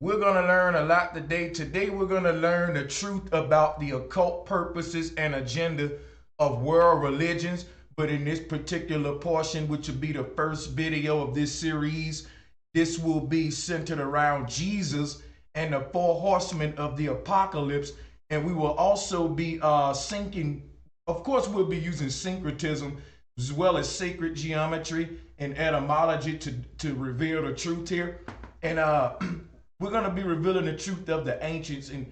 We're going to learn a lot today. Today, we're going to learn the truth about the occult purposes and agenda of world religions. But in this particular portion, which will be the first video of this series, this will be centered around Jesus and the four horsemen of the apocalypse. And we will also be syncing, of course, we'll be using syncretism as well as sacred geometry and etymology to reveal the truth here. And we're going to be revealing the truth of the ancients and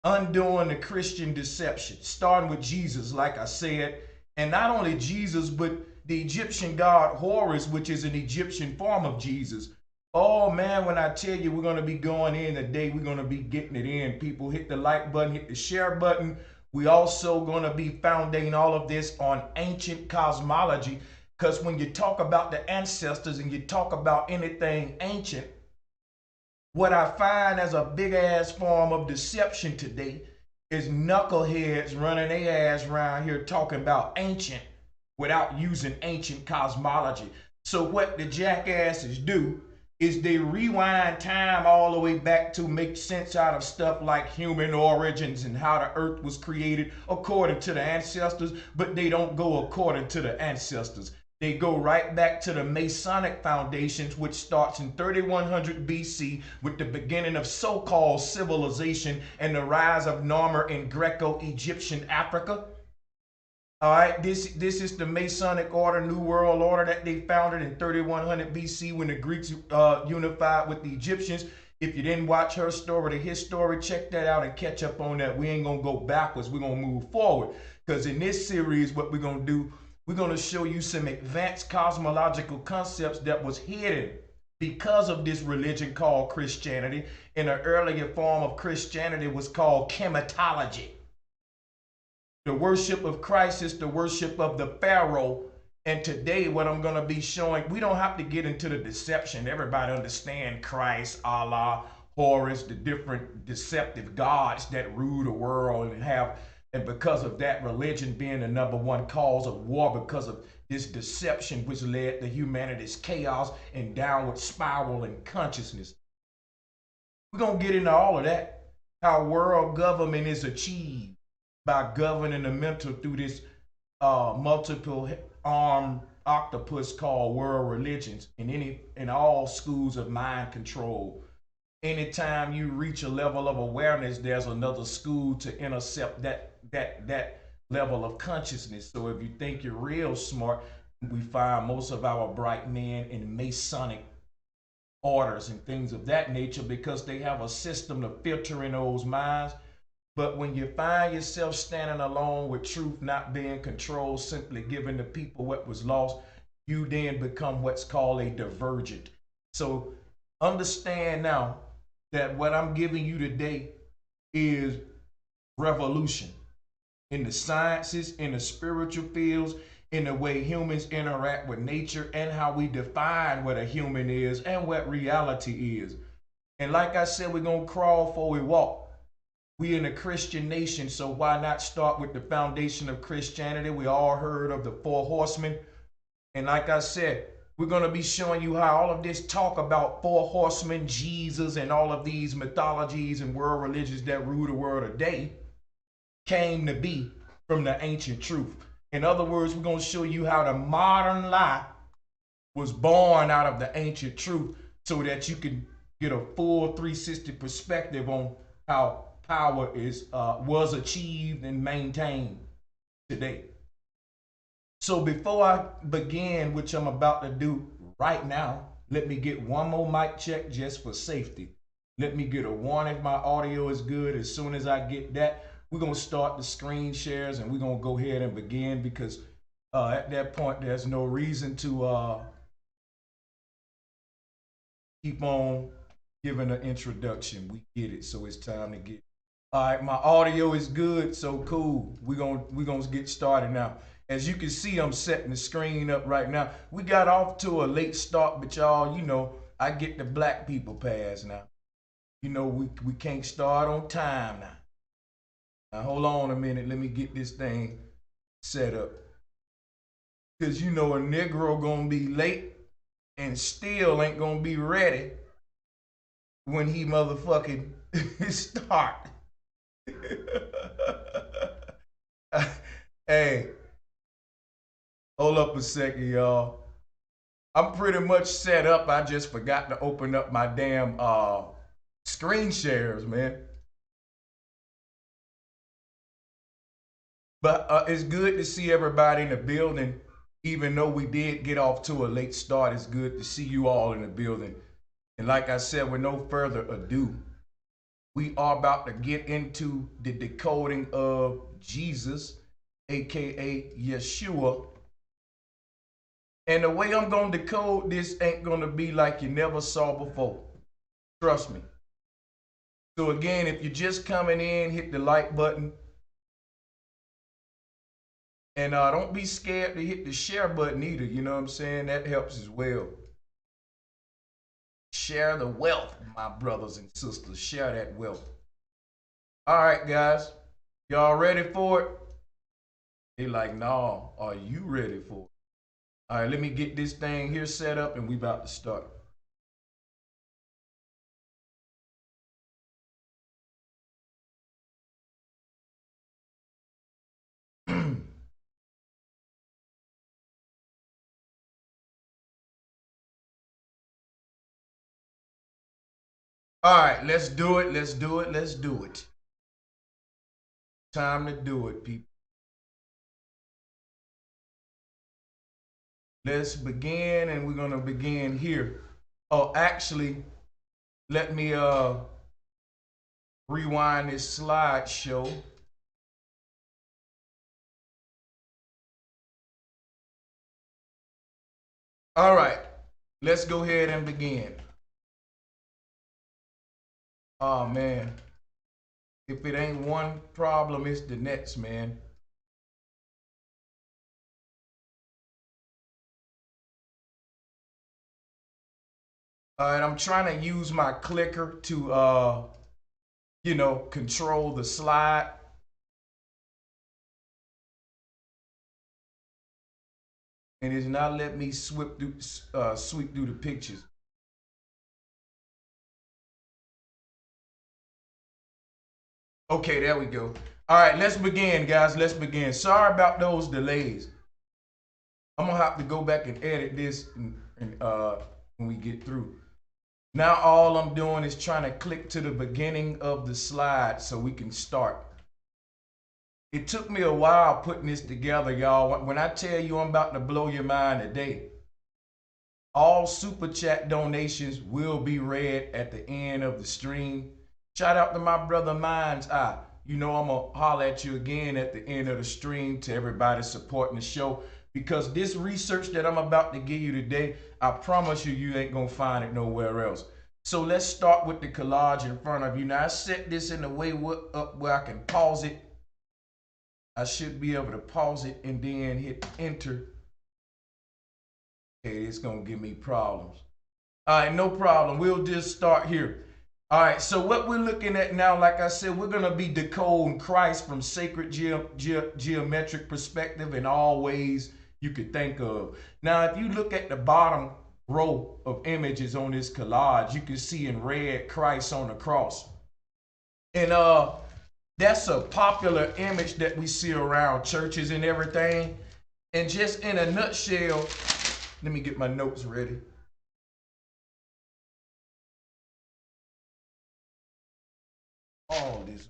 undoing the Christian deception, starting with Jesus, like I said. And not only Jesus, but the Egyptian god Horus, which is an Egyptian form of Jesus. Oh man, when I tell you we're going to be going in today, we're going to be getting it in. People, hit the like button, hit the share button. We also going to be foundating all of this on ancient cosmology, because when you talk about the ancestors and you talk about anything ancient, what I find as a big ass form of deception today is knuckleheads running their ass around here talking about ancient without using ancient cosmology. So what the jackasses do is they rewind time all the way back to make sense out of stuff like human origins and how the earth was created according to the ancestors, but they don't go according to the ancestors. They go right back to the Masonic foundations, which starts in 3100 BC with the beginning of so-called civilization and the rise of Norman in Greco-Egyptian Africa. All right, this is the Masonic order, New World Order, that they founded in 3100 BC when the Greeks unified with the Egyptians. If you didn't watch Herstory, the Hisstory, check that out and catch up on that. We ain't gonna go backwards, we're gonna move forward. Because in this series, what we're gonna do, we're going to show you some advanced cosmological concepts that was hidden because of this religion called Christianity. In an earlier form of Christianity was called chematology. The worship of Christ is the worship of the Pharaoh. And today what I'm going to be showing, we don't have to get into the deception. Everybody understand Christ, Allah, Horus, the different deceptive gods that rule the world and have. And because of that, religion being the number one cause of war, because of this deception which led to humanity's chaos and downward spiral in consciousness. We're going to get into all of that. How world government is achieved by governing the mental through this multiple armed octopus called world religions in all schools of mind control. Anytime you reach a level of awareness, there's another school to intercept that level of consciousness. So if you think you're real smart, we find most of our bright men in Masonic orders and things of that nature because they have a system to filter in those minds. But when you find yourself standing alone with truth not being controlled, simply giving the people what was lost, you then become what's called a divergent. So understand now that what I'm giving you today is revolution in the sciences, in the spiritual fields, in the way humans interact with nature, and how we define what a human is and what reality is. And like I said, we're going to crawl before we walk. We in a Christian nation, so why not start with the foundation of Christianity? We all heard of the four horsemen. And like I said, we're going to be showing you how all of this talk about four horsemen, Jesus, and all of these mythologies and world religions that rule the world today came to be from the ancient truth. In other words, we're going to show you how the modern lie was born out of the ancient truth so that you can get a full 360 perspective on how power was achieved and maintained today. So before I begin, which I'm about to do right now, let me get one more mic check just for safety. Let me get a warning if my audio is good. As soon as I get that, we're going to start the screen shares and we're going to go ahead and begin because at that point, there's no reason to keep on giving an introduction. We get it, so it's time to get. All right, my audio is good, so cool. We're gonna get started now. As you can see, I'm setting the screen up right now. We got off to a late start, but y'all, you know, I get the black people pass now. You know, we can't start on time now. Now, hold on a minute. Let me get this thing set up. Because, you know, a Negro going to be late and still ain't going to be ready when he motherfucking start. Hey, hold up a second, y'all. I'm pretty much set up. I just forgot to open up my damn screen shares, man. But it's good to see everybody in the building. Even though we did get off to a late start, it's good to see you all in the building. And like I said, with no further ado, we are about to get into the decoding of Jesus, aka Yeshua. And the way I'm going to decode this ain't going to be like you never saw before. Trust me. So again, if you're just coming in, hit the like button. And don't be scared to hit the share button either. You know what I'm saying? That helps as well. Share the wealth, my brothers and sisters. Share that wealth. All right, guys. Y'all ready for it? They like, nah, are you ready for it? All right, let me get this thing here set up and we about to start. All right, let's do it. Let's do it. Let's do it. Time to do it, people. Let's begin, and we're gonna begin here. Oh, actually, let me rewind this slideshow. All right, let's go ahead and begin. Oh man, if it ain't one problem, it's the next, man. All right, I'm trying to use my clicker to control the slide. And it's not letting me sweep through the pictures. Okay, there we go. All right, let's begin, guys. Let's begin. Sorry about those delays. I'm gonna have to go back and edit this when we get through. Now all I'm doing is trying to click to the beginning of the slide so we can start. It took me a while putting this together, y'all. When I tell you I'm about to blow your mind today, all super chat donations will be read at the end of the stream. Shout out to my brother Mind's Eye. You know I'm gonna holler at you again at the end of the stream to everybody supporting the show, because this research that I'm about to give you today, I promise you, you ain't gonna find it nowhere else. So let's start with the collage in front of you. Now I set this in a way up where I can pause it. I should be able to pause it and then hit enter. Okay, it's gonna give me problems. All right, no problem. We'll just start here. All right, so what we're looking at now, like I said, we're gonna be decoding Christ from sacred geometric perspective in all ways you could think of. Now, if you look at the bottom row of images on this collage, you can see in red Christ on the cross. And that's a popular image that we see around churches and everything. And just in a nutshell, let me get my notes ready. All this.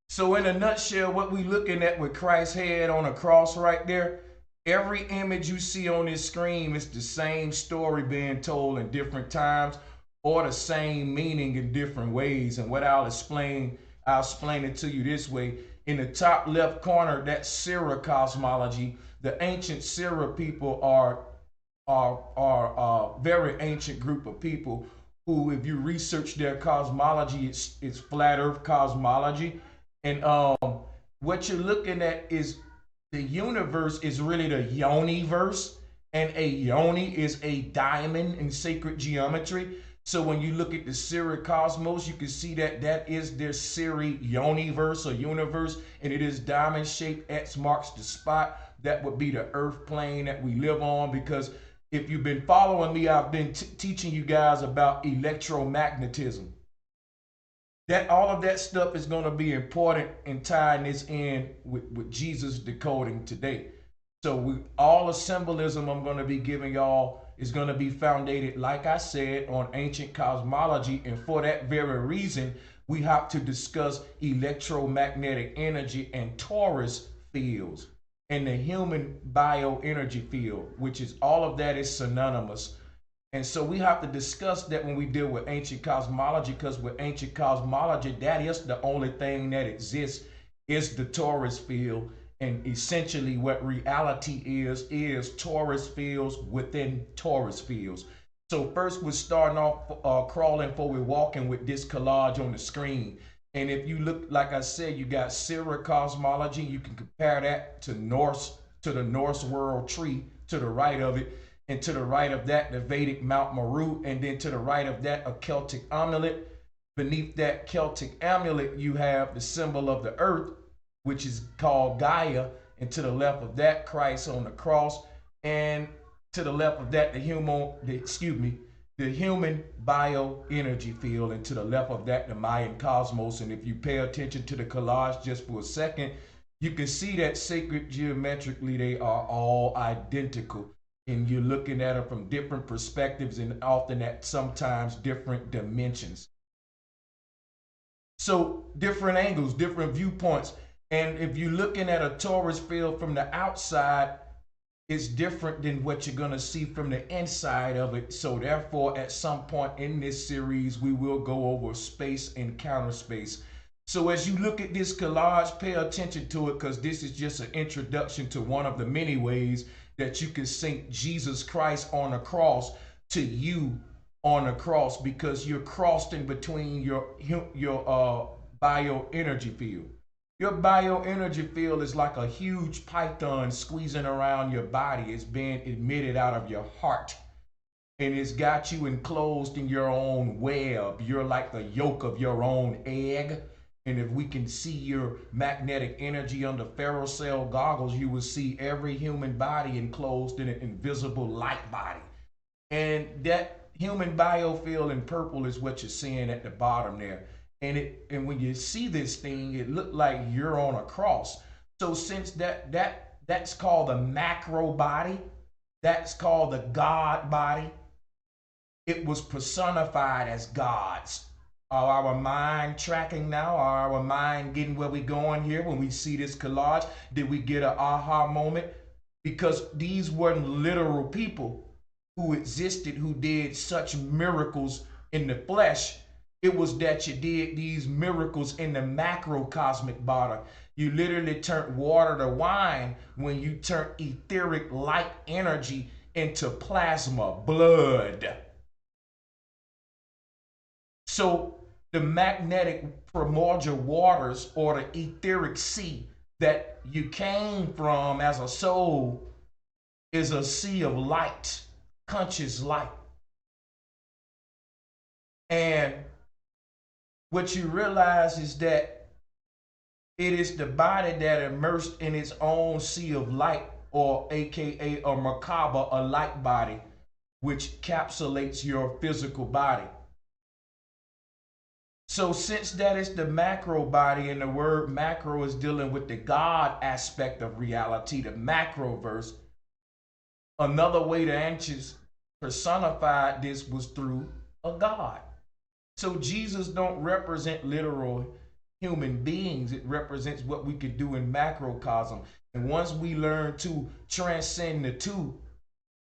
So in a nutshell, what we looking at with Christ's head on a cross right there, every image you see on this screen is the same story being told in different times, or the same meaning in different ways. And what I'll explain it to you this way. In the top left corner, that's Syria cosmology. The ancient Syria people are a very ancient group of people who, if you research their cosmology, it's flat earth cosmology. And what you're looking at is the universe is really the yoni-verse, and a yoni is a diamond in sacred geometry. So when you look at the Syria cosmos, you can see that that is their Syria yoni-verse or universe, and it is diamond shaped. X marks the spot. That would be the earth plane that we live on, because If you've been following me, I've been teaching you guys about electromagnetism. That all of that stuff is going to be important in tying this in with Jesus decoding today. So all the symbolism I'm going to be giving y'all is going to be founded, like I said, on ancient cosmology. And for that very reason, we have to discuss electromagnetic energy and torus fields and the human bioenergy field, which is all of that is synonymous. And so we have to discuss that when we deal with ancient cosmology, because with ancient cosmology, that is the only thing that exists is the torus field. And essentially what reality is torus fields within torus fields. So first we're starting off crawling before we're walking with this collage on the screen. And if you look, like I said, you got Syria cosmology. You can compare that to the Norse world tree to the right of it. And to the right of that, the Vedic Mount Meru. And then to the right of that, a Celtic amulet. Beneath that Celtic amulet, you have the symbol of the earth, which is called Gaia. And to the left of that, Christ on the cross. And to the left of that, the human bioenergy field. And to the left of that, the Mayan cosmos. And if you pay attention to the collage just for a second, you can see that sacred geometrically, they are all identical. And you're looking at them from different perspectives and often at sometimes different dimensions. So different angles, different viewpoints. And if you're looking at a torus field from the outside, it's different than what you're going to see from the inside of it. So therefore, at some point in this series, we will go over space and counter space. So as you look at this collage, pay attention to it, because this is just an introduction to one of the many ways that you can sync Jesus Christ on the cross to you on the cross, because you're crossed in between your bioenergy field. Your bioenergy field is like a huge python squeezing around your body. It's being emitted out of your heart, and it's got you enclosed in your own web. You're like the yolk of your own egg. And if we can see your magnetic energy under ferrocell goggles, you will see every human body enclosed in an invisible light body. And that human biofield in purple is what you're seeing at the bottom there. And when you see this thing, it looked like you're on a cross. So since that's called the macro body, that's called the God body, it was personified as God's. Are our mind tracking now? Are our mind getting where we're going here when we see this collage? Did we get an aha moment? Because these weren't literal people who existed, who did such miracles in the flesh. It was that you did these miracles in the macrocosmic body. You literally turned water to wine when you turned etheric light energy into plasma, blood. So the magnetic primordial waters, or the etheric sea that you came from as a soul, is a sea of light, conscious light. And what you realize is that it is the body that immersed in its own sea of light, or AKA a Merkaba, a light body, which encapsulates your physical body. So since that is the macro body, and the word macro is dealing with the God aspect of reality, the macroverse, another way the ancients personified this was through a God. So Jesus don't represent literal human beings. It represents what we could do in macrocosm. And once we learn to transcend the two,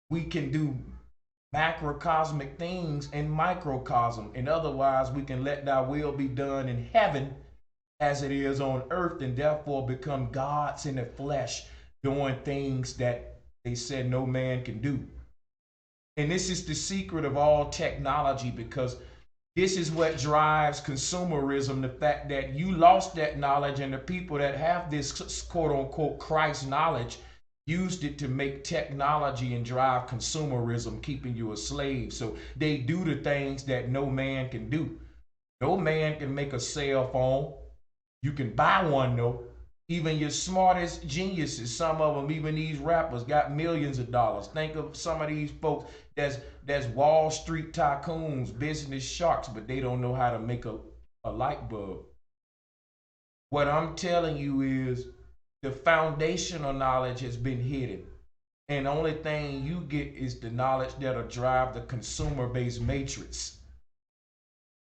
we can do macrocosmic things in microcosm. And otherwise, we can let thy will be done in heaven as it is on earth, and therefore become gods in the flesh, doing things that they said no man can do. And this is the secret of all technology, because this is what drives consumerism, the fact that you lost that knowledge, and the people that have this quote unquote Christ knowledge used it to make technology and drive consumerism, keeping you a slave. So they do the things that no man can do. No man can make a cell phone. You can buy one though. Even your smartest geniuses, some of them, even these rappers, got millions of dollars. Think of some of these folks that's Wall Street tycoons, business sharks, but they don't know how to make a light bulb. What I'm telling you is the foundational knowledge has been hidden. And the only thing you get is the knowledge that'll drive the consumer-based matrix.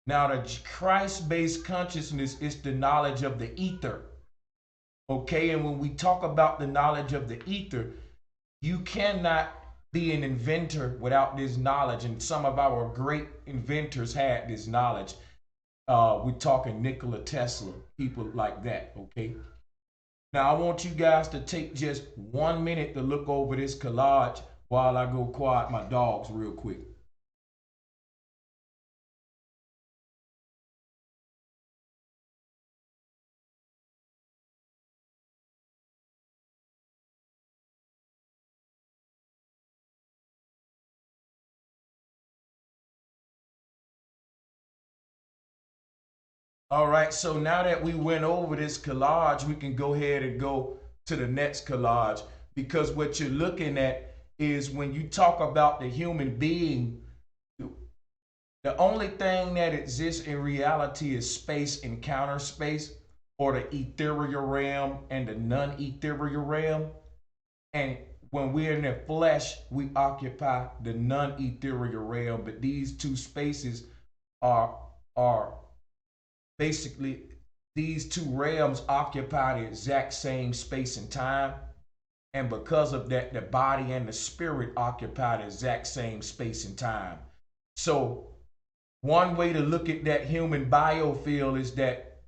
Now, the Christ-based consciousness is the knowledge of the ether. Okay, and when we talk about the knowledge of the ether, you cannot be an inventor without this knowledge. And some of our great inventors had this knowledge. We're talking Nikola Tesla, people like that, okay? Now, I want you guys to take just 1 minute to look over this collage while I go quiet my dogs real quick. All right, so now that we went over this collage, we can go ahead and go to the next collage, because what you're looking at is when you talk about the human being, the only thing that exists in reality is space and counter space, or the ethereal realm and the non-ethereal realm. And when we're in the flesh, we occupy the non-ethereal realm, but these two spaces are basically, these two realms occupy the exact same space and time. And because of that, the body and the spirit occupy the exact same space and time. So one way to look at that human biofield is that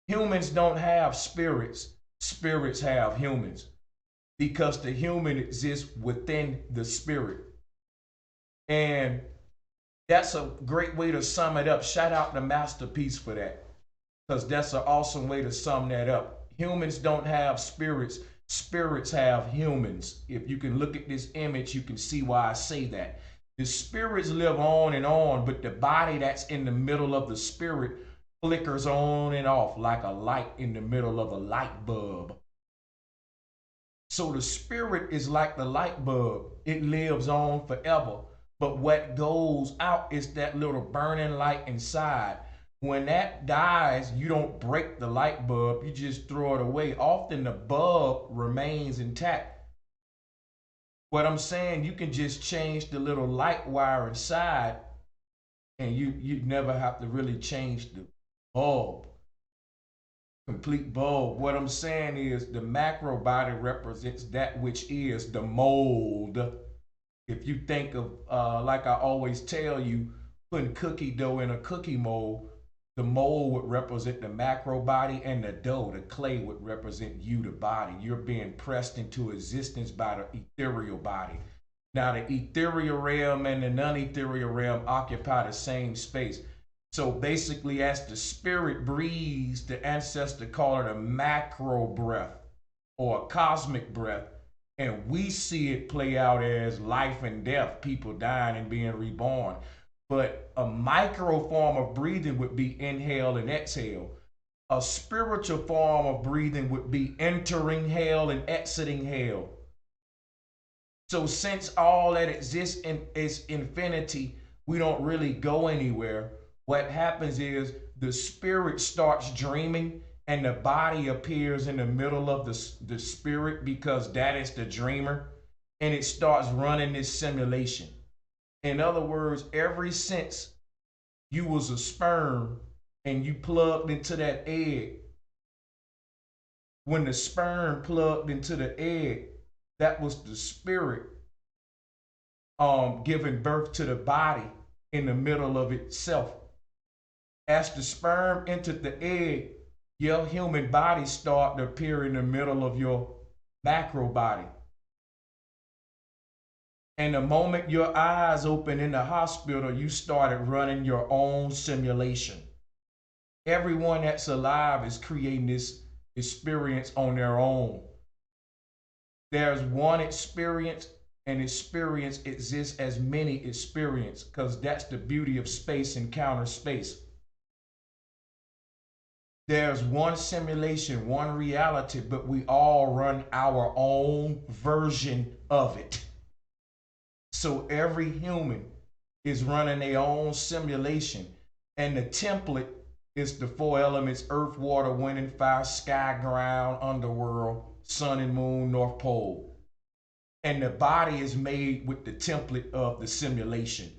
humans don't have spirits. Spirits have humans, because the human exists within the spirit. And that's a great way to sum it up. Shout out to Masterpiece for that, because that's an awesome way to sum that up. Humans don't have spirits. Spirits have humans. If you can look at this image, you can see why I say that. The spirits live on and on, but the body that's in the middle of the spirit flickers on and off like a light in the middle of a light bulb. So the spirit is like the light bulb. It lives on forever. But what goes out is that little burning light inside. When that dies, you don't break the light bulb, you just throw it away. Often the bulb remains intact. What I'm saying, you can just change the little light wire inside, and you never have to really change the bulb, complete bulb. What I'm saying is the macro body represents that which is the mold. If you think of, like I always tell you, putting cookie dough in a cookie mold, the mold would represent the macro body, and the dough, the clay, would represent you, the body. You're being pressed into existence by the ethereal body. Now, the ethereal realm and the non-ethereal realm occupy the same space. So basically, as the spirit breathes, the ancestor called it a macro breath or a cosmic breath. And we see it play out as life and death, people dying and being reborn. But a micro form of breathing would be inhale and exhale. A spiritual form of breathing would be entering hell and exiting hell. So since all that exists is infinity, we don't really go anywhere. What happens is the spirit starts dreaming, and the body appears in the middle of the spirit, because that is the dreamer, and it starts running this simulation. In other words, ever since you was a sperm and you plugged into that egg, when the sperm plugged into the egg, that was the spirit giving birth to the body in the middle of itself. As the sperm entered the egg, your human body started to appear in the middle of your macro body. And the moment your eyes open in the hospital, you started running your own simulation. Everyone that's alive is creating this experience on their own. There's one experience, and experience exists as many experiences, because that's the beauty of space and counter space. There's one simulation, one reality, but we all run our own version of it. So every human is running their own simulation. And the template is the four elements: earth, water, wind, and fire, sky, ground, underworld, sun and moon, North Pole. And the body is made with the template of the simulation.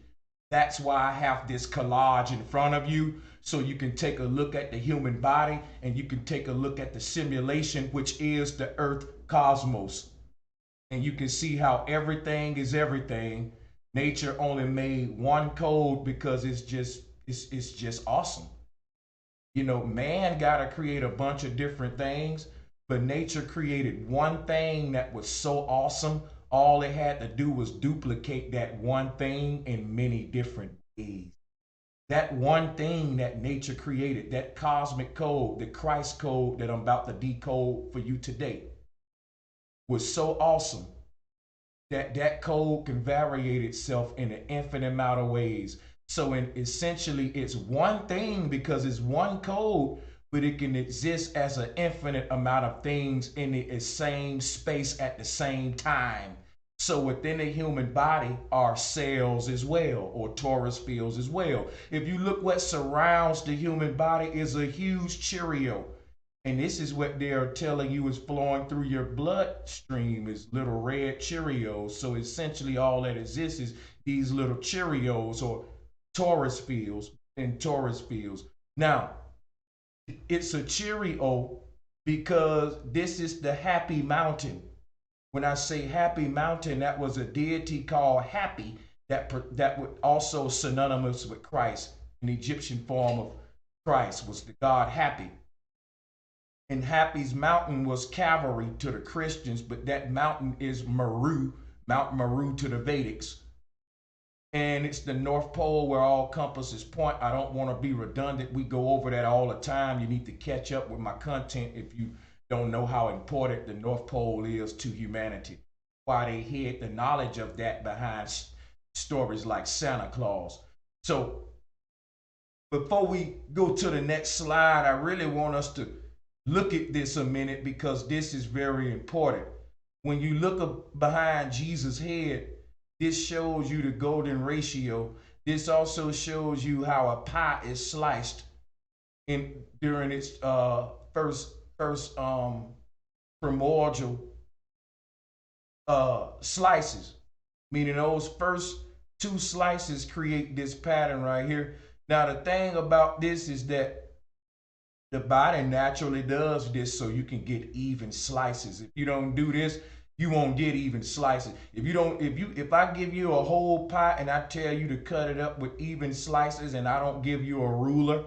That's why I have this collage in front of you, so you can take a look at the human body and you can take a look at the simulation, which is the earth cosmos. And you can see how everything is everything. Nature only made one code because it's just awesome. You know, man got to create a bunch of different things, but nature created one thing that was so awesome. All it had to do was duplicate that one thing in many different ways. That one thing that nature created, that cosmic code, the Christ code that I'm about to decode for you today, was so awesome that that code can variate itself in an infinite amount of ways. So essentially it's one thing because it's one code, but it can exist as an infinite amount of things in the same space at the same time. So within the human body are cells as well, or torus fields as well. If you look, what surrounds the human body is a huge Cheerio. And this is what they're telling you is flowing through your bloodstream is little red Cheerios. So essentially all that exists is these little Cheerios or torus fields and torus fields. Now, it's a Cheerio because this is the happy mountain. When I say happy mountain, that was a deity called Happy that was also synonymous with Christ. An Egyptian form of Christ was the god Happy. And Happy's mountain was Calvary to the Christians, but that mountain is Meru, Mount Meru to the Vedics. And it's the North Pole where all compasses point. I don't want to be redundant. We go over that all the time. You need to catch up with my content if you don't know how important the North Pole is to humanity. Why they hid the knowledge of that behind stories like Santa Claus. So before we go to the next slide, I really want us to look at this a minute because this is very important. When you look up behind Jesus' head, this shows you the golden ratio. This also shows you how a pie is sliced during its first primordial slices, meaning those first two slices create this pattern right here. Now the thing about this is that the body naturally does this so you can get even slices. If you don't do this, you won't get even slices. If I give you a whole pie and I tell you to cut it up with even slices and I don't give you a ruler,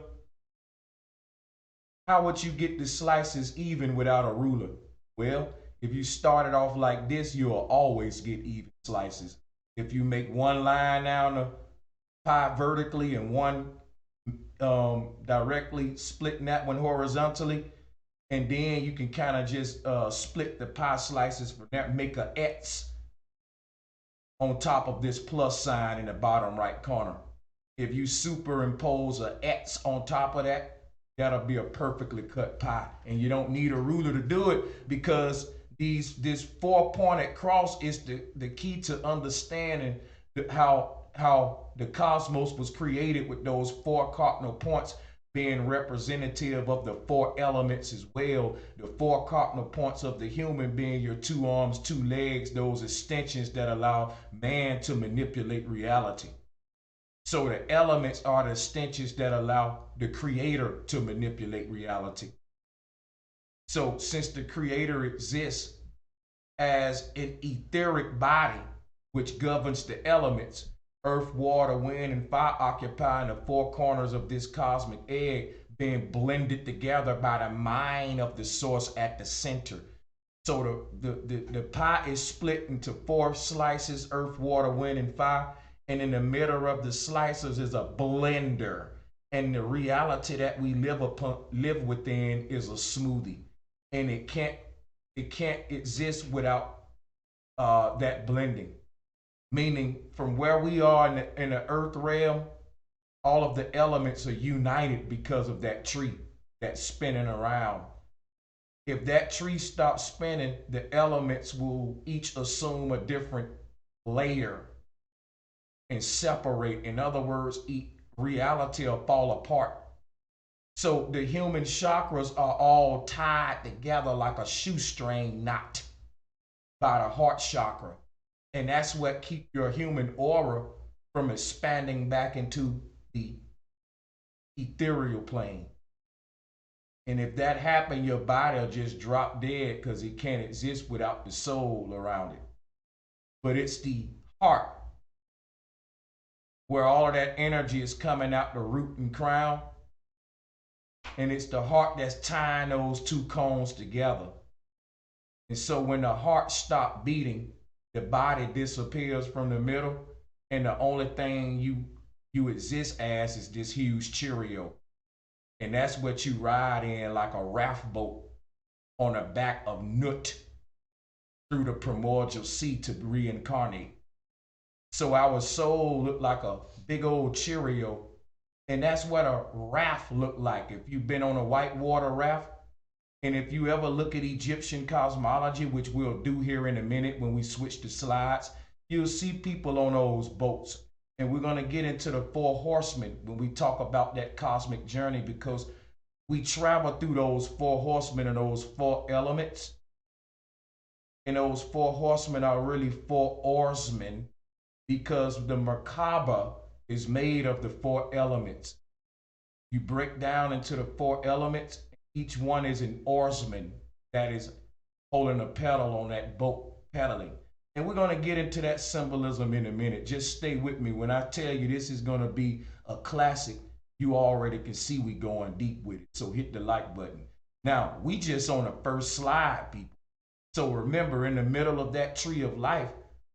how would you get the slices even without a ruler? Well, if you start it off like this, you'll always get even slices. If you make one line down the pie vertically and one directly, splitting that one horizontally, and then you can kind of just split the pie slices from that, make a X on top of this plus sign in the bottom right corner. If you superimpose an X on top of that, that'll be a perfectly cut pie. And you don't need a ruler to do it because this four-pointed cross is the key to understanding how the cosmos was created, with those four cardinal points being representative of the four elements as well. The four cardinal points of the human being your two arms, two legs, those extensions that allow man to manipulate reality. So the elements are the extensions that allow the creator to manipulate reality. So since the creator exists as an etheric body which governs the elements, earth, water, wind, and fire occupying the four corners of this cosmic egg, being blended together by the mind of the source at the center. So the pie is split into four slices: earth, water, wind, and fire. And in the middle of the slices is a blender. And the reality that we live within is a smoothie. And it can't exist without that blending. Meaning, from where we are in the earth realm, all of the elements are united because of that tree. that's spinning around. If that tree stops spinning, the elements will each assume a different layer and separate. In other words, reality will fall apart. So the human chakras are all tied together like a shoestring knot by the heart chakra. And that's what keeps your human aura from expanding back into the ethereal plane. And if that happened, your body will just drop dead because it can't exist without the soul around it. But it's the heart where all of that energy is coming out the root and crown. And it's the heart that's tying those two cones together. And so when the heart stops beating, the body disappears from the middle, and the only thing you exist as is this huge Cheerio. And that's what you ride in like a raft boat on the back of Nut through the primordial sea to reincarnate. So our soul looked like a big old Cheerio. And that's what a raft looked like. If you've been on a whitewater raft, and if you ever look at Egyptian cosmology, which we'll do here in a minute when we switch the slides, you'll see people on those boats. And we're going to get into the four horsemen when we talk about that cosmic journey, because we travel through those four horsemen and those four elements. And those four horsemen are really four oarsmen, because the Merkaba is made of the four elements. You break down into the four elements, each one is an oarsman that is holding a pedal on that boat, pedaling. And we're going to get into that symbolism in a minute. Just stay with me. When I tell you this is going to be a classic, you already can see we going deep with it. So hit the like button. Now, we just on the first slide, people. So remember, in the middle of that tree of life,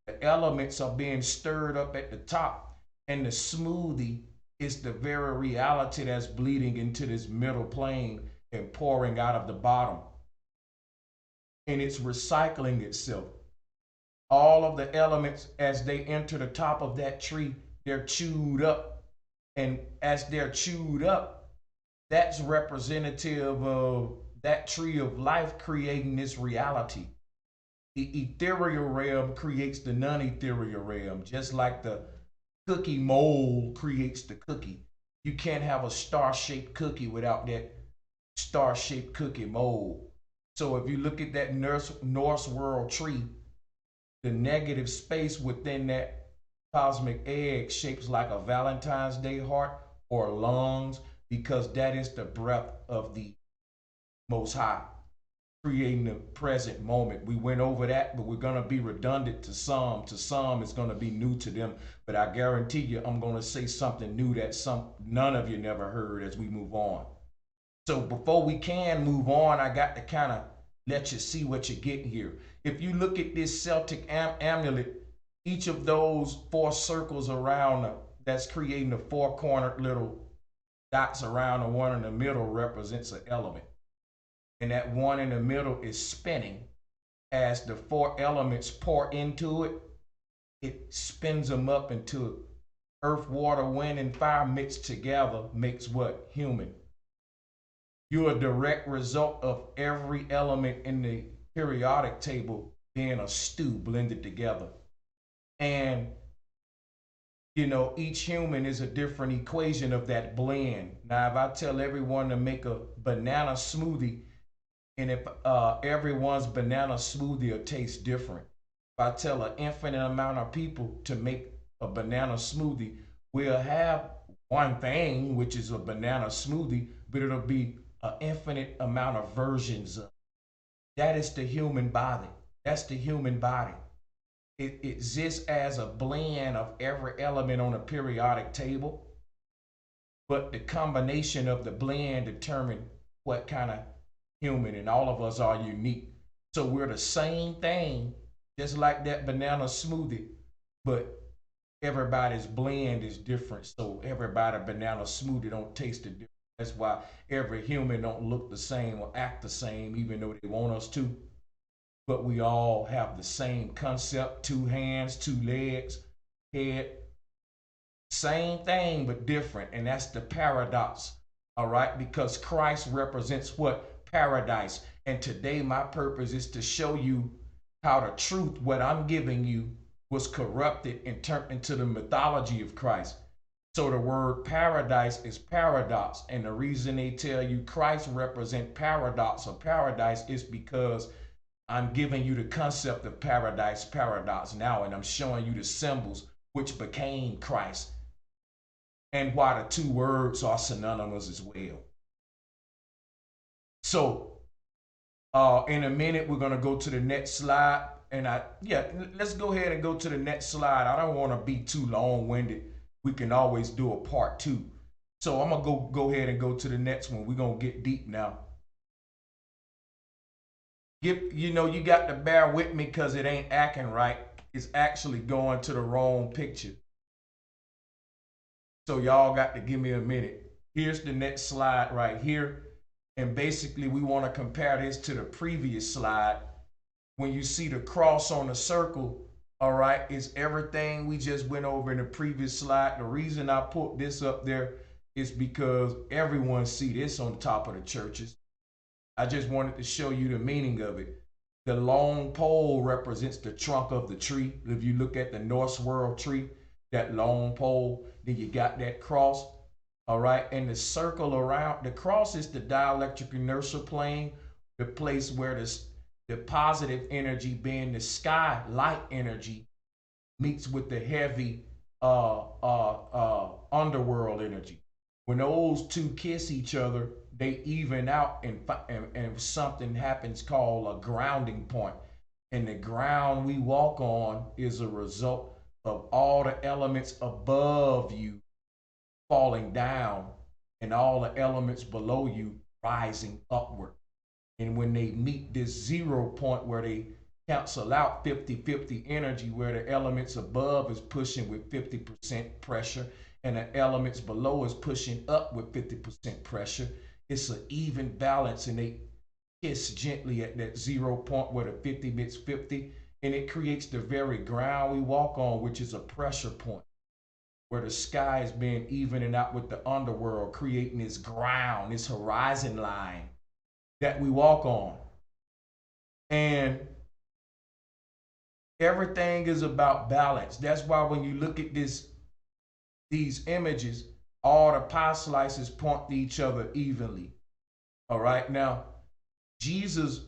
the elements are being stirred up at the top, and the smoothie is the very reality that's bleeding into this middle plane and pouring out of the bottom. And it's recycling itself. All of the elements, as they enter the top of that tree, they're chewed up. And as they're chewed up, that's representative of that tree of life creating this reality. The ethereal realm creates the non-ethereal realm, just like the cookie mold creates the cookie. You can't have a star-shaped cookie without that star-shaped cookie mold. So if you look at that Norse world tree, the negative space within that cosmic egg shapes like a Valentine's Day heart or lungs, because that is the breath of the Most High, creating the present moment. We went over that, but we're going to be redundant to some. To some, it's going to be new to them. But I guarantee you, I'm going to say something new that none of you never heard as we move on. So before we can move on, I got to kind of let you see what you get here. If you look at this Celtic amulet, each of those four circles around that's creating the four-cornered little dots around the one in the middle represents an element. And that one in the middle is spinning. As the four elements pour into it, it spins them up until earth, water, wind, and fire mixed together makes what? Human. You're a direct result of every element in the periodic table being a stew blended together. And, you know, each human is a different equation of that blend. Now, if I tell everyone to make a banana smoothie, and if everyone's banana smoothie will taste different. If I tell an infinite amount of people to make a banana smoothie, we'll have one thing, which is a banana smoothie, but it'll be an infinite amount of versions of it. That is the human body. That's the human body. It exists as a blend of every element on a periodic table, but the combination of the blend determine what kind of human, and all of us are unique. So we're the same thing, just like that banana smoothie, but everybody's blend is different. So everybody banana smoothie don't taste the different. That's why every human don't look the same or act the same, even though they want us to. But we all have the same concept: 2 hands, 2 legs, head. Same thing, but different. And that's the paradox All right, because Christ represents what? Paradise. And today my purpose is to show you how the truth, what I'm giving you, was corrupted and turned into the mythology of Christ. So the word paradise is paradox. And the reason they tell you Christ represent paradox or paradise is because I'm giving you the concept of paradise, paradox now, and I'm showing you the symbols which became Christ and why the two words are synonymous as well. So in a minute, we're going to go to the next slide. And let's go ahead and go to the next slide. I don't want to be too long-winded. We can always do a part 2. So I'm going to go ahead and go to the next one. We're going to get deep now. You got to bear with me because it ain't acting right. It's actually going to the wrong picture. So y'all got to give me a minute. Here's the next slide right here. And basically we want to compare this to the previous slide. When you see the cross on the circle, all right, it's everything we just went over in the previous slide. The reason I put this up there is because everyone see this on the top of the churches. I just wanted to show you the meaning of it. The long pole represents the trunk of the tree. If you look at the Norse world tree, that long pole, then you got that cross, all right? And the circle around, the cross is the dielectric inertial plane, the place where the positive energy being the sky light energy meets with the heavy underworld energy. When those two kiss each other, they even out and something happens called a grounding point. And the ground we walk on is a result of all the elements above you falling down and all the elements below you rising upward. And when they meet this 0 point where they cancel out 50-50 energy, where the elements above is pushing with 50% pressure and the elements below is pushing up with 50% pressure, it's an even balance, and they kiss gently at that 0 point where the 50 meets 50, and it creates the very ground we walk on, which is a pressure point where the sky is being evening out with the underworld, creating this ground, this horizon line that we walk on. And everything is about balance. That's why when you look at these images, all the pie slices point to each other evenly. All right. Now, Jesus,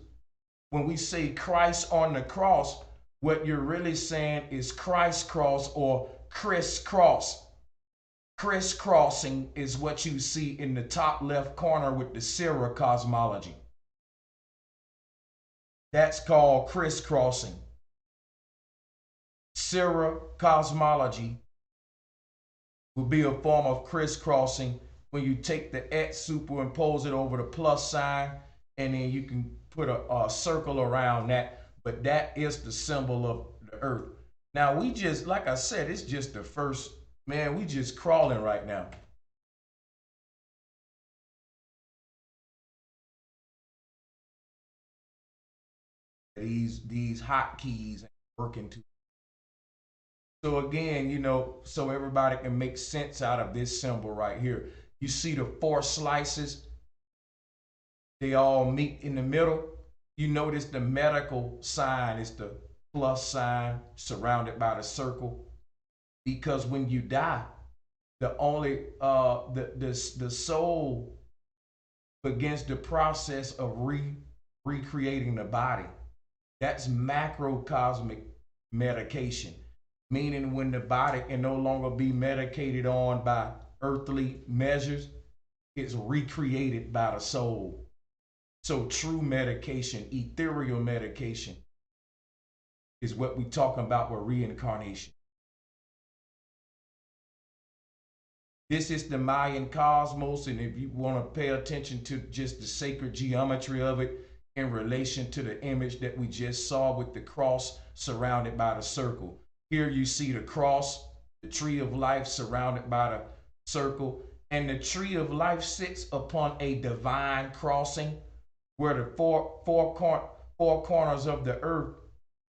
when we say Christ on the cross, what you're really saying is Christ cross or crisscross. Crisscrossing is what you see in the top left corner with the Sierra cosmology. That's called crisscrossing. Sierra cosmology will be a form of crisscrossing when you take the X, superimpose it over the plus sign, and then you can put a circle around that. But that is the symbol of the earth. Now we just, like I said, it's just the first, man, we just crawling right now. These hotkeys working too. So again, so everybody can make sense out of this symbol right here. You see the 4 slices, they all meet in the middle. You notice the medical sign is the plus sign surrounded by the circle, because when you die, the only the soul begins the process of recreating the body. That's macrocosmic medication, meaning when the body can no longer be medicated on by earthly measures, it's recreated by the soul. So true medication, ethereal medication, is what we're talking about with reincarnation. This is the Mayan cosmos, and if you want to pay attention to just the sacred geometry of it in relation to the image that we just saw with the cross surrounded by the circle. Here you see the cross, the tree of life surrounded by the circle, and the tree of life sits upon a divine crossing where the four corners of the earth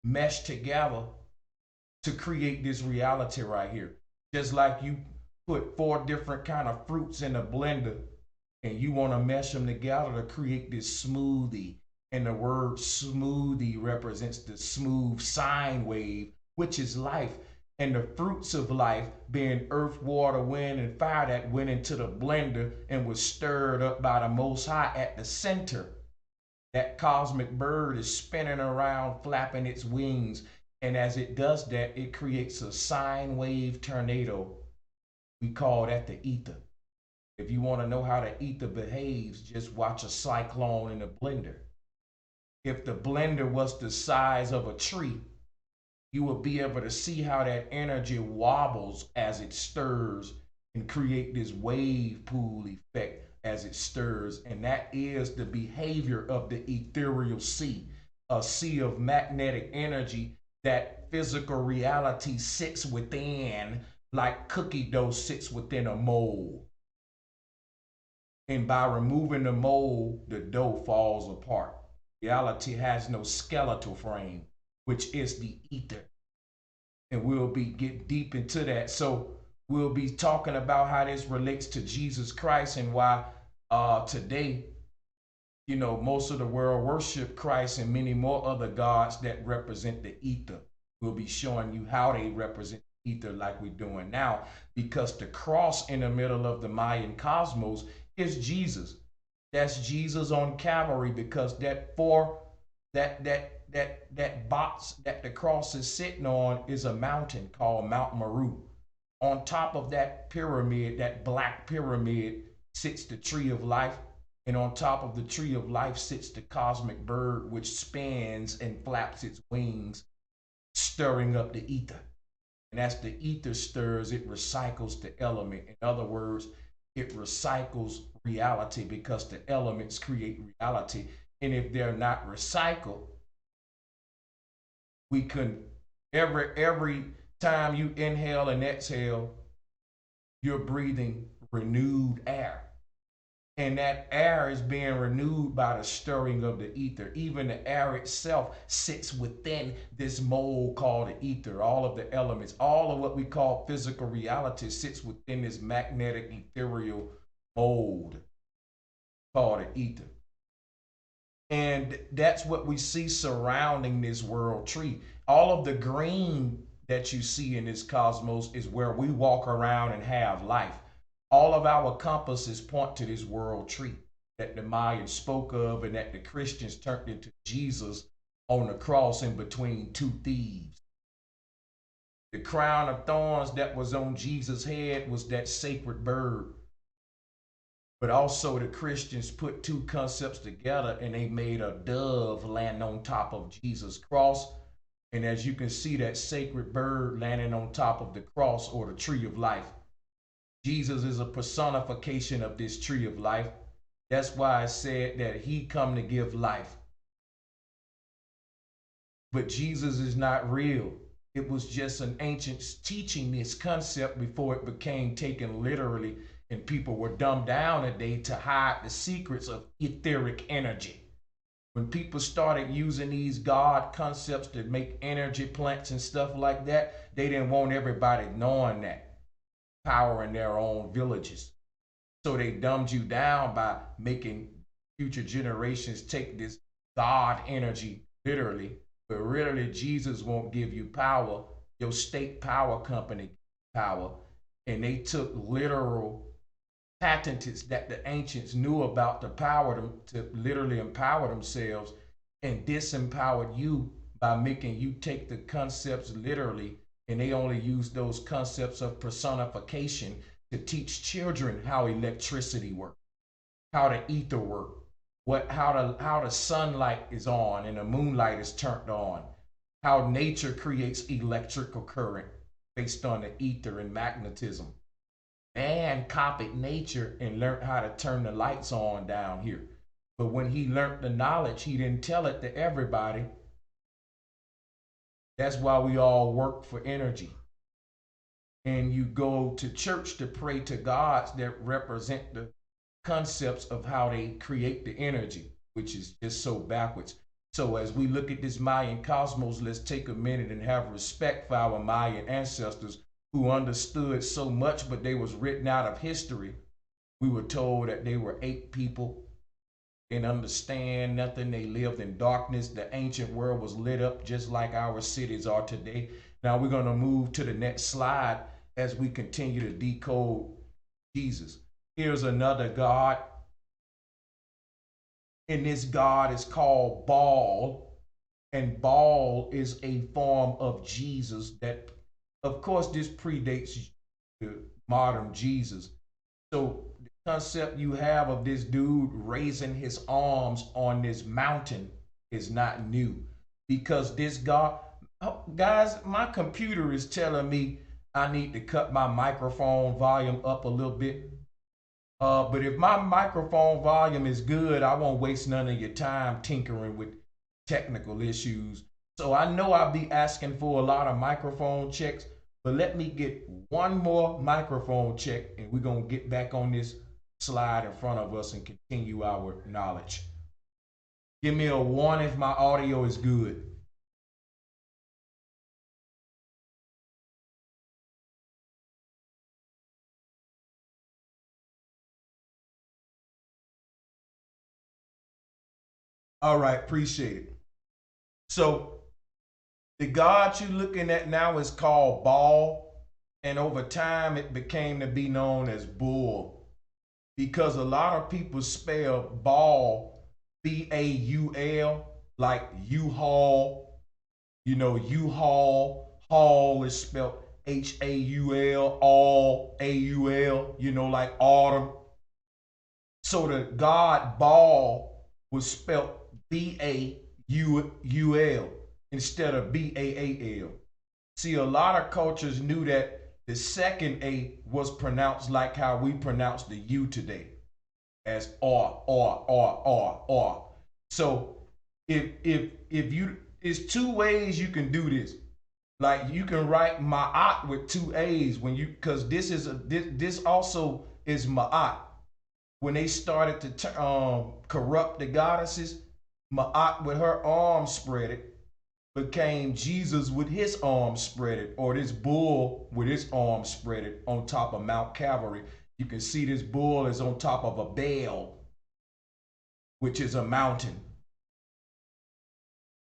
mesh together to create this reality right here. Just like you put 4 different kind of fruits in a blender and you want to mesh them together to create this smoothie. And the word smoothie represents the smooth sine wave, which is life. And the fruits of life being earth, water, wind, and fire that went into the blender and was stirred up by the Most High at the center. That cosmic bird is spinning around, flapping its wings. And as it does that, it creates a sine wave tornado. We call that the ether. If you want to know how the ether behaves, just watch a cyclone in a blender. If the blender was the size of a tree, you will be able to see how that energy wobbles as it stirs and create this wave pool effect as it stirs. And that is the behavior of the ethereal sea, a sea of magnetic energy that physical reality sits within, like cookie dough sits within a mold. And by removing the mold, the dough falls apart. Reality has no skeletal frame, which is the ether. And we'll be get deep into that. So we'll be talking about how this relates to Jesus Christ and why today, you know, most of the world worship Christ and many more other gods that represent the ether. We'll be showing you how they represent ether like we're doing now, because the cross in the middle of the Mayan cosmos is Jesus. That's Jesus on Calvary, because that box that the cross is sitting on is a mountain called Mount Meru. On top of that pyramid, that black pyramid, sits the tree of life. And on top of the tree of life sits the cosmic bird, which spins and flaps its wings, stirring up the ether. And as the ether stirs, it recycles the element. In other words, it recycles reality, because the elements create reality. And if they're not recycled, we can every time you inhale and exhale, you're breathing renewed air. And that air is being renewed by the stirring of the ether. Even the air itself sits within this mold called the ether. All of the elements, all of what we call physical reality sits within this magnetic ethereal mold called the ether. And that's what we see surrounding this world tree. All of the green that you see in this cosmos is where we walk around and have life. All of our compasses point to this world tree that the Mayans spoke of and that the Christians turned into Jesus on the cross in between two thieves. The crown of thorns that was on Jesus' head was that sacred bird. But also the Christians put two concepts together and they made a dove land on top of Jesus' cross. And as you can see, that sacred bird landing on top of the cross or the tree of life. Jesus is a personification of this tree of life. That's why I said that he come to give life. But Jesus is not real. It was just an ancient teaching this concept before it became taken literally, and people were dumbed down today to hide the secrets of etheric energy. When people started using these God concepts to make energy plants and stuff like that, they didn't want everybody knowing that. Power in their own villages. So they dumbed you down by making future generations take this God energy literally. But really, Jesus won't give you power. Your state power company power. And they took literal patents that the ancients knew about to power them, to literally empower themselves, and disempowered you by making you take the concepts literally. And they only use those concepts of personification to teach children how electricity works, how the ether works, how the sunlight is on and the moonlight is turned on, how nature creates electrical current based on the ether and magnetism. Man copied nature and learned how to turn the lights on down here. But when he learned the knowledge, he didn't tell it to everybody. That's why we all work for energy. And you go to church to pray to gods that represent the concepts of how they create the energy, which is just so backwards. So as we look at this Mayan cosmos, let's take a minute and have respect for our Mayan ancestors who understood so much, but they was written out of history. We were told that they were 8 people. Didn't understand nothing. They lived in darkness. The ancient world was lit up just like our cities are today. Now we're going to move to the next slide as we continue to decode Jesus. Here's another God, and this God is called Baal, and Baal is a form of Jesus that, of course, this predates the modern Jesus. So the concept you have of this dude raising his arms on this mountain is not new, because this God, oh, guys, my computer is telling me I need to cut my microphone volume up a little bit. But if my microphone volume is good, I won't waste none of your time tinkering with technical issues. So I know I'll be asking for a lot of microphone checks, but let me get one more microphone check and we're going to get back on this slide in front of us and continue our knowledge. Give me a 1 if my audio is good. All right, appreciate it. So the God you're looking at now is called Baal, and over time it became to be known as Bull, because a lot of people spell Baal Baul, like U-Haul. You know, U-Haul, Hall is spelled Haul, all Aul, you know, like autumn. So the God Baal was spelled Baul instead of Baal. See, a lot of cultures knew that the second A was pronounced like how we pronounce the U today, as R. So if you, it's 2 ways you can do this. Like you can write Ma'at with 2 A's when you, because this also is Ma'at. When they started to corrupt the goddesses, Ma'at with her arms spread became Jesus with his arms spread, or this bull with his arms spread on top of Mount Calvary. You can see this bull is on top of a Baal, which is a mountain.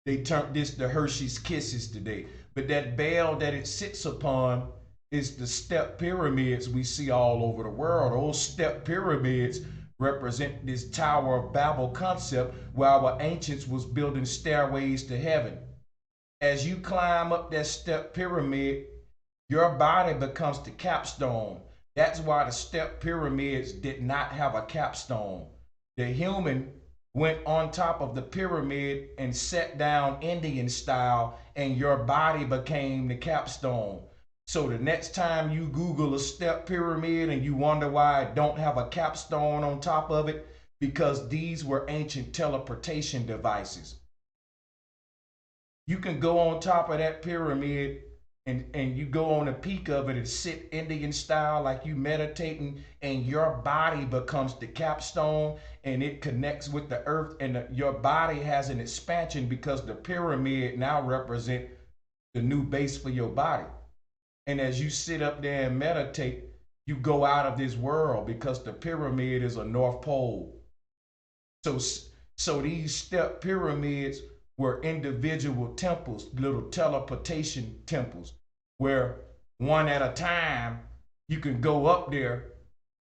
They turned this the Hershey's Kisses today. But that Baal that it sits upon is the step pyramids we see all over the world. Those step pyramids represent this Tower of Babel concept where our ancients was building stairways to heaven. As you climb up that step pyramid, your body becomes the capstone. That's why the step pyramids did not have a capstone. The human went on top of the pyramid and sat down Indian style, and your body became the capstone. So the next time you Google a step pyramid and you wonder why it don't have a capstone on top of it, because these were ancient teleportation devices. You can go on top of that pyramid and you go on the peak of it and sit Indian style like you meditating, and your body becomes the capstone and it connects with the earth, and your body has an expansion because the pyramid now represent the new base for your body. And as you sit up there and meditate, you go out of this world because the pyramid is a North Pole. So these step pyramids were individual temples, little teleportation temples, where one at a time you can go up there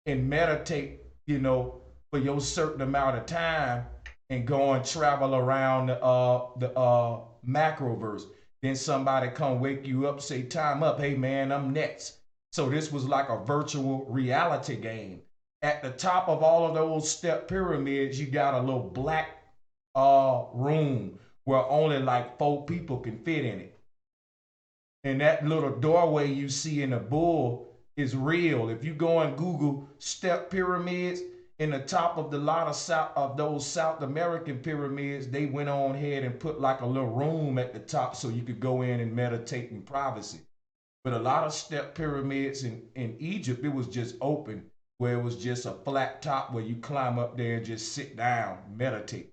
and meditate, you know, for your certain amount of time and go and travel around the macroverse. Then somebody come wake you up, say time up, hey man, I'm next. So this was like a virtual reality game. At the top of all of those step pyramids, you got a little black room where only like 4 people can fit in it. And that little doorway you see in the bull is real. If you go and Google step pyramids, in the top of the lot of those South American pyramids, they went on ahead and put like a little room at the top so you could go in and meditate in privacy. But a lot of step pyramids in Egypt, it was just open, where it was just a flat top where you climb up there and just sit down, meditate.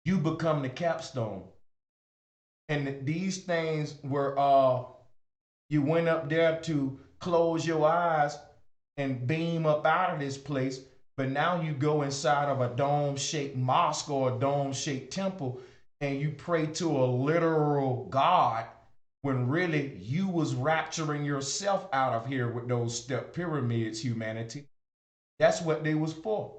You become the capstone. And these things were, you went up there to close your eyes and beam up out of this place. But now you go inside of a dome-shaped mosque or a dome-shaped temple and you pray to a literal God when really you was rapturing yourself out of here with those step pyramids, humanity. That's what they was for.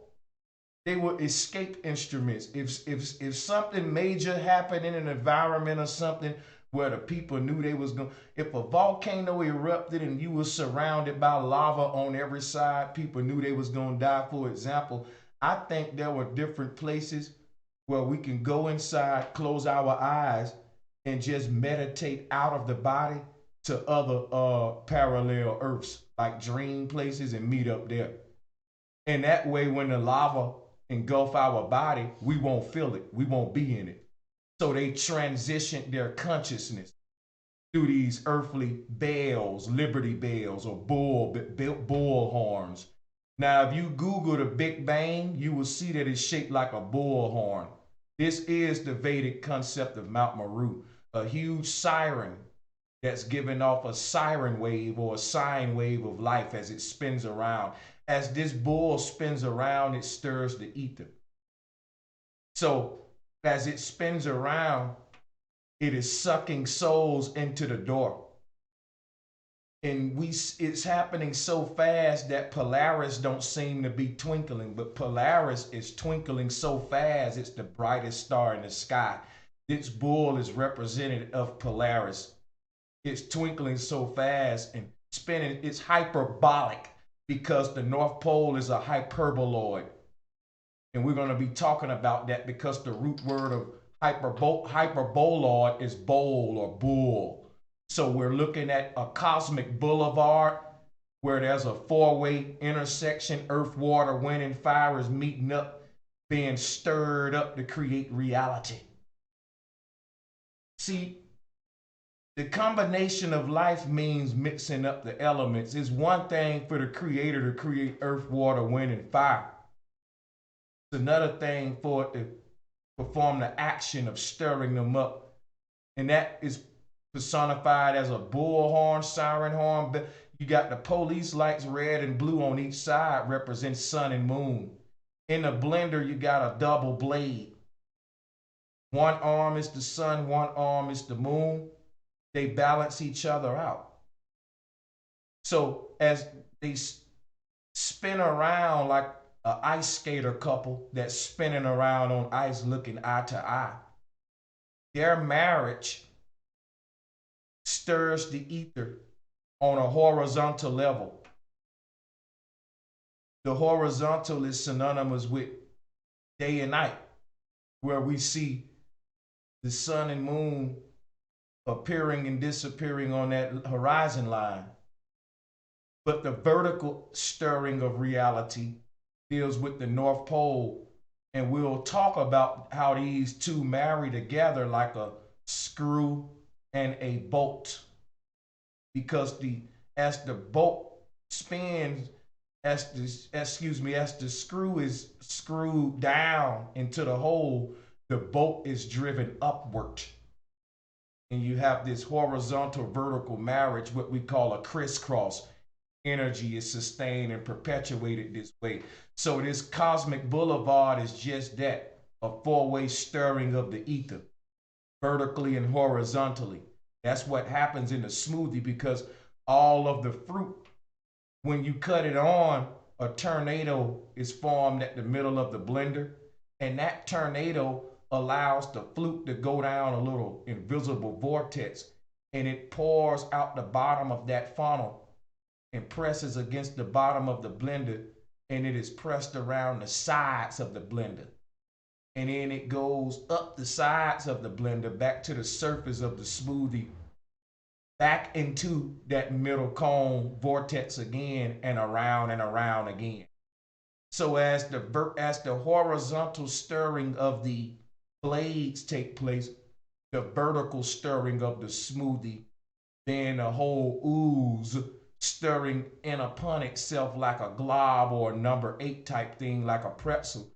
They were escape instruments. If something major happened in an environment or something where the people knew they was going, if a volcano erupted and you were surrounded by lava on every side, people knew they was going to die. For example, I think there were different places where we can go inside, close our eyes, and just meditate out of the body to other parallel earths, like dream places, and meet up there. And that way, when the lava engulf our body, we won't feel it. We won't be in it. So they transitioned their consciousness through these earthly bells, liberty bells, or bull horns. Now, if you Google the Big Bang, you will see that it's shaped like a bull horn. This is the Vedic concept of Mount Meru, a huge siren that's giving off a siren wave or a sine wave of life as it spins around. As this bull spins around, it stirs the ether. So as it spins around, it is sucking souls into the door. And it's happening so fast that Polaris don't seem to be twinkling, but Polaris is twinkling so fast, it's the brightest star in the sky. This bull is representative of Polaris. It's twinkling so fast and spinning. It's hyperbolic because the North Pole is a hyperboloid. And we're going to be talking about that because the root word of hyperboloid is bowl or bull. So we're looking at a cosmic boulevard where there's a four-way intersection. Earth, water, wind, and fire is meeting up, being stirred up to create reality. See, the combination of life means mixing up the elements. It's one thing for the creator to create earth, water, wind, and fire. It's another thing for it to perform the action of stirring them up. And that is personified as a bullhorn, siren horn. But you got the police lights, red and blue on each side, represent sun and moon. In the blender, you got a double blade. One arm is the sun, one arm is the moon. They balance each other out. So as they spin around like an ice skater couple that's spinning around on ice looking eye to eye, their marriage stirs the ether on a horizontal level. The horizontal is synonymous with day and night, where we see the sun and moon appearing and disappearing on that horizon line. But the vertical stirring of reality deals with the North Pole. And we'll talk about how these two marry together like a screw and a bolt. Because as the bolt spins, as the screw is screwed down into the hole, the bolt is driven upward. And you have this horizontal vertical marriage, what we call a crisscross. Energy is sustained and perpetuated this way. So this cosmic boulevard is just that, a four-way stirring of the ether, vertically and horizontally. That's what happens in a smoothie, because all of the fruit, when you cut it on, a tornado is formed at the middle of the blender, and that tornado allows the fruit to go down a little invisible vortex, and it pours out the bottom of that funnel and presses against the bottom of the blender, and it is pressed around the sides of the blender. And then it goes up the sides of the blender back to the surface of the smoothie, back into that middle cone vortex again, and around again. So as the horizontal stirring of the blades take place, the vertical stirring of the smoothie, then the whole ooze stirring in upon itself like a glob or a number 8 type thing, like a pretzel.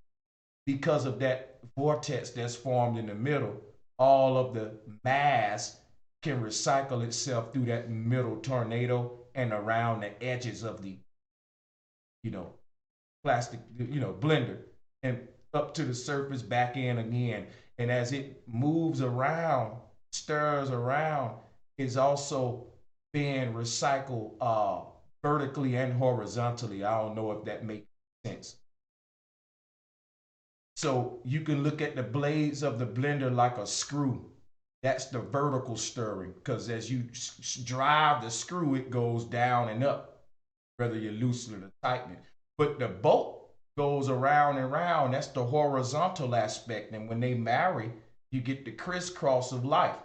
Because of that vortex that's formed in the middle, all of the mass can recycle itself through that middle tornado and around the edges of the you know, plastic, blender, and up to the surface, back in again. And as it moves around, stirs around, it's also being recycled vertically and horizontally. I don't know if that makes sense. So you can look at the blades of the blender like a screw. That's the vertical stirring, because as you drive the screw, it goes down and up, whether you loosen it or tighten it. But the bolt goes around and round. That's the horizontal aspect. And when they marry, you get the crisscross of life.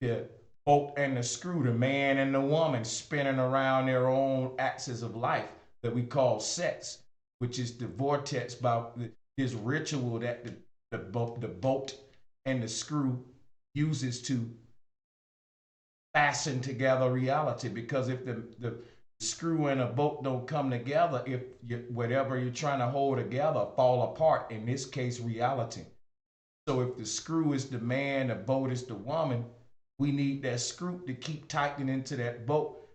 The bolt and the screw, the man and the woman spinning around their own axis of life that we call sex, which is the vortex by this ritual that the bolt and the screw uses to fasten together reality. Because if the screw and a bolt don't come together, if whatever you're trying to hold together fall apart, in this case reality. So if the screw is the man, the bolt is the woman, we need that screw to keep tightening into that bolt.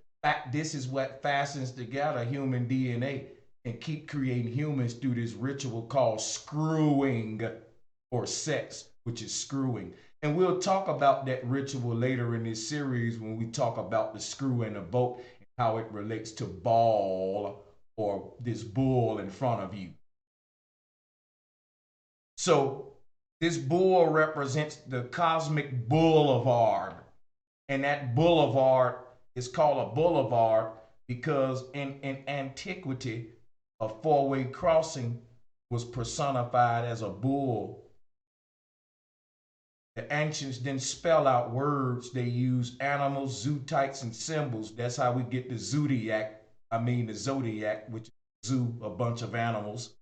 This is what fastens together human DNA and keep creating humans through this ritual called screwing, or sex, which is screwing. And we'll talk about that ritual later in this series when we talk about the screw and the bolt and how it relates to ball, or this bull in front of you. So this bull represents the cosmic boulevard. And that boulevard is called a boulevard because in antiquity, a four-way crossing was personified as a bull. The ancients didn't spell out words. They used animals, zoo types, and symbols. That's how we get the zodiac. The zodiac, which is zoo, a bunch of animals.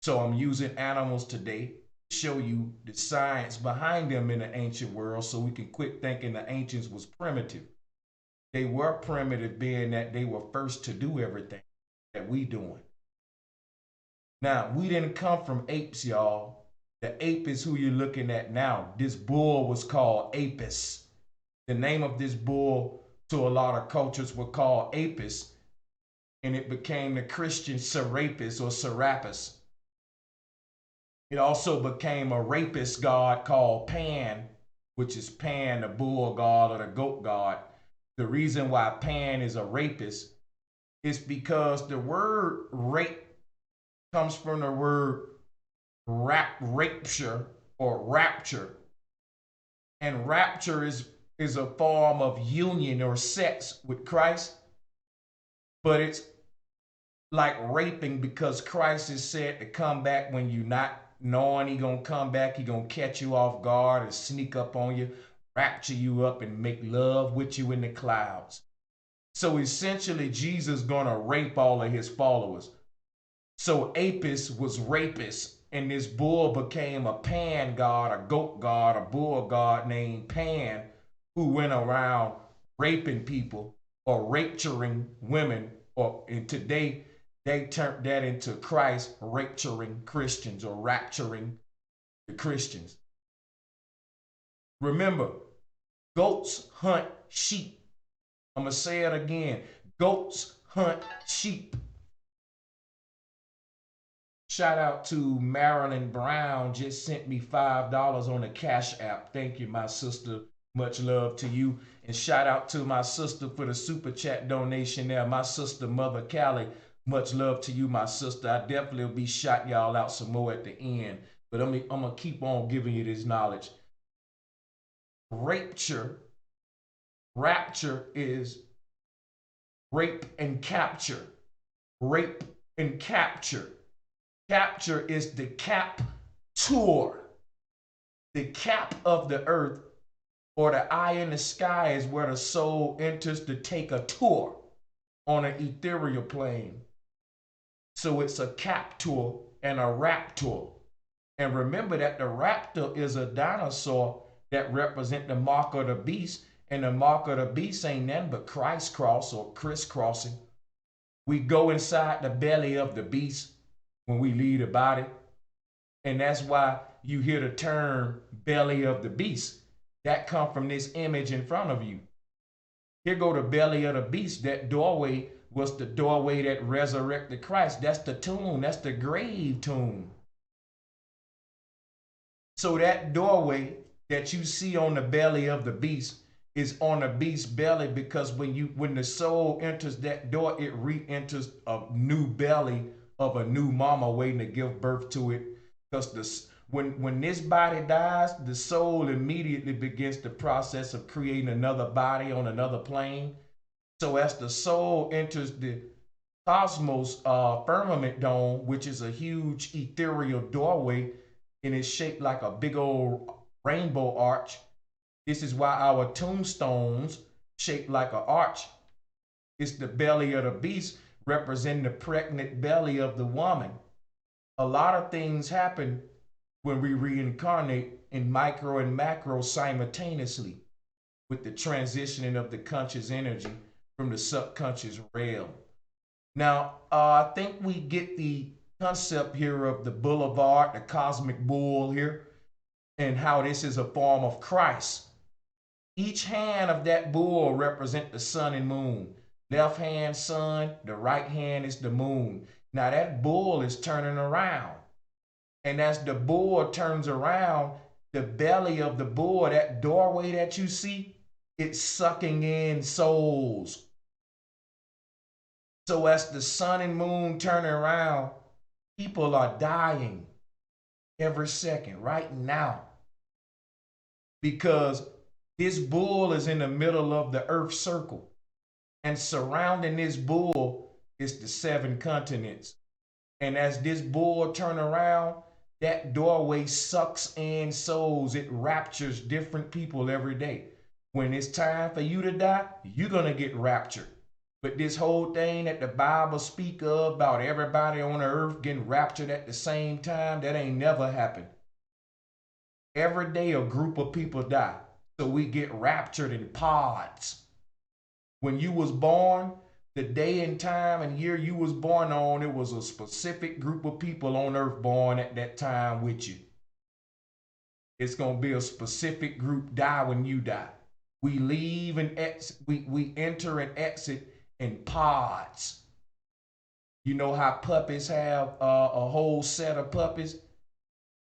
So I'm using animals today to show you the science behind them in the ancient world, so we can quit thinking the ancients was primitive. They were primitive, being that they were first to do everything that we doing. Now, we didn't come from apes, y'all. The ape is who you're looking at now. This bull was called Apis. The name of this bull to a lot of cultures were called Apis, and it became the Christian Serapis or Serapis. It also became a rapist god called Pan, which is Pan, the bull god or the goat god. The reason why Pan is a rapist is because the word rape comes from the word rapture or rapture. And rapture is a form of union or sex with Christ, but it's like raping because Christ is said to come back when you're not knowing he gonna come back. He gonna catch you off guard and sneak up on you, rapture you up, and make love with you in the clouds. So essentially, Jesus gonna rape all of his followers. So Apis was rapist, and this bull became a Pan god, a goat god, a bull god named Pan, who went around raping people or rapturing women, or and today they turned that into Christ rapturing Christians or rapturing the Christians. Remember, goats hunt sheep. I'm going to say it again. Goats hunt sheep. Shout out to Marilyn Brown, just sent me $5 on the Cash App. Thank you, my sister. Much love to you. And shout out to my sister for the super chat donation there. My sister, Mother Callie. Much love to you, my sister. I definitely will be shouting y'all out some more at the end. But I'm going to keep on giving you this knowledge. Rapture is rape and capture. Rape and capture. Capture is the cap tour. The cap of the earth, or the eye in the sky, is where the soul enters to take a tour on an ethereal plane. So it's a captor and a raptor. And remember that the raptor is a dinosaur that represent the mark of the beast, and the mark of the beast ain't nothing but Christ cross or crisscrossing. We go inside the belly of the beast when we leave the body, and that's why you hear the term belly of the beast. That come from this image in front of you. Here go the belly of the beast, that doorway was the doorway that resurrected Christ. That's the tomb. That's the grave tomb. So that doorway that you see on the belly of the beast is on the beast's belly, because when the soul enters that door, it re-enters a new belly of a new mama waiting to give birth to it. Because when this body dies, the soul immediately begins the process of creating another body on another plane. So as the soul enters the cosmos firmament dome, which is a huge ethereal doorway, and it's shaped like a big old rainbow arch. This is why our tombstones shaped like an arch. It's the belly of the beast representing the pregnant belly of the woman. A lot of things happen when we reincarnate in micro and macro simultaneously, with the transitioning of the conscious energy from the subconscious realm. Now, I think we get the concept here of the boulevard, the cosmic bull here, and how this is a form of Christ. Each hand of that bull represents the sun and moon. Left hand, sun, the right hand is the moon. Now that bull is turning around. And as the bull turns around, the belly of the bull, that doorway that you see, it's sucking in souls. So as the sun and moon turn around, people are dying every second, right now. Because this bull is in the middle of the earth circle. And surrounding this bull is the 7 continents. And as this bull turn around, that doorway sucks in souls. It raptures different people every day. When it's time for you to die, you're going to get raptured. But this whole thing that the Bible speak of about everybody on the earth getting raptured at the same time, that ain't never happened. Every day a group of people die. So we get raptured in pods. When you was born, the day and time and year you was born on, it was a specific group of people on earth born at that time with you. It's going to be a specific group die when you die. We leave and exit, we enter and exit in pods. You know how puppies have a whole set of puppies?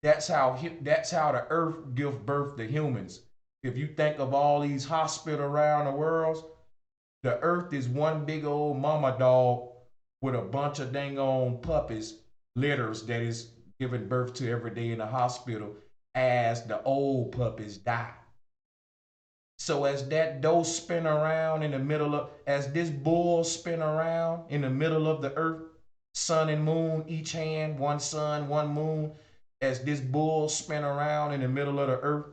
That's how the earth gives birth to humans. If you think of all these hospitals around the world, the earth is one big old mama dog with a bunch of dang on puppies, litters that is giving birth to every day in the hospital as the old puppies die. So as that dough spin around in the middle of, as this bull spin around in the middle of the earth, sun and moon, each hand, one sun, one moon, as this bull spin around in the middle of the earth,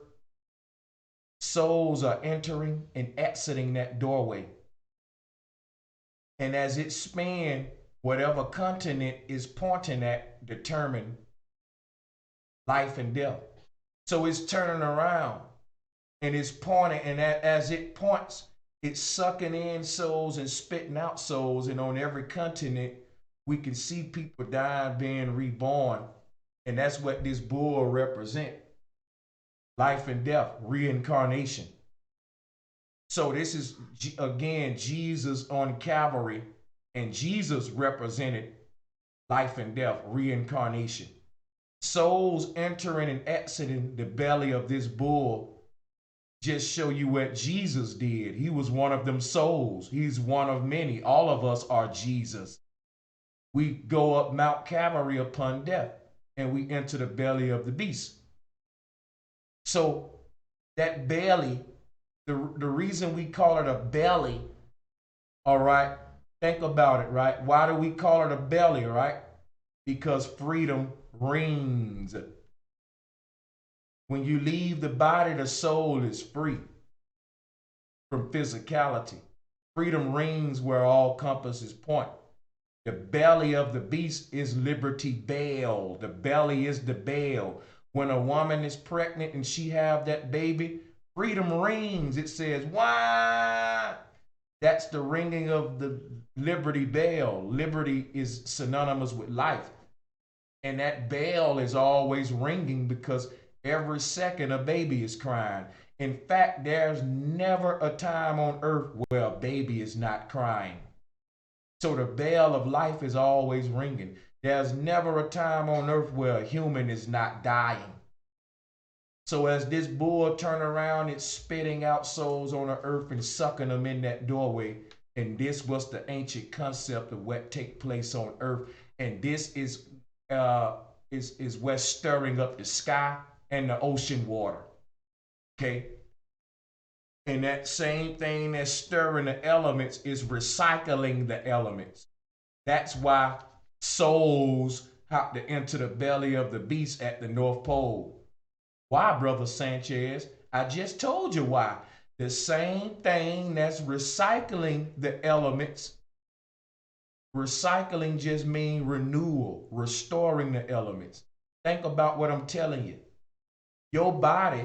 souls are entering and exiting that doorway. And as it spins, whatever continent is pointing at determine life and death. So it's turning around and it's pointing, and as it points, it's sucking in souls and spitting out souls. And on every continent, we can see people dying, being reborn. And that's what this bull represents. Life and death, reincarnation. So this is, again, Jesus on Calvary, and Jesus represented life and death, reincarnation. Souls entering and exiting the belly of this bull just show you what Jesus did. He was one of them souls. He's one of many. All of us are Jesus. We go up Mount Calvary upon death, and we enter the belly of the beast. So that belly, the reason we call it a belly, all right, think about it, right? Why do we call it a belly, right? Because freedom reigns. When you leave the body, the soul is free from physicality. Freedom reigns where all compasses point. The belly of the beast is liberty veiled. The belly is the veil. When a woman is pregnant and she have that baby, freedom rings. It says, why? That's the ringing of the liberty veil. Liberty is synonymous with life. And that bell is always ringing because every second a baby is crying. In fact, there's never a time on earth where a baby is not crying. So the bell of life is always ringing. There's never a time on earth where a human is not dying. So as this bull turn around, it's spitting out souls on the earth and sucking them in that doorway. And this was the ancient concept of what take place on earth. And this is what's stirring up the sky and the ocean water. Okay. And that same thing that's stirring the elements is recycling the elements. That's why souls have to enter the belly of the beast at the North Pole. Why, Brother Sanchez? I just told you why. The same thing that's recycling the elements. Recycling just means renewal, restoring the elements. Think about what I'm telling you. Your body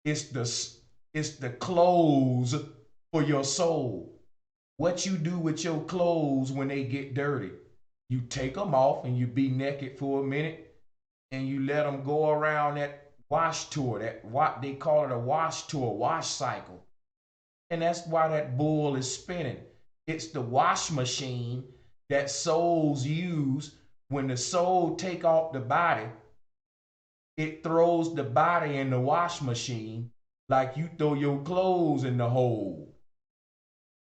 is the clothes for your soul. What you do with your clothes when they get dirty. You take them off and you be naked for a minute and you let them go around that wash tour, that what they call it, a wash tour, wash cycle. And that's why that bull is spinning. It's the wash machine that souls use. When the soul take off the body, it throws the body in the wash machine like you throw your clothes in the hole.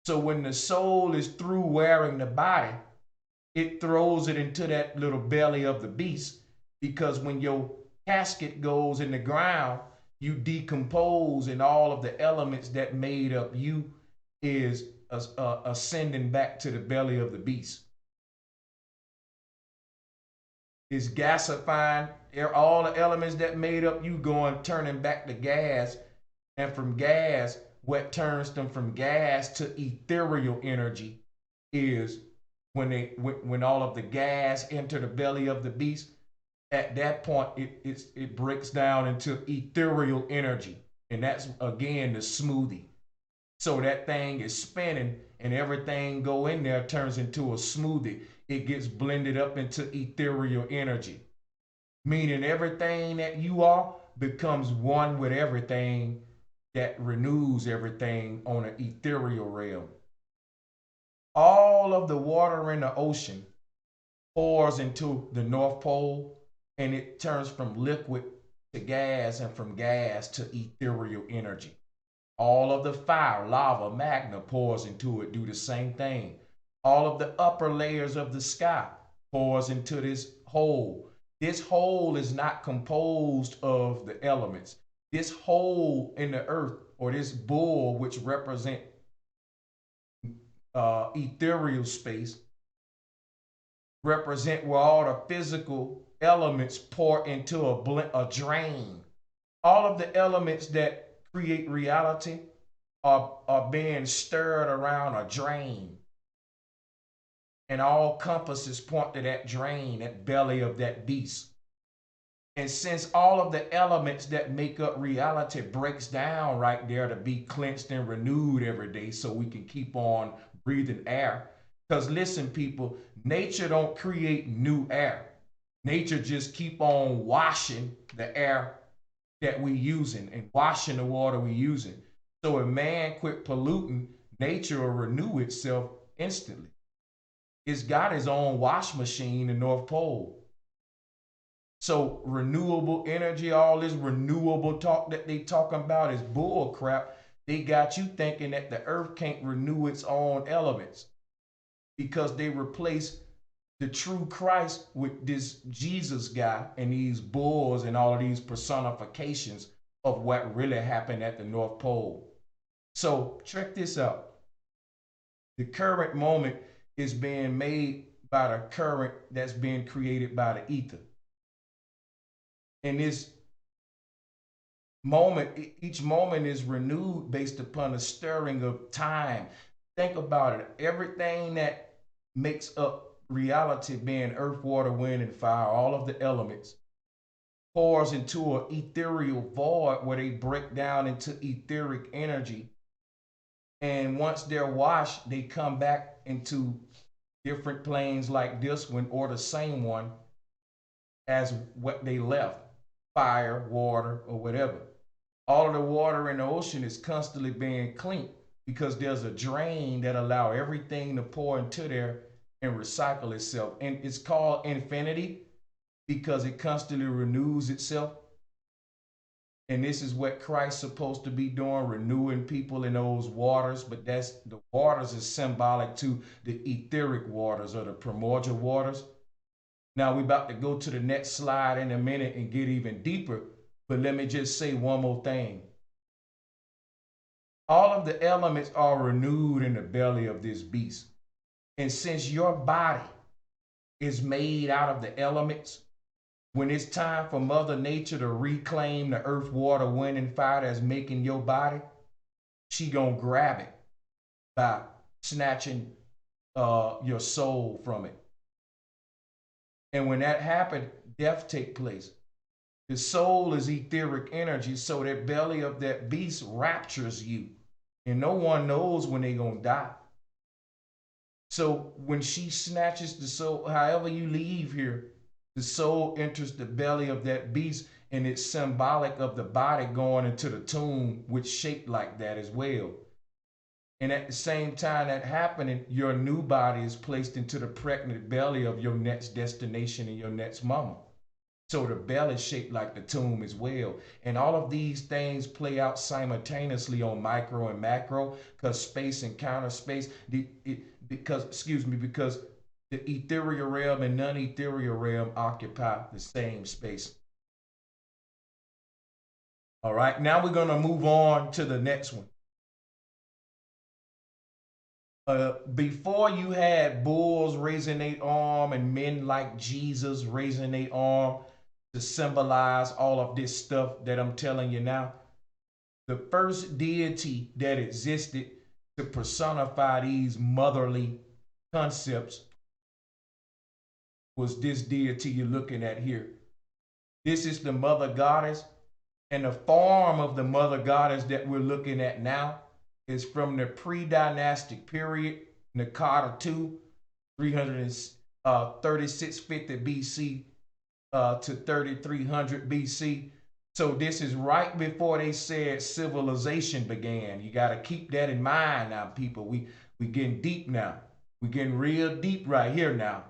So when the soul is through wearing the body, it throws it into that little belly of the beast, because when your casket goes in the ground, you decompose, and all of the elements that made up you is ascending back to the belly of the beast. It's gasifying all the elements that made up you, turning back to gas, and from gas, what turns them from gas to ethereal energy is when all of the gas enter the belly of the beast. At that point, it breaks down into ethereal energy. And that's, again, the smoothie. So that thing is spinning and everything go in there turns into a smoothie. It gets blended up into ethereal energy. Meaning everything that you are becomes one with everything that renews everything on an ethereal realm. All of the water in the ocean pours into the North Pole, and it turns from liquid to gas and from gas to ethereal energy. All of the fire, lava, magma pours into it, do the same thing. All of the upper layers of the sky pours into this hole. This hole is not composed of the elements. This hole in the earth, or this bull, which represent ethereal space, represent where all the physical elements pour into a drain. All of the elements that create reality are being stirred around a drain. And all compasses point to that drain, that belly of that beast. And since all of the elements that make up reality breaks down right there to be cleansed and renewed every day so we can keep on breathing air. Because listen, people, nature don't create new air. Nature just keep on washing the air that we using and washing the water we using. So if man quit polluting, nature will renew itself instantly. It's got its own wash machine, the North Pole. So renewable energy, all this renewable talk that they talking about is bull crap. They got you thinking that the earth can't renew its own elements because they replace the true Christ with this Jesus guy and these bulls and all of these personifications of what really happened at the North Pole. So check this out. The current moment is being made by the current that's being created by the ether. And this moment, each moment is renewed based upon the stirring of time. Think about it. Everything that makes up reality, being earth, water, wind, and fire, all of the elements, pours into an ethereal void where they break down into etheric energy. And once they're washed, they come back into different planes like this one, or the same one as what they left. Fire, water, or whatever. All of the water in the ocean is constantly being cleaned because there's a drain that allows everything to pour into there and recycle itself. And it's called infinity because it constantly renews itself. And this is what Christ's supposed to be doing, renewing people in those waters. But that's the waters is symbolic to the etheric waters or the primordial waters. Now we're about to go to the next slide in a minute and get even deeper. But let me just say one more thing. All of the elements are renewed in the belly of this beast. And since your body is made out of the elements, when it's time for Mother Nature to reclaim the earth, water, wind, and fire that's making your body, she gonna grab it by snatching your soul from it. And when that happened, death take place. The soul is etheric energy, so that belly of that beast raptures you. And no one knows when they gonna die. So when she snatches the soul, however you leave here, the soul enters the belly of that beast, and it's symbolic of the body going into the tomb, which shaped like that as well. And at the same time that happening, your new body is placed into the pregnant belly of your next destination and your next mama. So the belly is shaped like the tomb as well. And all of these things play out simultaneously on micro and macro, because space and counter space, because the ethereal realm and non-ethereal realm occupy the same space. All right, now we're going to move on to the next one. Before you had bulls raising their arm and men like Jesus raising their arm to symbolize all of this stuff that I'm telling you now, the first deity that existed to personify these motherly concepts was this deity you're looking at here. This is the mother goddess, and the form of the mother goddess that we're looking at now is from the pre-dynastic period, Nakata II, 3650 BC to 3300 BC. So this is right before they said civilization began. You got to keep that in mind now, people. We getting deep now. We getting real deep right here now.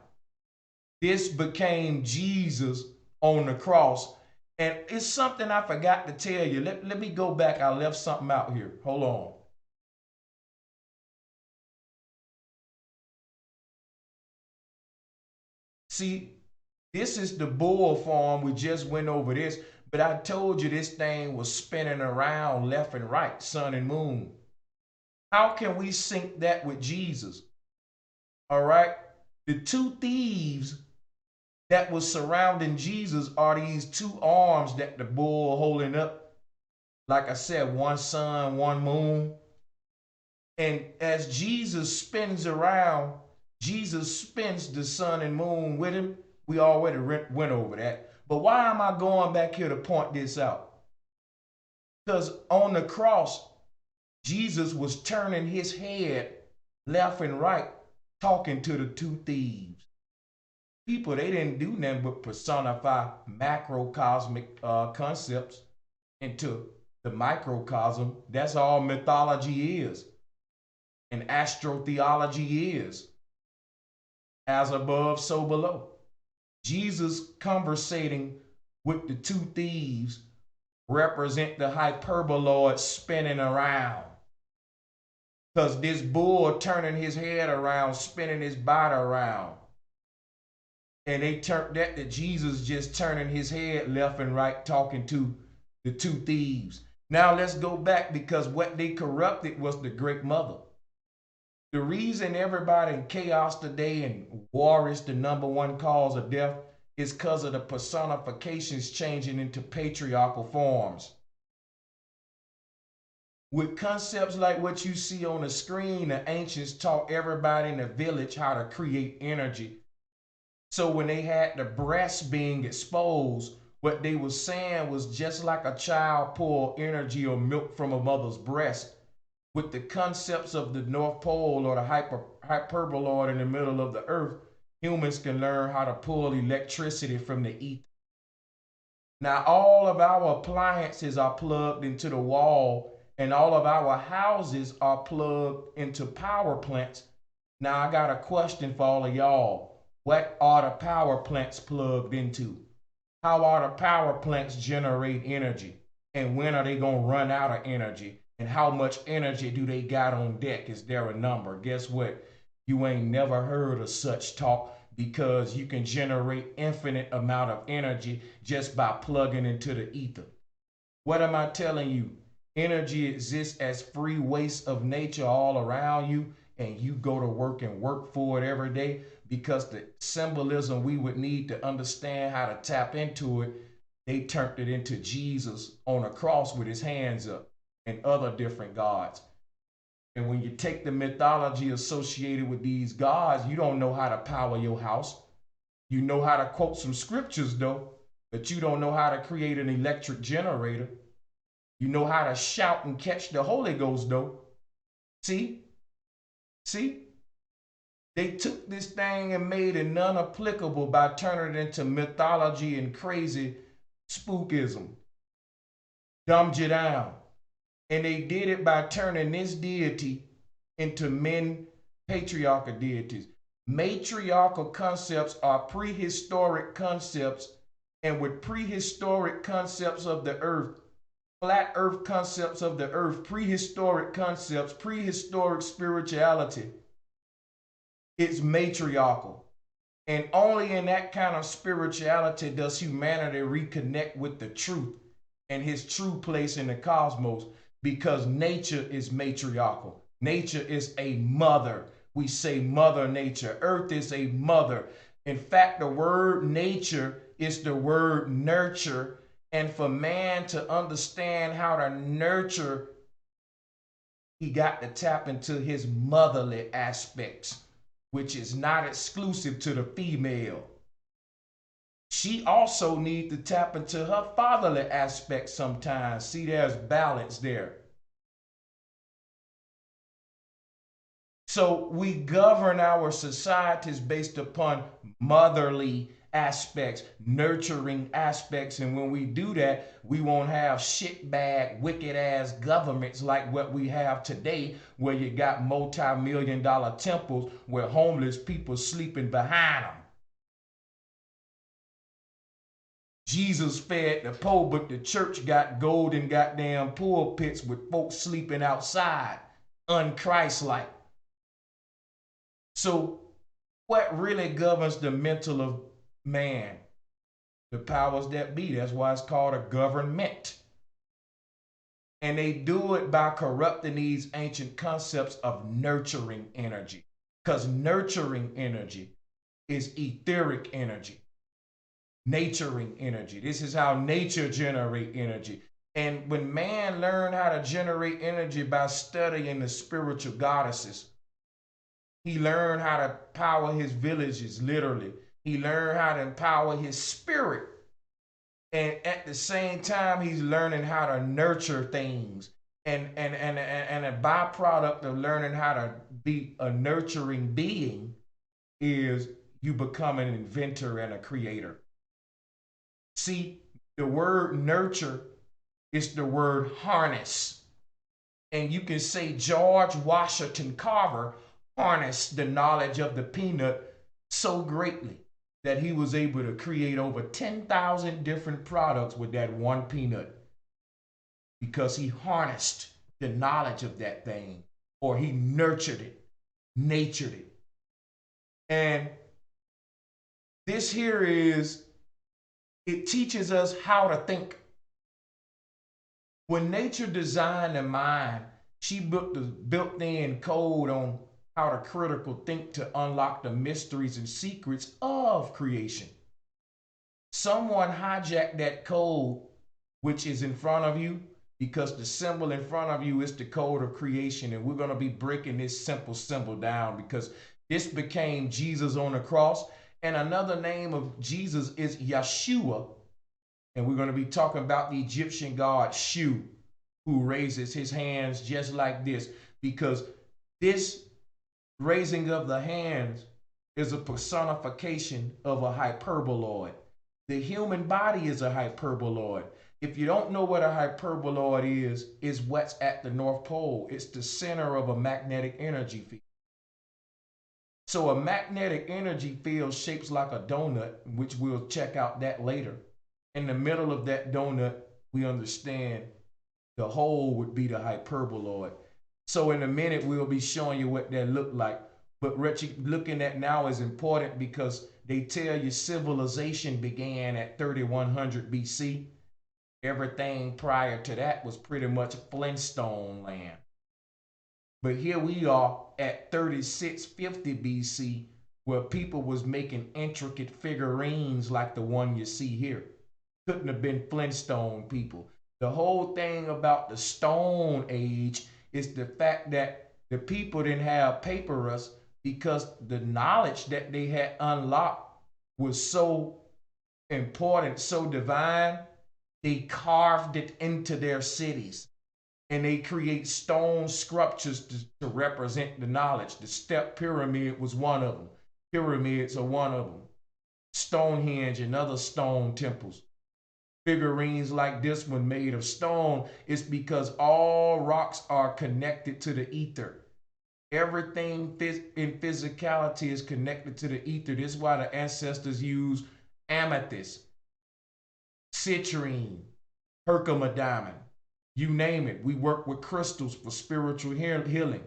This became Jesus on the cross. And it's something I forgot to tell you. Let me go back. I left something out here. Hold on. See, this is the bull form. We just went over this. But I told you this thing was spinning around left and right, sun and moon. How can we sync that with Jesus? All right. The two thieves that was surrounding Jesus are these two arms that the bull holding up. Like I said, one sun, one moon. And as Jesus spins around, Jesus spins the sun and moon with him. We already went over that. But why am I going back here to point this out? Because on the cross, Jesus was turning his head left and right, talking to the two thieves. People, they didn't do nothing but personify macrocosmic concepts into the microcosm. That's all mythology is. And astrotheology is. As above, so below. Jesus conversating with the two thieves represent the hyperboloid spinning around. Because this bull turning his head around, spinning his body around. And they turned that to Jesus just turning his head left and right, talking to the two thieves. Now let's go back, because what they corrupted was the great mother. The reason everybody in chaos today and war is the #1 cause of death is because of the personifications changing into patriarchal forms. With concepts like what you see on the screen, the ancients taught everybody in the village how to create energy. So when they had the breast being exposed, what they were saying was just like a child pull energy or milk from a mother's breast. With the concepts of the North Pole or the hyperboloid in the middle of the earth, humans can learn how to pull electricity from the ether. Now, all of our appliances are plugged into the wall, and all of our houses are plugged into power plants Now I got a question for all of y'all. What are the power plants plugged into? How are the power plants generate energy? And when are they going to run out of energy? And how much energy do they got on deck? Is there a number? Guess what? You ain't never heard of such talk, because you can generate infinite amount of energy just by plugging into the ether. What am I telling you? Energy exists as free waste of nature all around you, and you go to work and work for it every day, because the symbolism we would need to understand how to tap into it, they turned it into Jesus on a cross with his hands up and other different gods. And when you take the mythology associated with these gods, you don't know how to power your house. You know how to quote some scriptures though, but you don't know how to create an electric generator. You know how to shout and catch the Holy Ghost though. See? See? They took this thing and made it non-applicable by turning it into mythology and crazy spookism. Dumbed you down. And they did it by turning this deity into men patriarchal deities. Matriarchal concepts are prehistoric concepts, and with prehistoric concepts of the earth, flat earth concepts of the earth, prehistoric concepts, prehistoric spirituality, it's matriarchal. And only in that kind of spirituality does humanity reconnect with the truth and his true place in the cosmos, because nature is matriarchal. Nature is a mother. We say mother nature. Earth is a mother. In fact, the word nature is the word nurture. And for man to understand how to nurture, he got to tap into his motherly aspects, which is not exclusive to the female. She also needs to tap into her fatherly aspects sometimes. See, there's balance there. So we govern our societies based upon motherly aspects, nurturing aspects. And when we do that, we won't have shitbag, wicked ass governments like what we have today, where you got multi-million-dollar temples where homeless people sleeping behind them. Jesus fed the poor, but the church got golden goddamn pulpits with folks sleeping outside, unchristlike. So what really governs the mental of man? The powers that be. That's why it's called a government. And they do it by corrupting these ancient concepts of nurturing energy, because nurturing energy is etheric energy. Naturing energy. This is how nature generates energy. And when man learned how to generate energy by studying the spiritual goddesses, he learned how to power his villages, literally. He learned how to empower his spirit. And at the same time, he's learning how to nurture things. And a byproduct of learning how to be a nurturing being is you become an inventor and a creator. See, the word nurture is the word harness. And you can say George Washington Carver harnessed the knowledge of the peanut so greatly that he was able to create over 10,000 different products with that one peanut, because he harnessed the knowledge of that thing, or he nurtured it, natured it. And this here is, it teaches us how to think. When nature designed the mind, she built the built-in code on how to critical think to unlock the mysteries and secrets of creation. Someone hijacked that code, which is in front of you, because the symbol in front of you is the code of creation. And we're going to be breaking this simple symbol down, because this became Jesus on the cross. And another name of Jesus is Yeshua. And we're going to be talking about the Egyptian god Shu, who raises his hands just like this, because this raising of the hands is a personification of a hyperboloid. The human body is a hyperboloid. If you don't know what a hyperboloid is what's at the North Pole. It's the center of a magnetic energy field. So a magnetic energy field shapes like a donut, which we'll check out that later. In the middle of that donut, we understand the hole would be the hyperboloid. So in a minute, we'll be showing you what that looked like. But what you're looking at now is important because they tell you civilization began at 3100 BC. Everything prior to that was pretty much Flintstone land. But here we are at 3650 BC, where people was making intricate figurines like the one you see here. Couldn't have been Flintstone people. The whole thing about the Stone Age is the fact that the people didn't have papyrus because the knowledge that they had unlocked was so important, so divine, they carved it into their cities. And they create stone sculptures to represent the knowledge. The step pyramid was one of them. Pyramids are one of them. Stonehenge and other stone temples. Figurines like this one made of stone is because all rocks are connected to the ether. Everything in physicality is connected to the ether. This is why the ancestors used amethyst, citrine, herkimer diamond. You name it. We work with crystals for spiritual healing.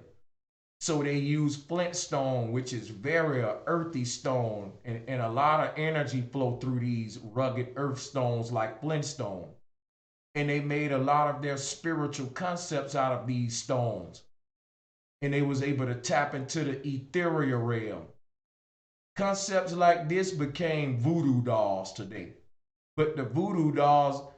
So they use flintstone, which is very earthy stone, and a lot of energy flow through these rugged earth stones like flintstone. And they made a lot of their spiritual concepts out of these stones. And they was able to tap into the ethereal realm. Concepts like this became voodoo dolls today. But the voodoo dolls,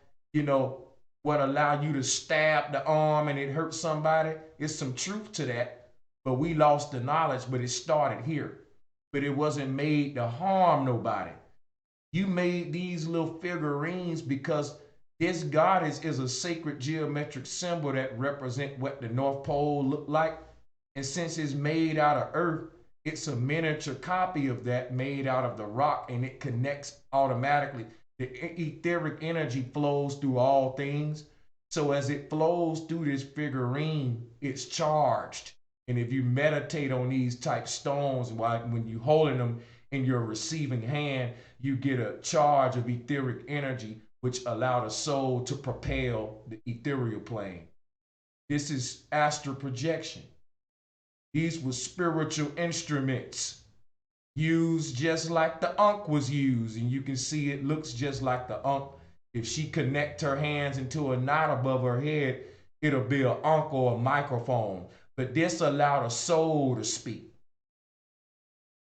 what allow you to stab the arm and it hurts somebody, is some truth to that. But we lost the knowledge, but it started here. But it wasn't made to harm nobody. You made these little figurines because this goddess is a sacred geometric symbol that represent what the North Pole looked like. And since it's made out of earth, it's a miniature copy of that made out of the rock, and it connects automatically. The etheric energy flows through all things. So as it flows through this figurine, it's charged. And if you meditate on these type stones, when you're holding them in your receiving hand, you get a charge of etheric energy, which allow the soul to propel the ethereal plane. This is astral projection. These were spiritual instruments used just like the Ankh was used, and you can see it looks just like the Ankh. If she connect her hands into a knot above her head, it'll be an Ankh or a microphone. But this allowed a soul to speak.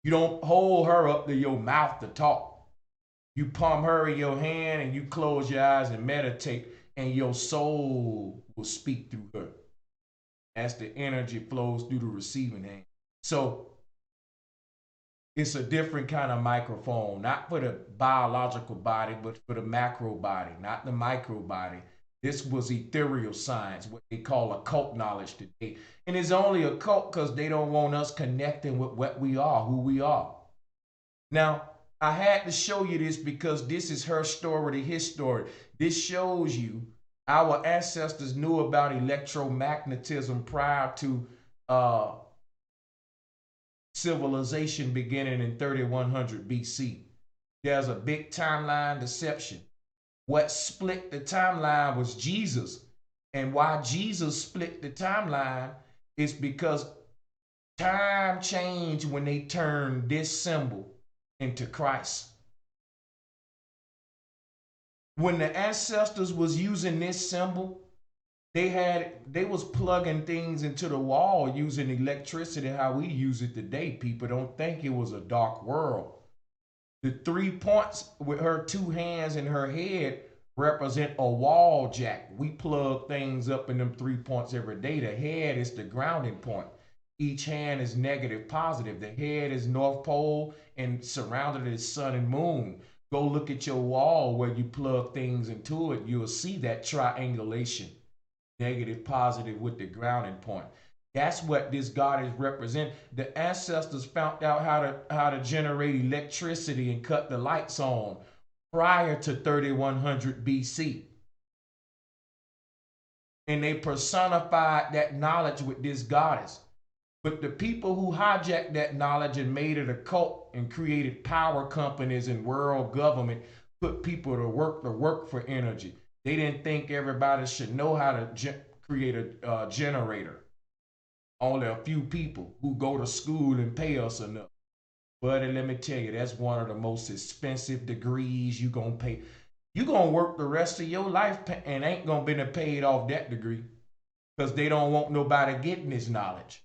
You don't hold her up to your mouth to talk. You palm her in your hand and you close your eyes and meditate, and your soul will speak through her as the energy flows through the receiving hand. So it's a different kind of microphone, not for the biological body, but for the macro body, not the micro body. This was ethereal science, what they call occult knowledge today. And it's only occult because they don't want us connecting with what we are, who we are. Now, I had to show you this because this is Herstory, Hisstory. This shows you our ancestors knew about electromagnetism prior to civilization beginning in 3100 BC. There's a big timeline deception. What split the timeline was Jesus. And why Jesus split the timeline is because time changed when they turned this symbol into Christ. When the ancestors was using this symbol, they was plugging things into the wall using electricity how we use it today. People don't think it was a dark world. The 3 points with her 2 hands and her head represent a wall jack. We plug things up in them 3 points every day. The head is the grounding point. Each hand is negative, positive. The head is North Pole and surrounded is sun and moon. Go look at your wall where you plug things into it. You'll see that triangulation. Negative, positive with the grounding point. That's what this goddess represents. The ancestors found out how to generate electricity and cut the lights on prior to 3100 BC. And they personified that knowledge with this goddess. But the people who hijacked that knowledge and made it a cult and created power companies and world government put people to work for energy. They didn't think everybody should know how to create a generator. Only a few people who go to school and pay us enough. Buddy, let me tell you, that's one of the most expensive degrees you gonna pay. You gonna work the rest of your life and ain't gonna be paid off that degree because they don't want nobody getting this knowledge.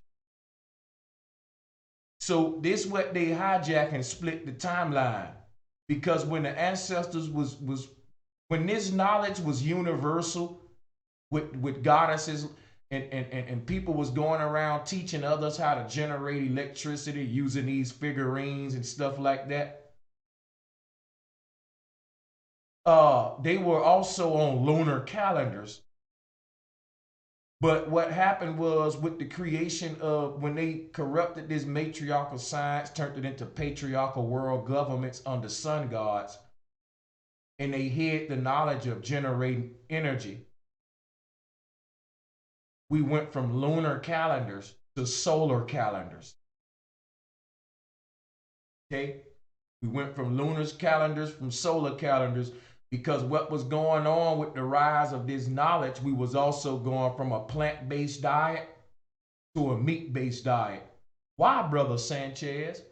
So this what they hijack and split the timeline. Because when the ancestors was when this knowledge was universal with goddesses and people was going around teaching others how to generate electricity using these figurines and stuff like that. They were also on lunar calendars. But what happened was with the creation of, when they corrupted this matriarchal science, turned it into patriarchal world governments under sun gods, and they hid the knowledge of generating energy, we went from lunar calendars to solar calendars. Okay? We went from lunar calendars, from solar calendars, because what was going on with the rise of this knowledge, we was also going from a plant-based diet to a meat-based diet. Why, Brother Sanchez?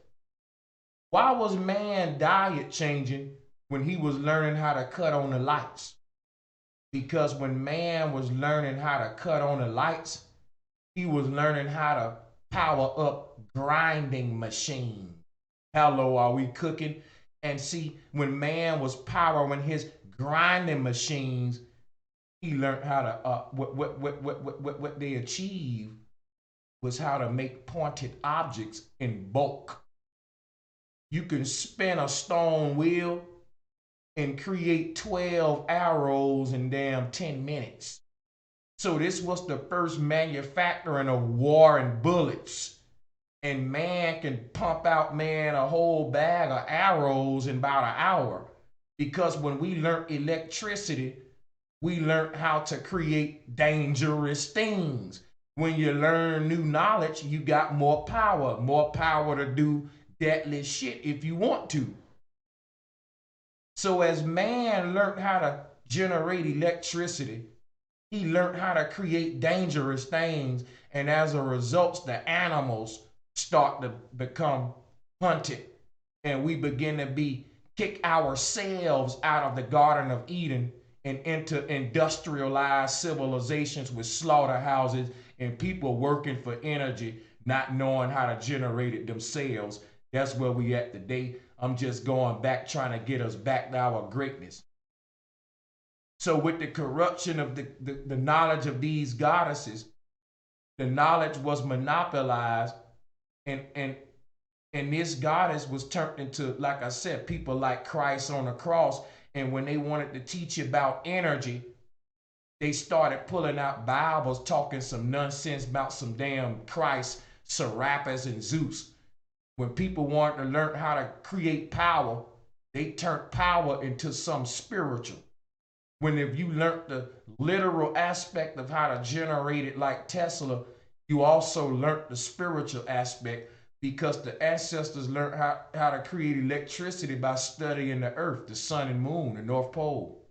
Why was man diet changing when he was learning how to cut on the lights? Because when man was learning how to cut on the lights, he was learning how to power up grinding machines. Hello, are we cooking? And see, when man was powering his grinding machines, he learned how to, what they achieved was how to make pointed objects in bulk. You can spin a stone wheel and create 12 arrows in damn 10 minutes. So this was the first manufacturing of war and bullets. And man can pump out, man, a whole bag of arrows in about an hour. Because when we learned electricity, we learned how to create dangerous things. When you learn new knowledge, you got more power to do deadly shit if you want to. So as man learned how to generate electricity, he learned how to create dangerous things. And as a result, the animals start to become hunted. And we begin to kick ourselves out of the Garden of Eden and into industrialized civilizations with slaughterhouses and people working for energy, not knowing how to generate it themselves. That's where we at today. I'm just going back, trying to get us back to our greatness. So with the corruption of the knowledge of these goddesses, the knowledge was monopolized, and this goddess was turned into, like I said, people like Christ on the cross. And when they wanted to teach about energy, they started pulling out Bibles, talking some nonsense about some damn Christ, Serapis, and Zeus. When people wanted to learn how to create power, they turned power into some spiritual. When if you learned the literal aspect of how to generate it like Tesla, you also learned the spiritual aspect, because the ancestors learned how to create electricity by studying the earth, the sun and moon, the North Pole.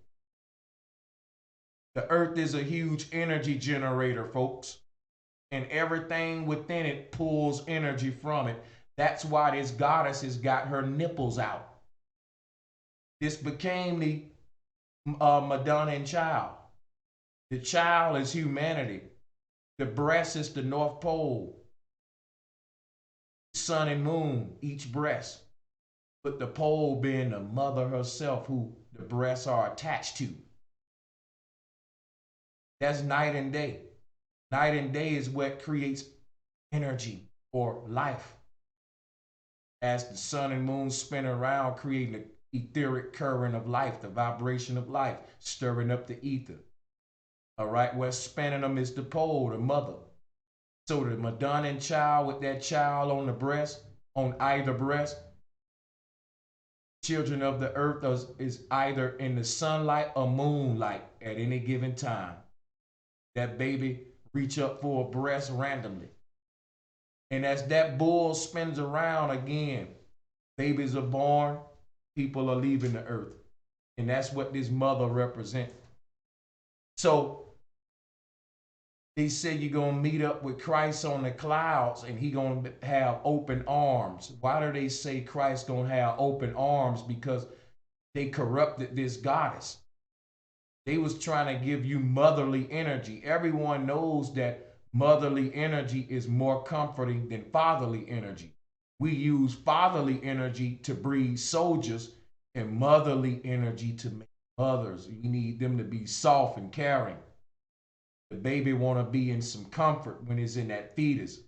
The earth is a huge energy generator, folks, and everything within it pulls energy from it. That's why this goddess has got her nipples out. This became the Madonna and child. The child is humanity. The breast is the North Pole. Sun and moon, each breast. But the pole being the mother herself, who the breasts are attached to. That's night and day. Night and day is what creates energy or life. As the sun and moon spin around, creating the etheric current of life, the vibration of life, stirring up the ether. All right, what's spinning them is the pole, the mother. So the Madonna and child, with that child on the breast, on either breast, children of the earth is either in the sunlight or moonlight at any given time. That baby reach up for a breast randomly. And as that bull spins around again, babies are born, people are leaving the earth. And that's what this mother represents. So they say you're going to meet up with Christ on the clouds and he going to have open arms. Why do they say Christ going to have open arms? Because they corrupted this goddess. They was trying to give you motherly energy. Everyone knows that motherly energy is more comforting than fatherly energy. We use fatherly energy to breed soldiers and motherly energy to make mothers. You need them to be soft and caring. The baby want to be in some comfort when it's in that fetus.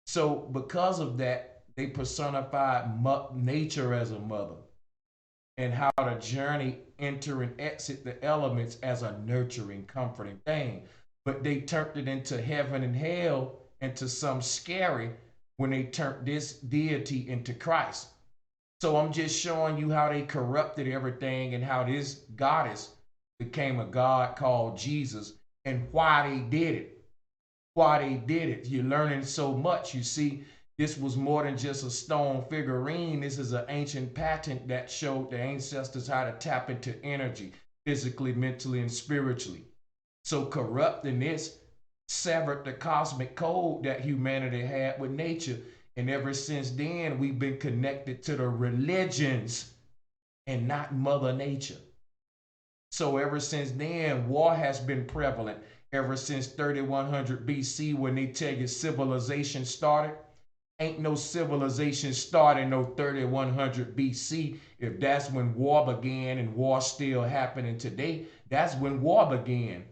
So because of that, they personified nature as a mother and how to journey, enter, and exit the elements as a nurturing, comforting thing. But they turned it into heaven and hell, into some scary when they turned this deity into Christ. So I'm just showing you how they corrupted everything and how this goddess became a god called Jesus and why they did it. Why they did it. You're learning so much. You see, this was more than just a stone figurine. This is an ancient patent that showed the ancestors how to tap into energy, physically, mentally, and spiritually. So corrupting this severed the cosmic code that humanity had with nature. And ever since then, we've been connected to the religions and not Mother Nature. So ever since then, war has been prevalent. Ever since 3100 BC, when they tell you civilization started, ain't no civilization started no 3100 BC. If that's when war began and war still happening today, that's when war began.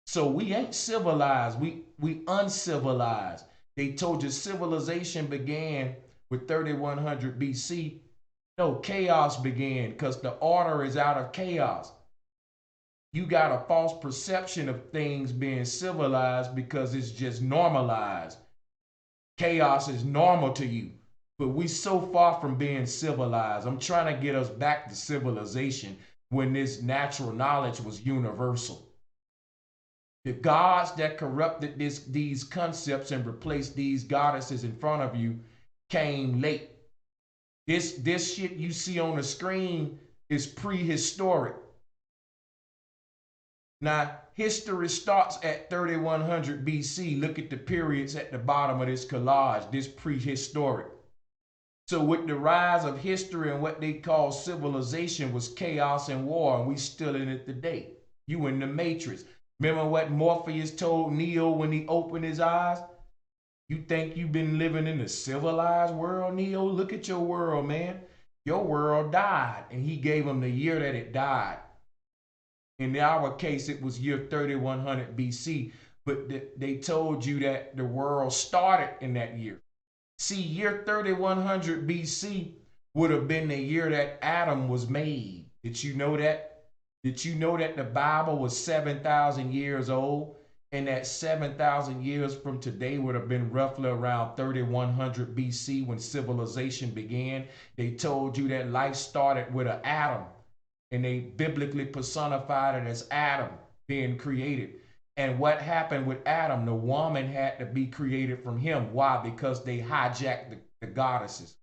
So we ain't civilized, we uncivilized. They told you civilization began with 3100 BC. No, chaos began because the order is out of chaos. You got a false perception of things being civilized because it's just normalized. Chaos is normal to you, but we so far from being civilized. I'm trying to get us back to civilization when this natural knowledge was universal. The gods that corrupted these concepts and replaced these goddesses in front of you came late. This shit you see on the screen is prehistoric. Now, history starts at 3100 BC. Look at the periods at the bottom of this collage, this prehistoric. So with the rise of history and what they call civilization was chaos and war, and we still in it today. You in the Matrix. Remember what Morpheus told Neo when he opened his eyes? You think you've been living in a civilized world, Neo? Look at your world, man. Your world died, and he gave him the year that it died. In our case, it was year 3100 BC, but they told you that the world started in that year. See, year 3100 BC would have been the year that Adam was made. Did you know that? Did you know that the Bible was 7,000 years old? And that 7,000 years from today would have been roughly around 3100 BC when civilization began. They told you that life started with an atom. And they biblically personified it as Adam being created. And what happened with Adam? The woman had to be created from him. Why? Because they hijacked the goddesses.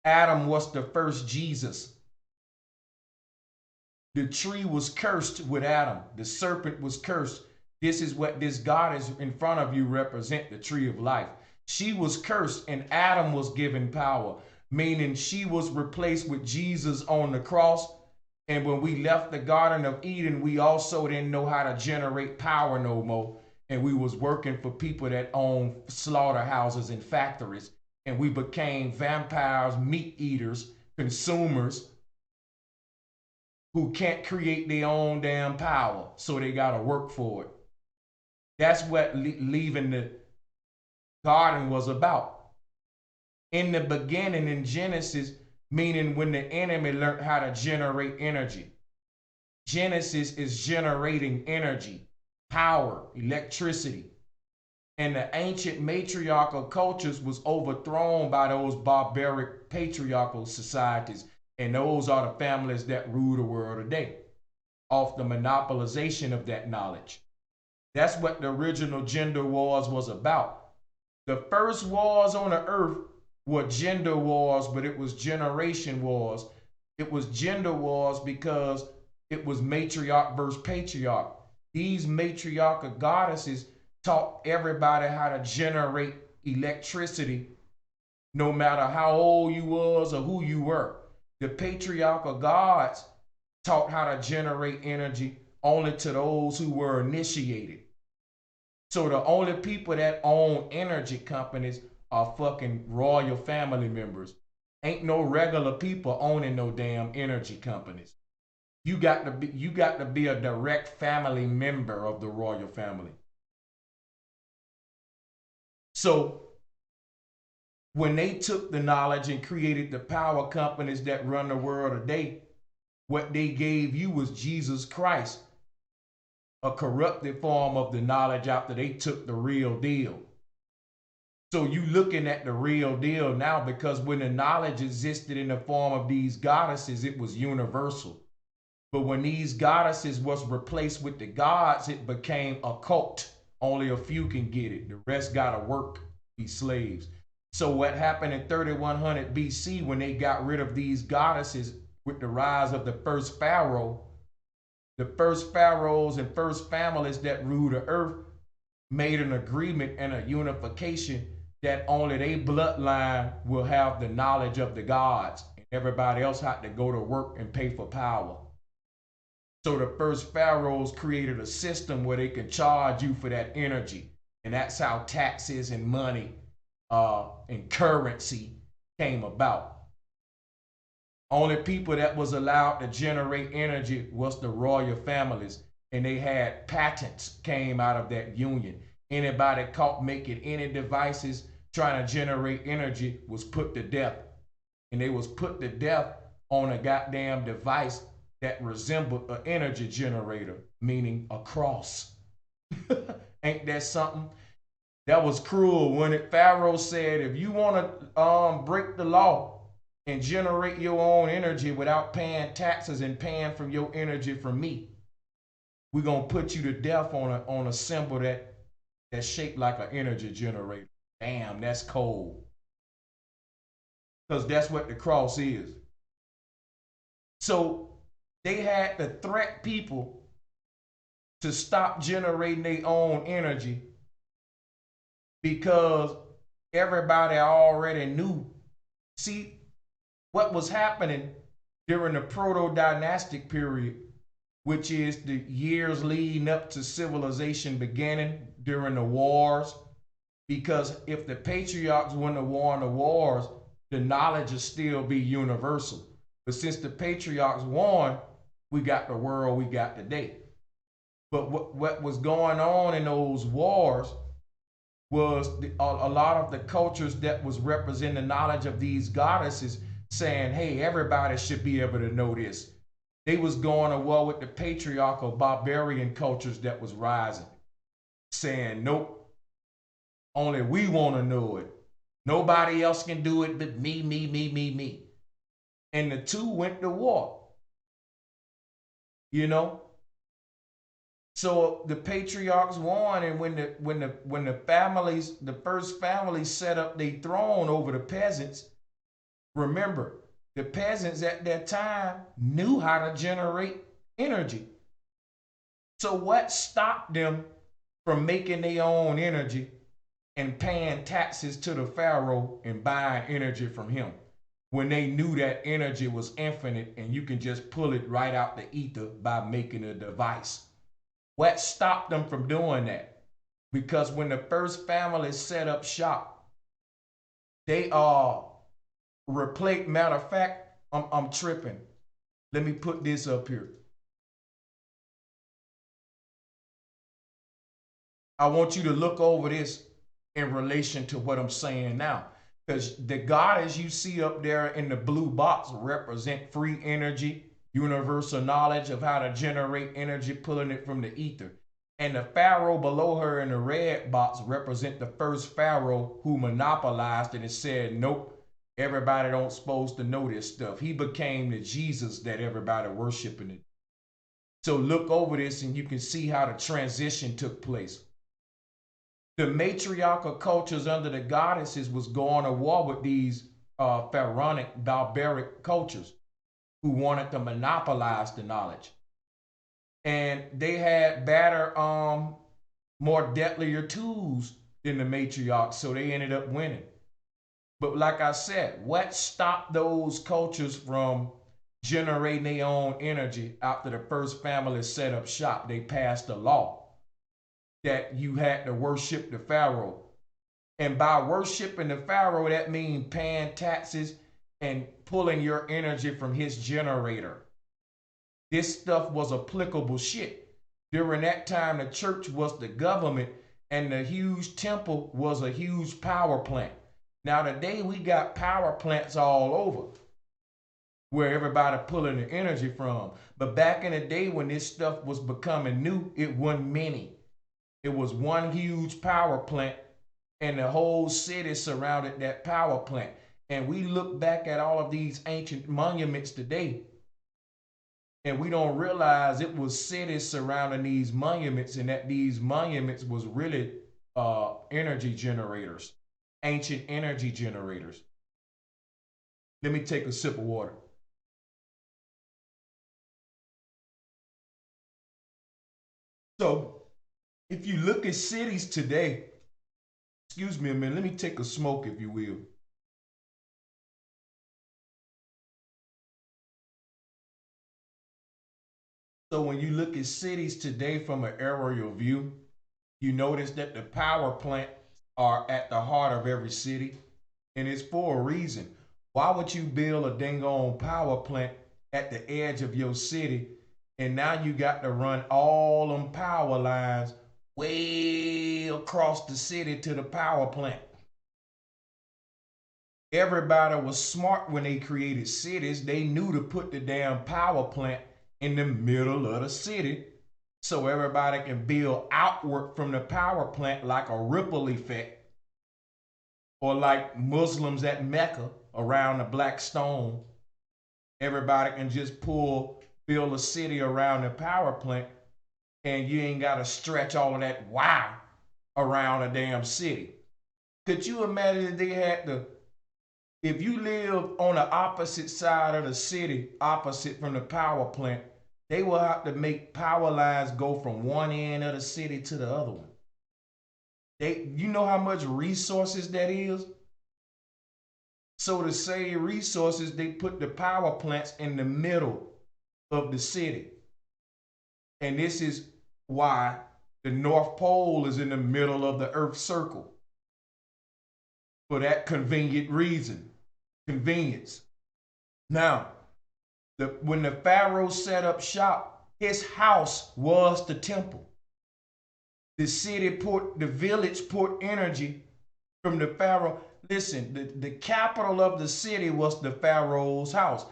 Adam was the first Jesus. The tree was cursed with Adam. The serpent was cursed. This is what this goddess in front of you represent, the tree of life. She was cursed and Adam was given power. Meaning she was replaced with Jesus on the cross. And when we left the Garden of Eden, we also didn't know how to generate power no more. And we was working for people that own slaughterhouses and factories. And we became vampires, meat eaters, consumers who can't create their own damn power. So they got to work for it. That's what leaving the garden was about. In the beginning, in Genesis, meaning when the enemy learned how to generate energy. Genesis is generating energy, power, electricity. And the ancient matriarchal cultures was overthrown by those barbaric patriarchal societies. And those are the families that rule the world today, off the monopolization of that knowledge. That's what the original gender wars was about. The first wars on the earth were gender wars, but it was generation wars. It was gender wars because it was matriarch versus patriarch. These matriarchal goddesses taught everybody how to generate electricity, no matter how old you was or who you were. The patriarchal gods taught how to generate energy only to those who were initiated. So the only people that own energy companies are fucking royal family members. Ain't no regular people owning no damn energy companies. You got to be a direct family member of the royal family. So when they took the knowledge and created the power companies that run the world today, what they gave you was Jesus Christ, a corrupted form of the knowledge after they took the real deal. So you looking at the real deal now, because when the knowledge existed in the form of these goddesses, it was universal. But when these goddesses was replaced with the gods, it became a cult. Only a few can get it. The rest gotta work, be slaves. So what happened in 3100 BC when they got rid of these goddesses with the rise of the first pharaoh? The first pharaohs and first families that ruled the earth made an agreement and a unification that only their bloodline will have the knowledge of the gods, and everybody else had to go to work and pay for power. So the first pharaohs created a system where they can charge you for that energy, and that's how taxes and money and currency came about. Only people that was allowed to generate energy was the royal families, and they had patents came out of that union. Anybody caught making any devices trying to generate energy was put to death. And they was put to death on a goddamn device that resembled an energy generator, meaning a cross. Ain't that something? That was cruel when Pharaoh said, if you want to break the law and generate your own energy without paying taxes and paying from your energy from me, we're going to put you to death on a symbol that's shaped like an energy generator. Damn, that's cold. Because that's what the cross is. So they had to threat people to stop generating their own energy because everybody already knew. See, what was happening during the proto-dynastic period, which is the years leading up to civilization beginning during the wars, because if the patriarchs wouldn't have won the wars, the knowledge would still be universal. But since the patriarchs won, we got the world we got today. But what was going on in those wars was a lot of the cultures that was representing the knowledge of these goddesses saying, hey, everybody should be able to know this. They was going to war with the patriarchal barbarian cultures that was rising, saying, nope, only we want to know it. Nobody else can do it but me, me, me, me, me. And the two went to war. You know? So the patriarchs won, and when the families, the first families set up their throne over the peasants, remember, the peasants at that time knew how to generate energy. So what stopped them from making their own energy and paying taxes to the pharaoh and buying energy from him when they knew that energy was infinite and you can just pull it right out the ether by making a device? What stopped them from doing that? Because when the first family set up shop, they replaced. Matter of fact, I'm tripping. Let me put this up here. I want you to look over this in relation to what I'm saying now, because the goddess you see up there in the blue box represent free energy, universal knowledge of how to generate energy, pulling it from the ether. And the pharaoh below her in the red box represent the first pharaoh who monopolized it and said, nope, everybody don't supposed to know this stuff. He became the Jesus that everybody worshiping it. So look over this and you can see how the transition took place. The matriarchal cultures under the goddesses was going to war with these pharaonic, barbaric cultures who wanted to monopolize the knowledge. And they had better, more deadlier tools than the matriarchs, so they ended up winning. But like I said, what stopped those cultures from generating their own energy after the first family set up shop? They passed a law that you had to worship the pharaoh. And by worshiping the pharaoh, that means paying taxes and pulling your energy from his generator. This stuff was applicable shit. During that time, the church was the government and the huge temple was a huge power plant. Now today we got power plants all over where everybody pulling the energy from. But back in the day when this stuff was becoming new, it wasn't many. It was one huge power plant and the whole city surrounded that power plant. And we look back at all of these ancient monuments today and we don't realize it was cities surrounding these monuments and that these monuments was really energy generators, ancient energy generators. Let me take a sip of water. So if you look at cities today, excuse me a minute, let me take a smoke if you will. So when you look at cities today from an aerial view, you notice that the power plants are at the heart of every city, and it's for a reason. Why would you build a dang on power plant at the edge of your city, and now you got to run all them power lines way across the city to the power plant? Everybody was smart when they created cities. They knew to put the damn power plant in the middle of the city so everybody can build outward from the power plant like a ripple effect, or like Muslims at Mecca around the Black Stone. Everybody can just build a city around the power plant, and you ain't got to stretch all of that wire around a damn city. Could you imagine if they had to, if you live on the opposite side of the city, opposite from the power plant, they will have to make power lines go from one end of the city to the other one. You know how much resources that is? So to save resources, they put the power plants in the middle of the city. And this is why the North Pole is in the middle of the Earth's circle. For that convenient reason, convenience. Now, when the Pharaoh set up shop, his house was the temple. The village put energy from the Pharaoh. Listen, the capital of the city was the Pharaoh's house.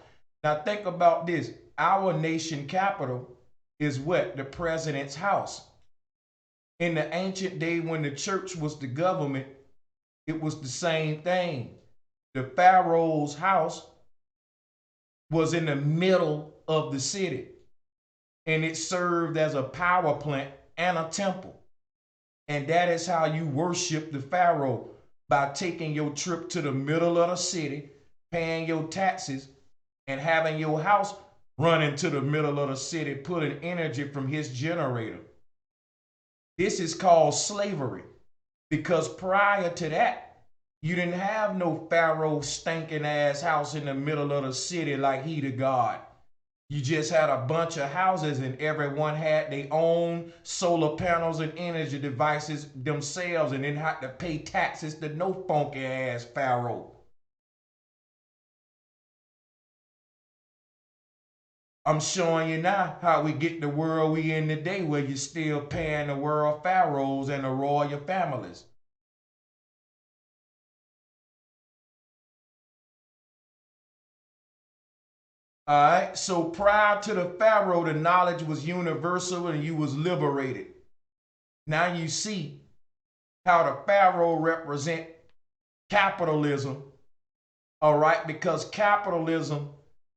Now think about this. Our nation capital is what? The president's house. In the ancient day when the church was the government, it was the same thing. The Pharaoh's house was in the middle of the city, and it served as a power plant and a temple. And that is how you worship the Pharaoh, by taking your trip to the middle of the city, paying your taxes, and having your house run into the middle of the city, putting energy from his generator. This is called slavery, because prior to that, you didn't have no Pharaoh stinking ass house in the middle of the city like he the God. You just had a bunch of houses and everyone had their own solar panels and energy devices themselves and didn't have to pay taxes to no funky ass Pharaoh. I'm showing you now how we get the world we in today, where you're still paying the world pharaohs and the royal families. All right, so prior to the Pharaoh, the knowledge was universal and you was liberated. Now you see how the Pharaoh represent capitalism, all right, because capitalism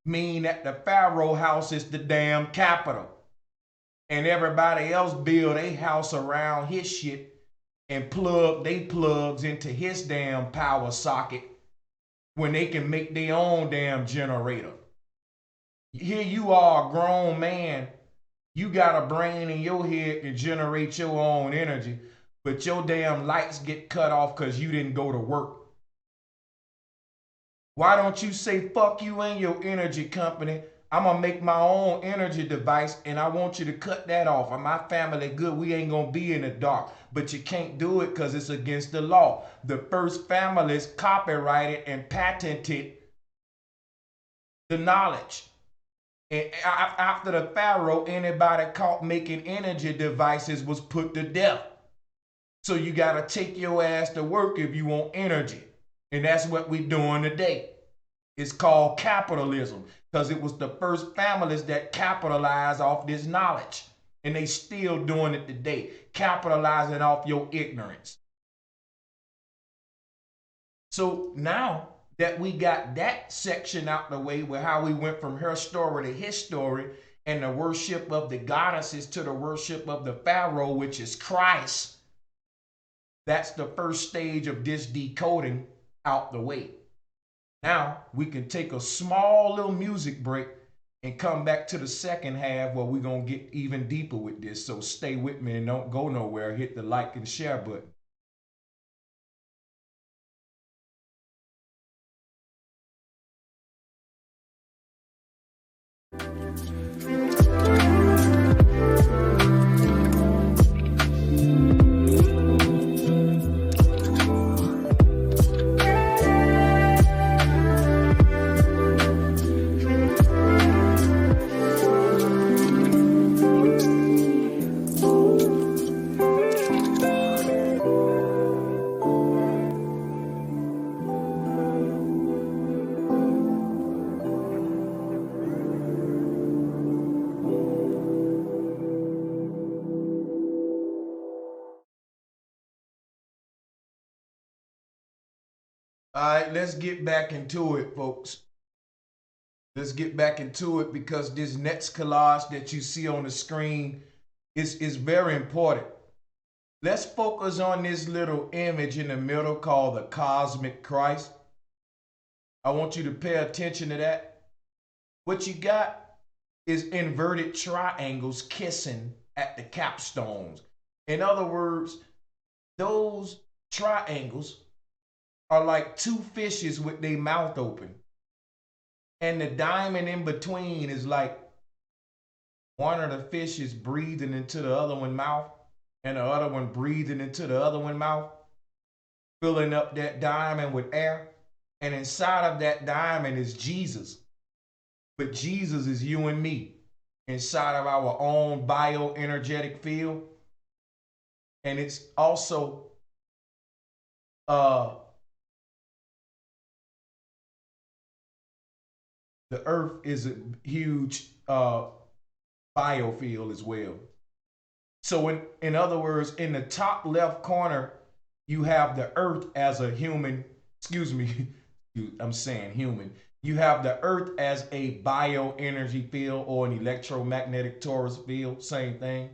mean that the Pharaoh house is the damn capital. And everybody else build a house around his shit and plug they plugs into his damn power socket when they can make their own damn generator. Here you are, a grown man. You got a brain in your head to generate your own energy, but your damn lights get cut off because you didn't go to work. Why don't you say, fuck you and your energy company? I'm going to make my own energy device and I want you to cut that off. And my family good. We ain't going to be in the dark. But you can't do it because it's against the law. The first families copyrighted and patented the knowledge. And after the Pharaoh, anybody caught making energy devices was put to death. So you got to take your ass to work if you want energy. And that's what we're doing today. It's called capitalism because it was the first families that capitalized off this knowledge. And they still doing it today, capitalizing off your ignorance. So now that we got that section out the way with how we went from Herstory to Hisstory and the worship of the goddesses to the worship of the Pharaoh, which is Christ, that's the first stage of this decoding out the way. Now we can take a small little music break and come back to the second half where we're going to get even deeper with this. So stay with me and don't go nowhere. Hit the like and share button. All right, let's get back into it, folks. Let's get back into it because this next collage that you see on the screen is very important. Let's focus on this little image in the middle called the Cosmic Christ. I want you to pay attention to that. What you got is inverted triangles kissing at the capstones. In other words, those triangles are like two fishes with their mouth open. And the diamond in between is like one of the fishes breathing into the other one's mouth and the other one breathing into the other one's mouth, filling up that diamond with air. And inside of that diamond is Jesus. But Jesus is you and me inside of our own bioenergetic field. And it's also the earth is a huge biofield as well. So in other words, in the top left corner, you have the earth as a human, excuse me, I'm saying human. You have the earth as a bioenergy field or an electromagnetic torus field, same thing.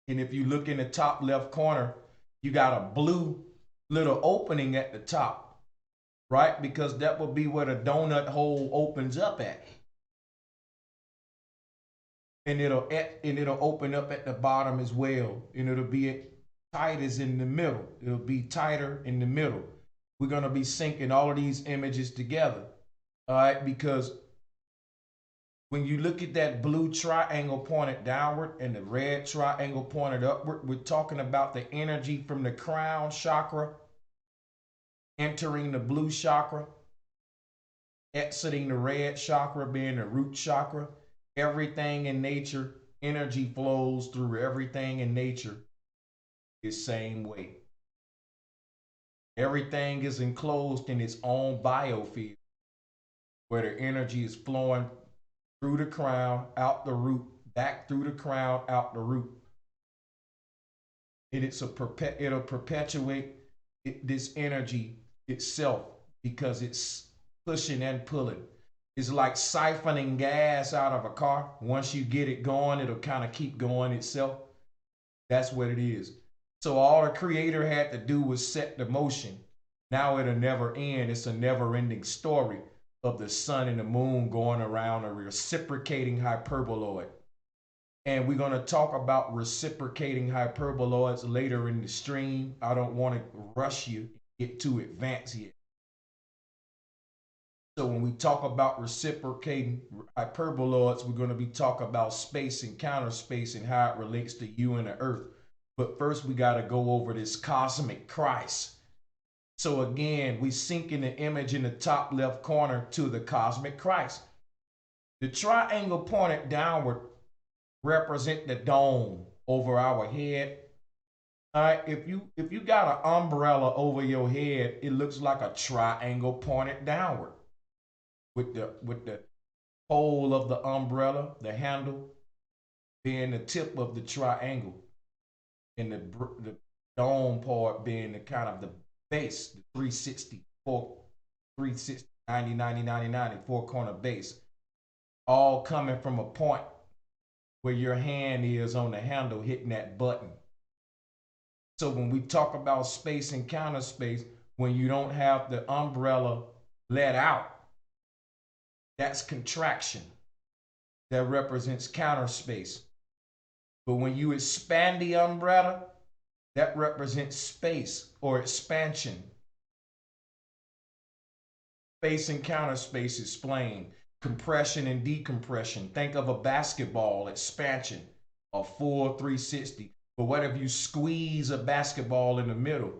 And if you look in the top left corner, you got a blue little opening at the top, right? Because that will be where the donut hole opens up at. And it'll open up at the bottom as well. And it'll be tight as in the middle. It'll be tighter in the middle. We're going to be syncing all of these images together. All right, because when you look at that blue triangle pointed downward and the red triangle pointed upward, we're talking about the energy from the crown chakra entering the blue chakra, exiting the red chakra, being the root chakra. Everything in nature, energy flows through everything in nature the same way. Everything is enclosed in its own biofield where the energy is flowing through the crown, out the root, back through the crown, out the root. And it'll perpetuate this energy itself because it's pushing and pulling. It's like siphoning gas out of a car. Once you get it going, it'll kind of keep going itself. That's what it is. So all the creator had to do was set the motion. Now it'll never end. It's a never ending story of the sun and the moon going around a reciprocating hyperboloid. And we're going to talk about reciprocating hyperboloids later in the stream. I don't want to rush you, get too advanced yet. So when we talk about reciprocating hyperboloids, we're going to be talking about space and counter space and how it relates to you and the earth. But first, we got to go over this cosmic Christ. So again, we sink in the image in the top left corner to the cosmic Christ. The triangle pointed downward represent the dome over our head. All right, if you got an umbrella over your head, it looks like a triangle pointed downward. With the pole of the umbrella, the handle being the tip of the triangle, and the dome part being the kind of the base, the 360, 90, 90, 90, 90, four corner base, all coming from a point where your hand is on the handle hitting that button. So when we talk about space and counter space, when you don't have the umbrella let out, that's contraction. That represents counter space. But when you expand the umbrella, that represents space or expansion. Space and counter space explain. Compression and decompression. Think of a basketball expansion, a full 360. But what if you squeeze a basketball in the middle?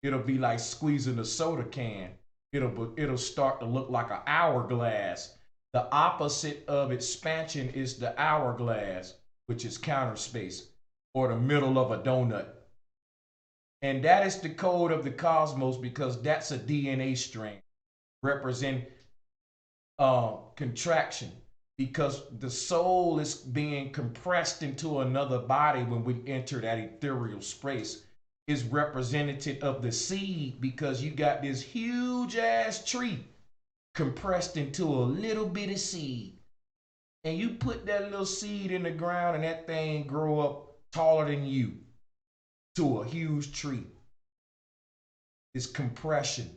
It'll be like squeezing a soda can. It'll start to look like an hourglass. The opposite of expansion is the hourglass, which is counter space, or the middle of a donut. And that is the code of the cosmos, because that's a DNA strand representing contraction, because the soul is being compressed into another body when we enter that ethereal space. Is representative of the seed, because you got this huge ass tree compressed into a little bitty seed, and you put that little seed in the ground and that thing grow up taller than you to a huge tree. It's compression.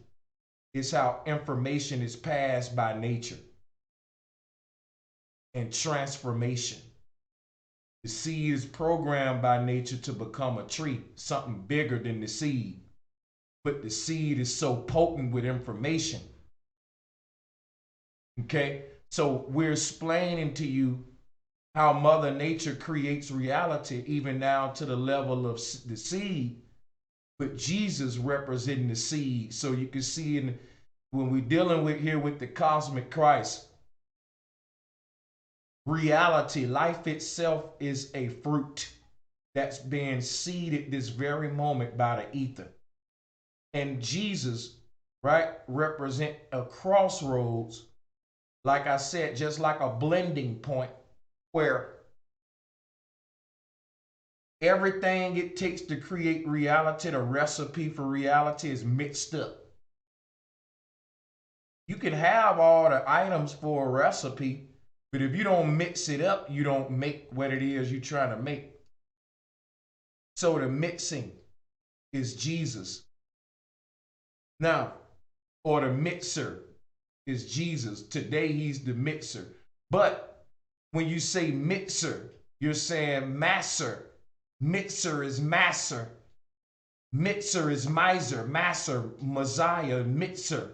It's how information is passed by nature. And transformation. The seed is programmed by nature to become a tree, something bigger than the seed. But the seed is so potent with information. Okay, so we're explaining to you how Mother Nature creates reality, even down to the level of the seed, but Jesus representing the seed. So you can see when we're dealing with here with the cosmic Christ, reality, life itself is a fruit that's being seeded this very moment by the ether. And Jesus, right, represent a crossroads. Like I said, just like a blending point where everything it takes to create reality, the recipe for reality, is mixed up. You can have all the items for a recipe, but if you don't mix it up, you don't make what it is you're trying to make. So the mixing is Jesus. Now, or the mixer is Jesus. Today, he's the mixer. But when you say mixer, you're saying masser. Mixer is masser. Mixer is miser. Masser, Messiah, mixer.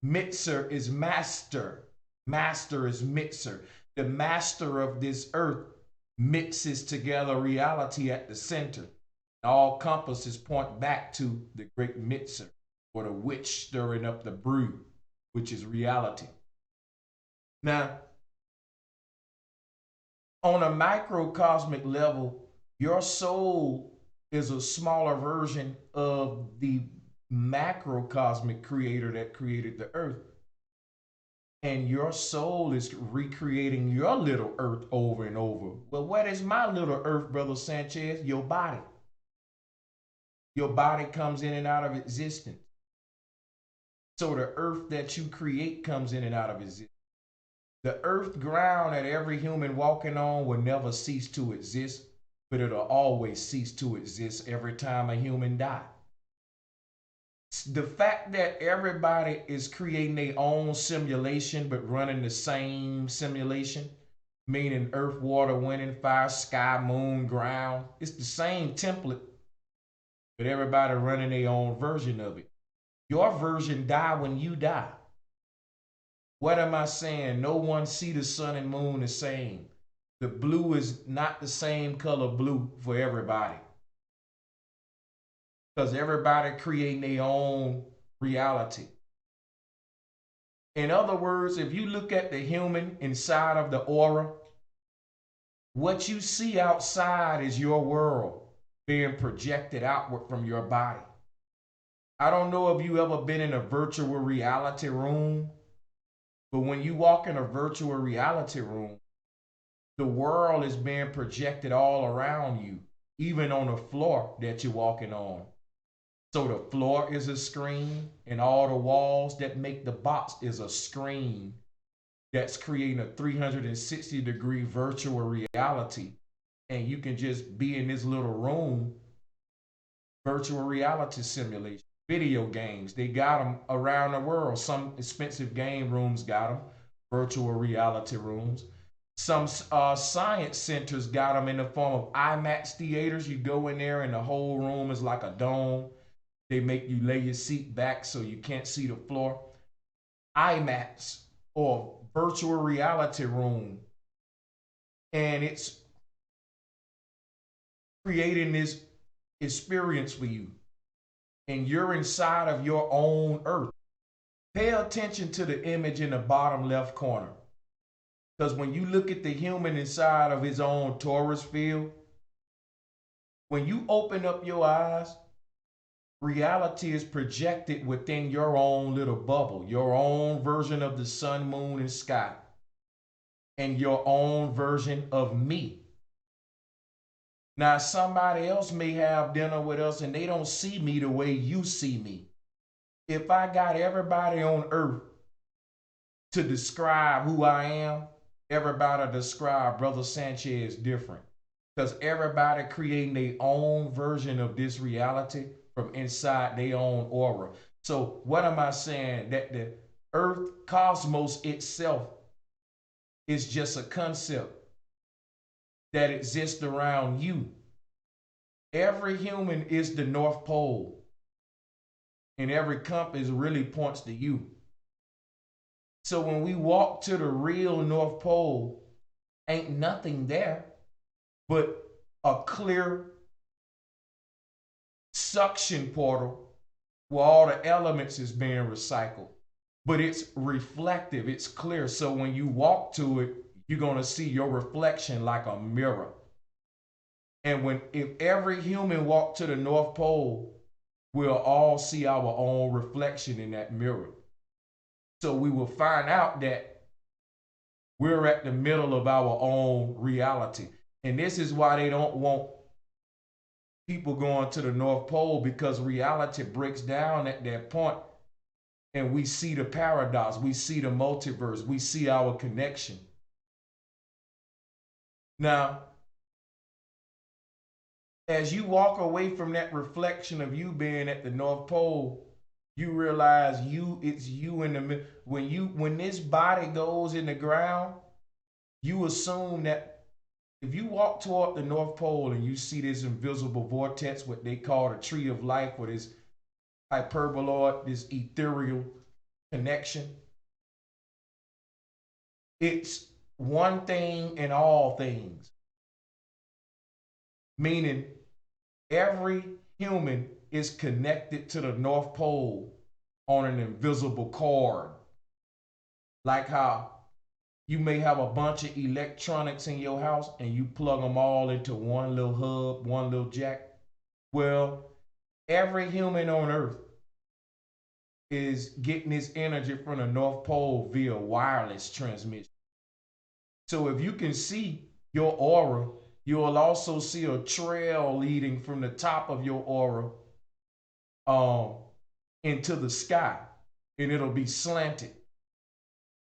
Mixer is master. Master is mixer. The master of this earth mixes together reality at the center. All compasses point back to the great mixer, or the witch stirring up the brew, which is reality. Now, on a microcosmic level, your soul is a smaller version of the macrocosmic creator that created the earth. And your soul is recreating your little earth over and over. Well, what is my little earth, Brother Sanchez? Your body. Your body comes in and out of existence. So the earth that you create comes in and out of existence. The earth ground that every human walking on will never cease to exist, but it'll always cease to exist every time a human dies. The fact that everybody is creating their own simulation but running the same simulation, meaning earth, water, wind, and fire, sky, moon, ground, it's the same template, but everybody running their own version of it. Your version die when you die. What am I saying? No one see the sun and moon the same. The blue is not the same color blue for everybody. Because everybody creating their own reality. In other words, if you look at the human inside of the aura, what you see outside is your world being projected outward from your body. I don't know if you ever been in a virtual reality room, but when you walk in a virtual reality room, the world is being projected all around you, even on the floor that you're walking on. So the floor is a screen, and all the walls that make the box is a screen that's creating a 360-degree virtual reality. And you can just be in this little room, virtual reality simulation. Video games, they got them around the world. Some expensive game rooms got them, virtual reality rooms. Some science centers got them in the form of IMAX theaters. You go in there and the whole room is like a dome. They make you lay your seat back so you can't see the floor. IMAX, or virtual reality room. And it's creating this experience for you. And you're inside of your own earth. Pay attention to the image in the bottom left corner. Because when you look at the human inside of his own torus field, when you open up your eyes, reality is projected within your own little bubble, your own version of the sun, moon, and sky, and your own version of me. Now, somebody else may have dinner with us and they don't see me the way you see me. If I got everybody on earth to describe who I am, everybody describe Brother Sanchez different. Because everybody creating their own version of this reality from inside their own aura. So what am I saying? That the earth cosmos itself is just a concept that exists around you. Every human is the North Pole, and every compass really points to you. So when we walk to the real North Pole, ain't nothing there but a clear suction portal where all the elements is being recycled. But it's reflective, it's clear. So when you walk to it, you're gonna see your reflection like a mirror. And if every human walked to the North Pole, we'll all see our own reflection in that mirror. So we will find out that we're at the middle of our own reality. And this is why they don't want people going to the North Pole, because reality breaks down at that point and we see the paradox, we see the multiverse, we see our connection. Now, as you walk away from that reflection of you being at the North Pole, you realize it's you in the middle. When this body goes in the ground, you assume that if you walk toward the North Pole and you see this invisible vortex, what they call the tree of life, or this hyperboloid, this ethereal connection, it's one thing in all things. Meaning every human is connected to the North Pole on an invisible cord. Like how you may have a bunch of electronics in your house and you plug them all into one little hub, one little jack. Well, every human on earth is getting its energy from the North Pole via wireless transmission. So if you can see your aura, you will also see a trail leading from the top of your aura into the sky, and it'll be slanted.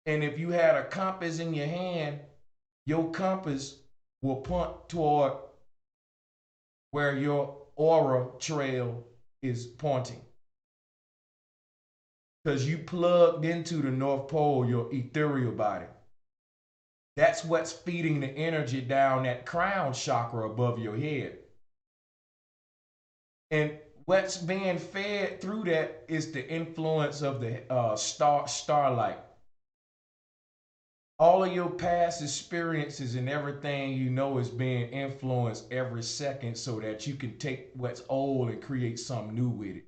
And if you had a compass in your hand, your compass will point toward where your aura trail is pointing. Because you plugged into the North Pole, your ethereal body. That's what's feeding the energy down that crown chakra above your head. And what's being fed through that is the influence of the starlight. All of your past experiences and everything you know is being influenced every second so that you can take what's old and create something new with it.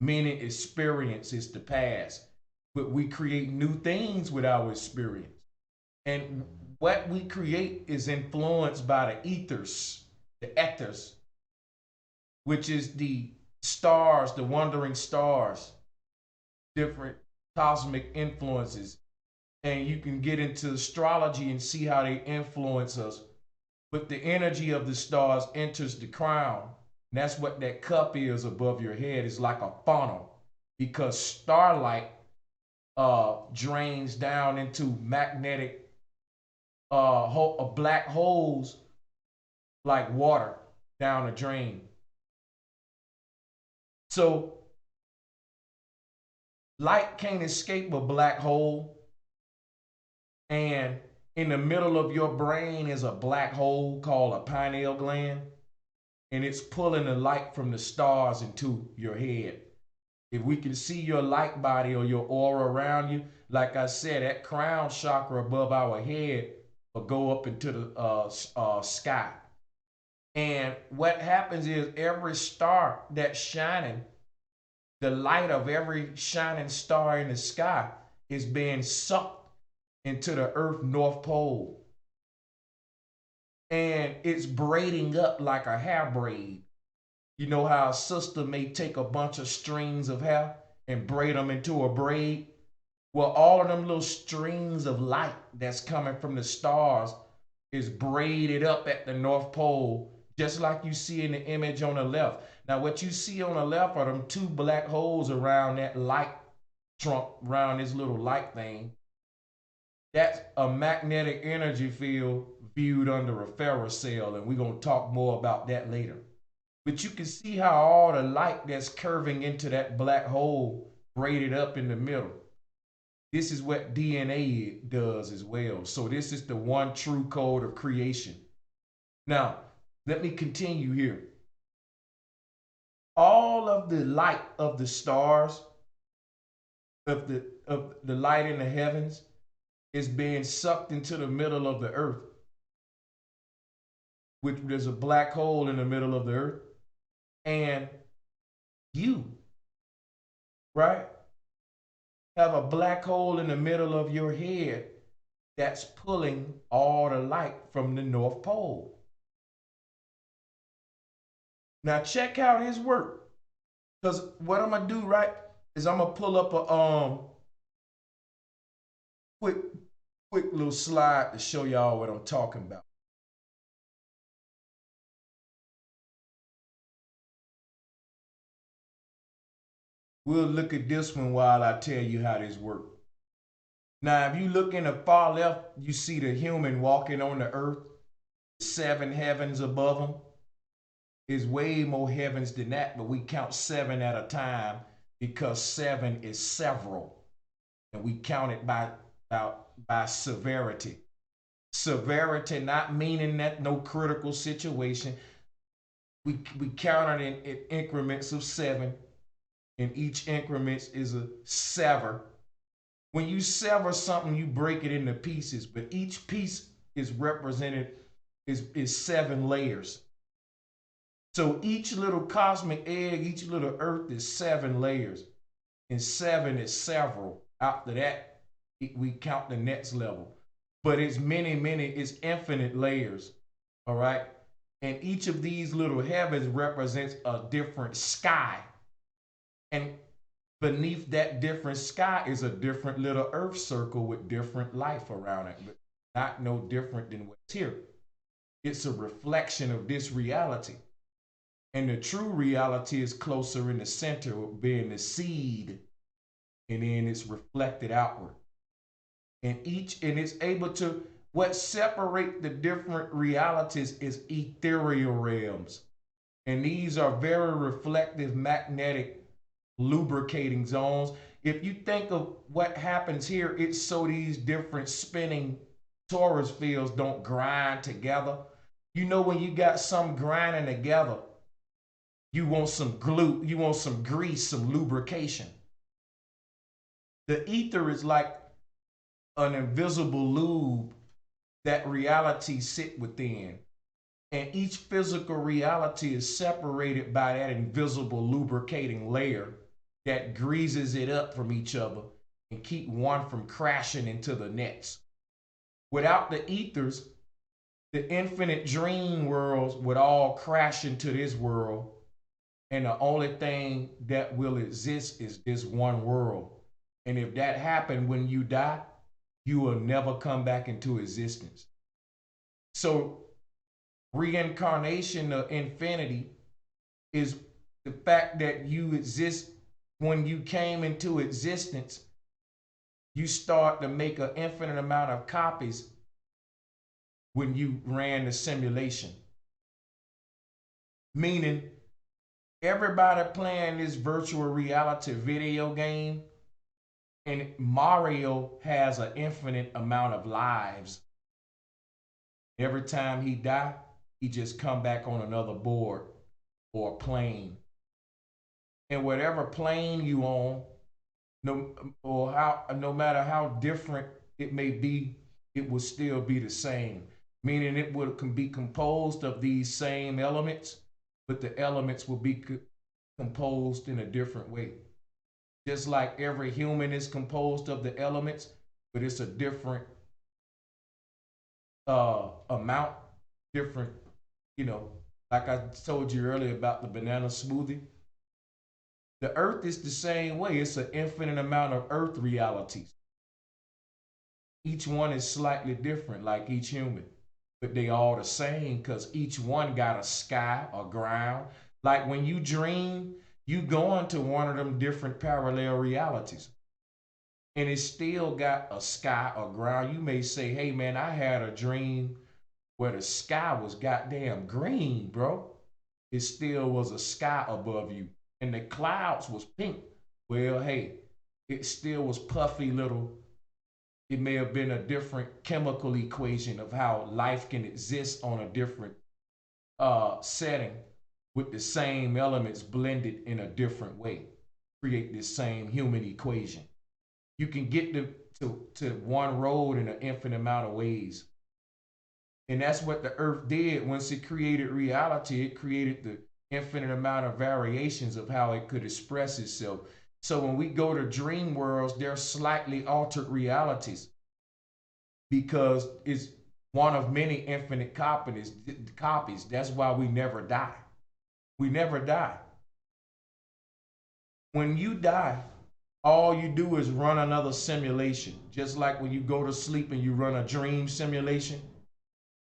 Meaning experience is the past, but we create new things with our experience. And what we create is influenced by the ethers, which is the stars, the wandering stars, different cosmic influences. And you can get into astrology and see how they influence us. But the energy of the stars enters the crown. And that's what that cup is above your head. It's like a funnel because starlight drains down into magnetic black holes like water down a drain. So light can't escape a black hole, and in the middle of your brain is a black hole called a pineal gland, and it's pulling the light from the stars into your head. If we can see your light body or your aura around you, like I said, that crown chakra above our head will go up into the sky. And what happens is every star that's shining, the light of every shining star in the sky is being sucked into the Earth North Pole. And it's braiding up like a hair braid. You know how a sister may take a bunch of strings of hair and braid them into a braid? Well, all of them little strings of light that's coming from the stars is braided up at the North Pole, just like you see in the image on the left. Now, what you see on the left are them two black holes around that light trunk, around this little light thing. That's a magnetic energy field viewed under a ferrocell, and we're going to talk more about that later. But you can see how all the light that's curving into that black hole braided up in the middle. This is what DNA does as well. So this is the one true code of creation. Now, let me continue here. All of the light of the stars, of the light in the heavens, is being sucked into the middle of the earth, which there's a black hole in the middle of the earth. And you, right, have a black hole in the middle of your head that's pulling all the light from the North Pole. Now check out his work. Because what I'm gonna do, right, is I'm gonna pull up a quick little slide to show y'all what I'm talking about. We'll look at this one while I tell you how this works. Now, if you look in the far left, you see the human walking on the earth, 7 heavens above him. There's way more heavens than that, but we count 7 at a time because 7 is several. And we count it by severity. Severity not meaning that no critical situation. We count it in increments of 7, and each increment is a sever. When you sever something, you break it into pieces, but each piece is represented is 7 layers. So each little cosmic egg, each little earth is 7 layers, and 7 is several. After that, we count the next level. But it's it's infinite layers, all right? And each of these little heavens represents a different sky. And beneath that different sky is a different little earth circle with different life around it, but not no different than what's here. It's a reflection of this reality. And the true reality is closer in the center, being the seed, and then it's reflected outward. And it's able to, what separate the different realities is ethereal realms. And these are very reflective magnetic lubricating zones. If you think of what happens here, it's so these different spinning torus fields don't grind together. You know, when you got some grinding together, you want some glue, you want some grease, some lubrication. The ether is like an invisible lube that reality sit within. And each physical reality is separated by that invisible lubricating layer that greases it up from each other and keep one from crashing into the next. Without the ethers, the infinite dream worlds would all crash into this world, and the only thing that will exist is this one world. And if that happened when you die, you will never come back into existence. So reincarnation of infinity is the fact that you exist. When you came into existence, you start to make an infinite amount of copies when you ran the simulation. Meaning, everybody playing this virtual reality video game, and Mario has an infinite amount of lives. Every time he die, he just come back on another board or plane. And whatever plane you on, no matter how different it may be, it will still be the same. Meaning it can be composed of these same elements, but the elements will be composed in a different way. Just like every human is composed of the elements, but it's a different amount, different, like I told you earlier about the banana smoothie. The earth is the same way. It's an infinite amount of earth realities. Each one is slightly different, like each human, but they all the same because each one got a sky, a ground. Like when you dream, you go into one of them different parallel realities, and it still got a sky or ground. You may say, hey man, I had a dream where the sky was goddamn green, bro. It still was a sky above you, and the clouds was pink. Well, hey, it still was puffy little. It may have been a different chemical equation of how life can exist on a different setting with the same elements blended in a different way, create this same human equation. You can get to one road in an infinite amount of ways. And that's what the earth did. Once it created reality, it created the infinite amount of variations of how it could express itself. So when we go to dream worlds, they're slightly altered realities because it's one of many infinite copies. That's why we never die. We never die. When you die, all you do is run another simulation. Just like when you go to sleep and you run a dream simulation.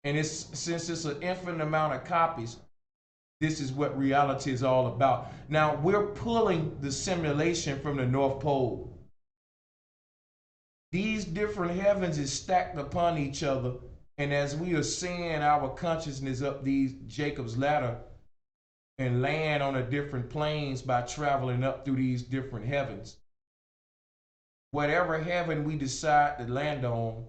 And since it's an infinite amount of copies, this is what reality is all about. Now, we're pulling the simulation from the North Pole. These different heavens is stacked upon each other. And as we ascend our consciousness up these Jacob's ladder and land on the different planes by traveling up through these different heavens, whatever heaven we decide to land on,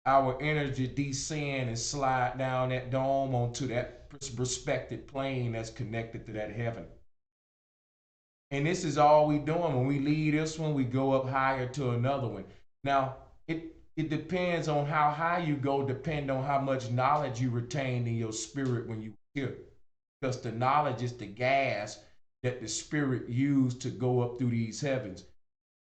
our energy descend and slide down that dome onto that respected plane that's connected to that heaven. And this is all we doing. When we leave this one, we go up higher to another one. Now, it depends on how high you go, depend on how much knowledge you retain in your spirit when you here. Because the knowledge is the gas that the spirit used to go up through these heavens.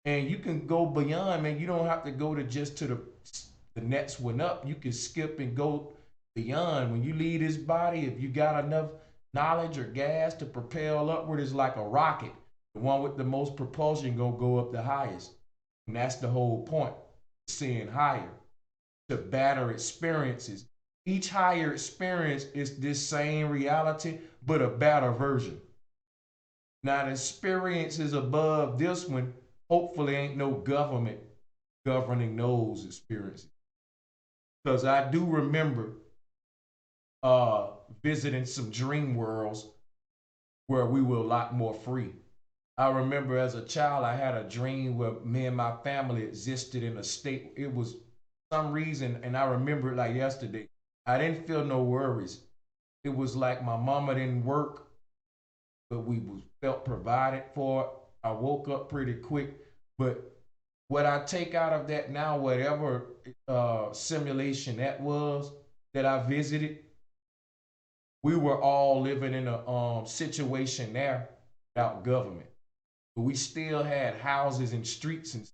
And you can go beyond, man. You don't have to go to just to the next one up. You can skip and go beyond. When you leave this body, if you got enough knowledge or gas to propel upward, it's like a rocket. The one with the most propulsion gonna go up the highest. And that's the whole point, seeing higher, to better experiences. Each higher experience is this same reality, but a better version. Now the experiences above this one, hopefully ain't no government governing those experiences. Because I do remember visiting some dream worlds where we were a lot more free. I remember as a child, I had a dream where me and my family existed in a state. It was some reason, and I remember it like yesterday. I didn't feel no worries. It was like my mama didn't work, but we was felt provided for. I woke up pretty quick, but what I take out of that now, whatever simulation that was that I visited, we were all living in a situation there without government. But we still had houses and streets, and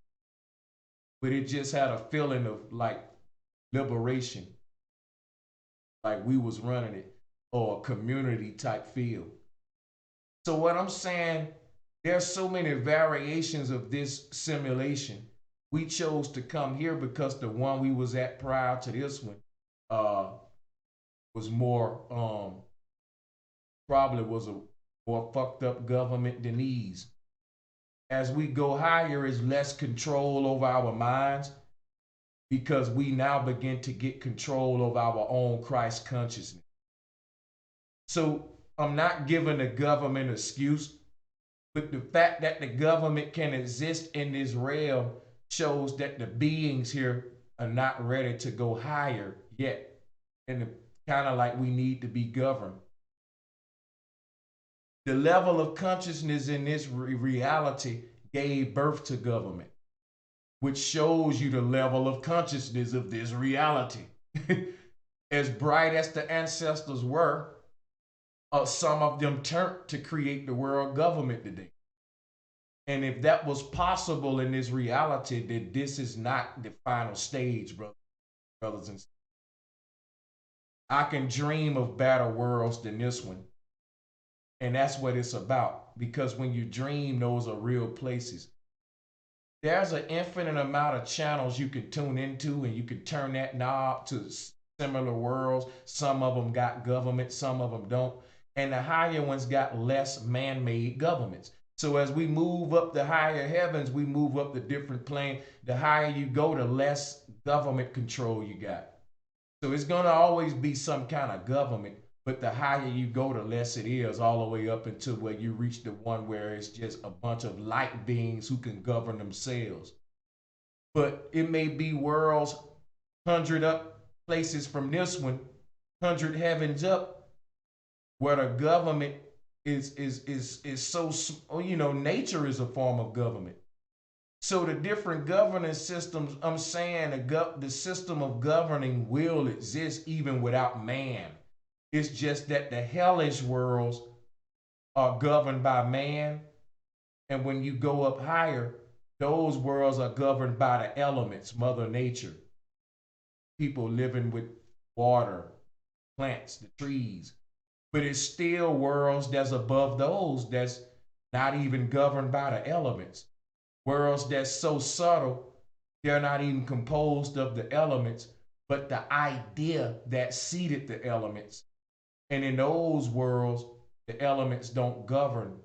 but it just had a feeling of like liberation, like we was running it, or a community type feel. So what I'm saying, there's so many variations of this simulation. We chose to come here because the one we was at prior to this one uh, was more probably was a more fucked up government than these. As we go higher, is less control over our minds because we now begin to get control of our own Christ consciousness. So I'm not giving the government an excuse, but the fact that the government can exist in this realm shows that the beings here are not ready to go higher yet. And kind of like we need to be governed. The level of consciousness in this reality gave birth to government, which shows you the level of consciousness of this reality. As bright as the ancestors were, some of them turned to create the world government today. And if that was possible in this reality, then this is not the final stage, brothers and sisters. I can dream of better worlds than this one. And that's what it's about. Because when you dream, those are real places. There's an infinite amount of channels you can tune into, and you can turn that knob to similar worlds. Some of them got government, some of them don't. And the higher ones got less man-made governments. So as we move up the higher heavens, we move up the different plane. The higher you go, the less government control you got. So it's going to always be some kind of government, but the higher you go, the less it is, all the way up until where you reach the one where it's just a bunch of light beings who can govern themselves. But it may be worlds 100 up places from this one, 100 heavens up, where the government is so, you know, nature is a form of government. So the different governance systems, I'm saying the system of governing will exist even without man. It's just that the hellish worlds are governed by man. And when you go up higher, those worlds are governed by the elements, Mother Nature. People living with water, plants, the trees. But it's still worlds that's above those that's not even governed by the elements. Worlds that's so subtle, they're not even composed of the elements, but the idea that seeded the elements. And in those worlds, the elements don't govern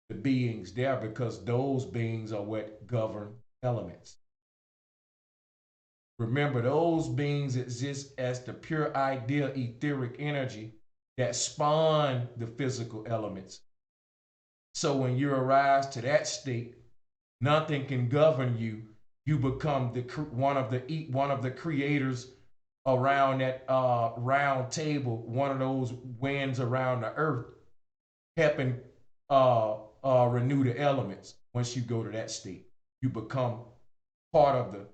the beings there because those beings are what govern elements. Remember, those beings exist as the pure idea, etheric energy that spawn the physical elements. So when you arise to that state, nothing can govern you. You become one of the creators around that round table, one of those winds around the earth, helping renew the elements. Once you go to that state, you become part of the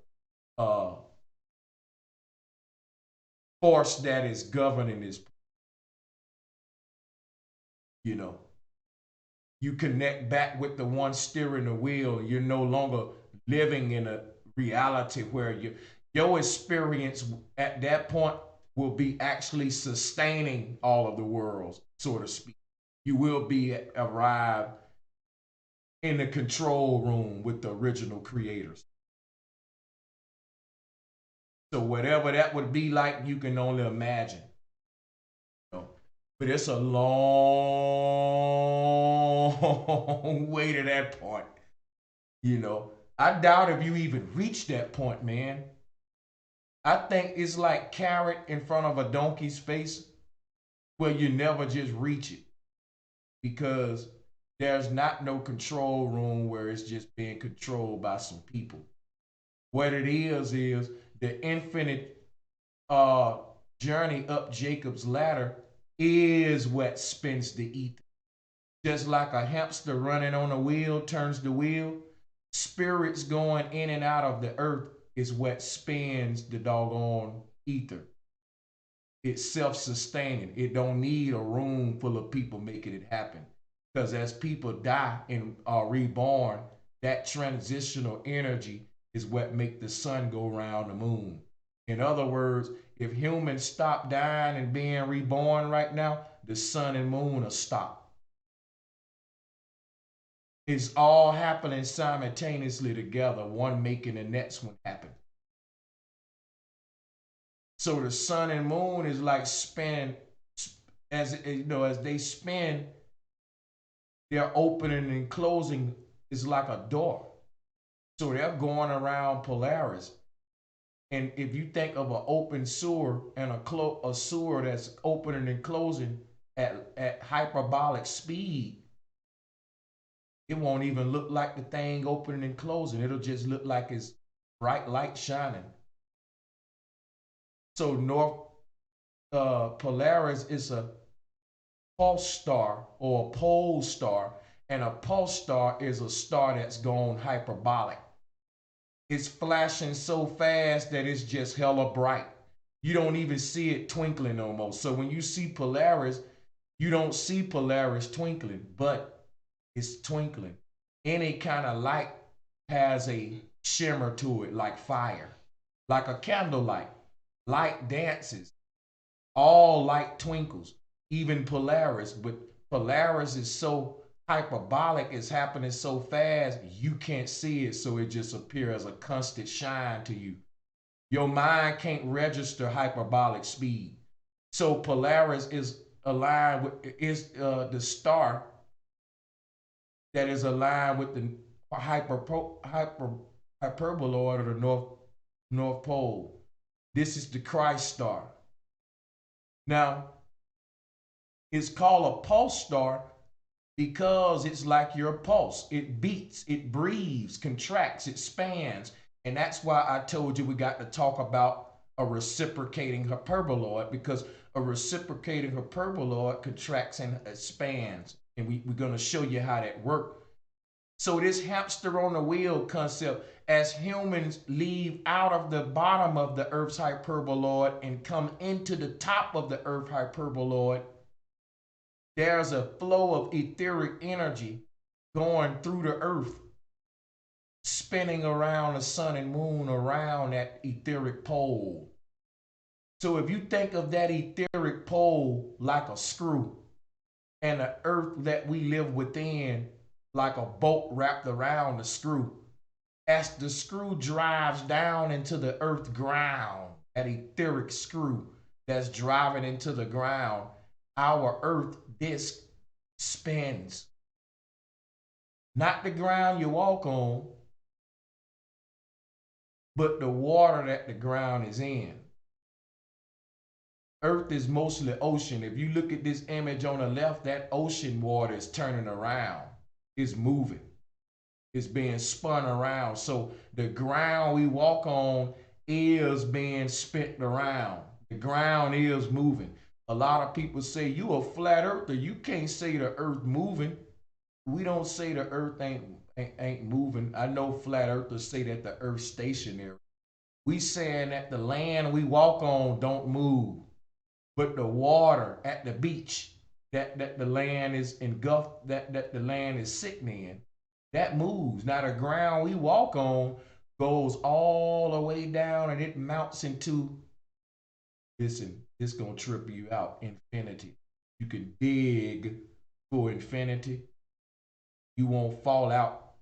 force that is governing this. You know, you connect back with the one steering the wheel. You're no longer living in a reality where your experience at that point will be actually sustaining all of the worlds, so to speak. You will be arrived in the control room with the original creators. So whatever that would be like, you can only imagine. You know? But it's a long way to that point. You know, I doubt if you even reach that point, man. I think it's like carrot in front of a donkey's face where you never just reach it. because there's not no control room where it's just being controlled by some people. What it is the infinite uh, journey up Jacob's ladder is what spins the ether. Just like a hamster running on a wheel turns the wheel, spirits going in and out of the earth is what spins the doggone ether. It's self-sustaining. It don't need a room full of people making it happen. Because as people die and are reborn, that transitional energy is what make the sun go around the moon. In other words, if humans stop dying and being reborn right now, the sun and moon will stop. It's all happening simultaneously together, one making the next one happen. So the sun and moon is like spinning, as you know, as they spin, their opening and closing is like a door. So they're going around Polaris. And if you think of an open sewer and a sewer that's opening and closing at hyperbolic speed, it won't even look like the thing opening and closing. It'll just look like it's bright light shining. So North Polaris is a pulse star or a pole star, and a pulse star is a star that's gone hyperbolic. It's flashing so fast that it's just hella bright. You don't even see it twinkling almost. So when you see Polaris, you don't see Polaris twinkling, but it's twinkling. Any kind of light has a shimmer to it, like fire, like a candlelight. Light dances. All light twinkles, even Polaris. But Polaris is so hyperbolic, it's happening so fast, you can't see it, so it just appears as a constant shine to you. Your mind can't register hyperbolic speed. So Polaris is aligned with the star that is aligned with the hyperboloid or the North Pole. This is the Christ star. Now, it's called a pulse star because it's like your pulse. It beats, it breathes, contracts, it expands. And that's why I told you we got to talk about a reciprocating hyperboloid, because a reciprocating hyperboloid contracts and expands. And we're going to show you how that works. So this hamster on the wheel concept, as humans leave out of the bottom of the Earth's hyperboloid and come into the top of the Earth hyperboloid, there's a flow of etheric energy going through the Earth, spinning around the sun and moon around that etheric pole. So if you think of that etheric pole like a screw, and the Earth that we live within like a bolt wrapped around the screw, as the screw drives down into the earth ground, that etheric screw that's driving into the ground, our earth disc spins. Not the ground you walk on, but the water that the ground is in. Earth is mostly ocean. If you look at this image on the left, that ocean water is turning around. It's moving. It's being spun around. So the ground we walk on is being spun around. The ground is moving. A lot of people say, you a flat earther. You can't say the earth moving. We don't say the earth ain't moving. I know flat earthers say that the earth's stationary. We saying that the land we walk on don't move. But the water at the beach that the land is engulfed, that the land is sitting in, that moves. Now the ground we walk on goes all the way down and it mounts into, listen, it's gonna trip you out, infinity. You can dig for infinity. You won't fall out,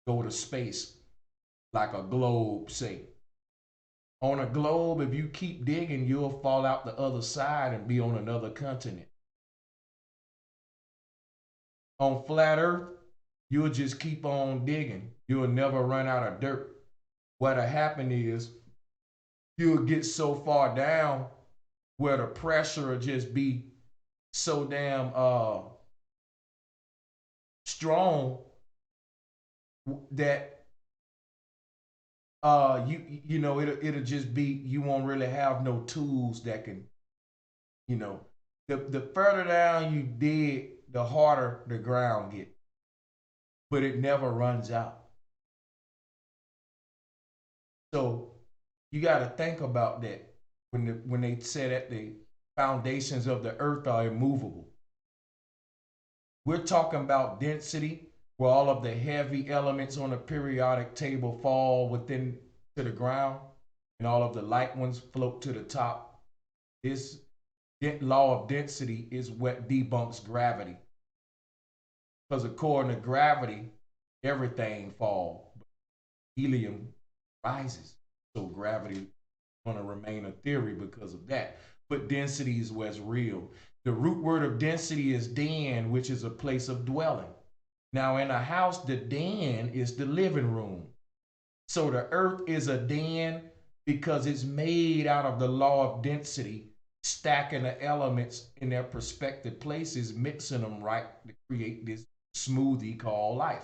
go to space like a globe, say. On a globe, if you keep digging, you'll fall out the other side and be on another continent. On flat earth, you'll just keep on digging. You'll never run out of dirt. What'll happen is you'll get so far down where the pressure will just be so damn strong that you know it'll just be, you won't really have no tools that can, you know, the further down you dig, the harder the ground get, but it never runs out. So you got to think about that when they say that the foundations of the earth are immovable. We're talking about density, where all of the heavy elements on the periodic table fall within to the ground, and all of the light ones float to the top. This law of density is what debunks gravity, because according to gravity, everything falls. Helium rises, so gravity is going to remain a theory because of that. But density is what's real. The root word of density is den, which is a place of dwelling. Now, in a house, the den is the living room. So the earth is a den because it's made out of the law of density, stacking the elements in their prospective places, mixing them right to create this smoothie called life.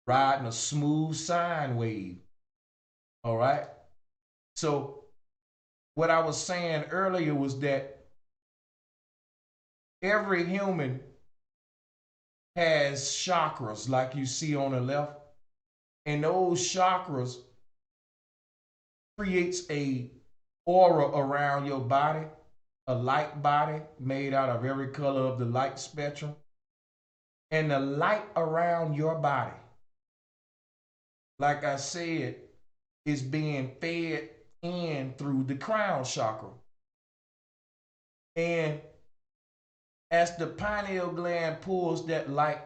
Riding a smooth sine wave. All right? So what I was saying earlier was that every human has chakras like you see on the left, and those chakras creates a aura around your body, a light body made out of every color of the light spectrum. And the light around your body, like I said, is being fed in through the crown chakra. And as the pineal gland pulls that light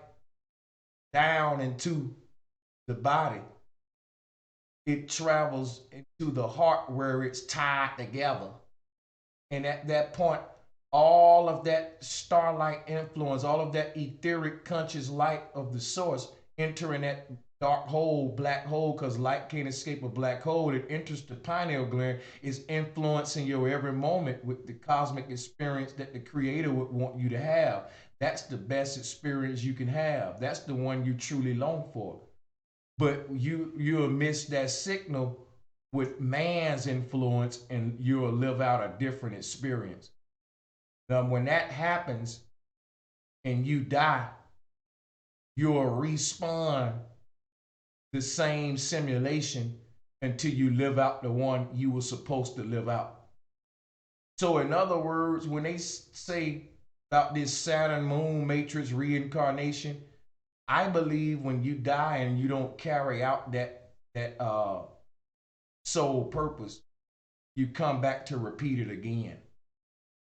down into the body, it travels into the heart where it's tied together. And at that point, all of that starlight influence, all of that etheric conscious light of the source entering that dark hole, black hole, because light can't escape a black hole. It enters the pineal gland, is influencing your every moment with the cosmic experience that the creator would want you to have. That's the best experience you can have. That's the one you truly long for. But you'll miss that signal with man's influence, and you'll live out a different experience. Now, when that happens and you die, you'll respawn the same simulation until you live out the one you were supposed to live out. So in other words, when they say about this Saturn moon matrix reincarnation, I believe when you die and you don't carry out that soul purpose, you come back to repeat it again.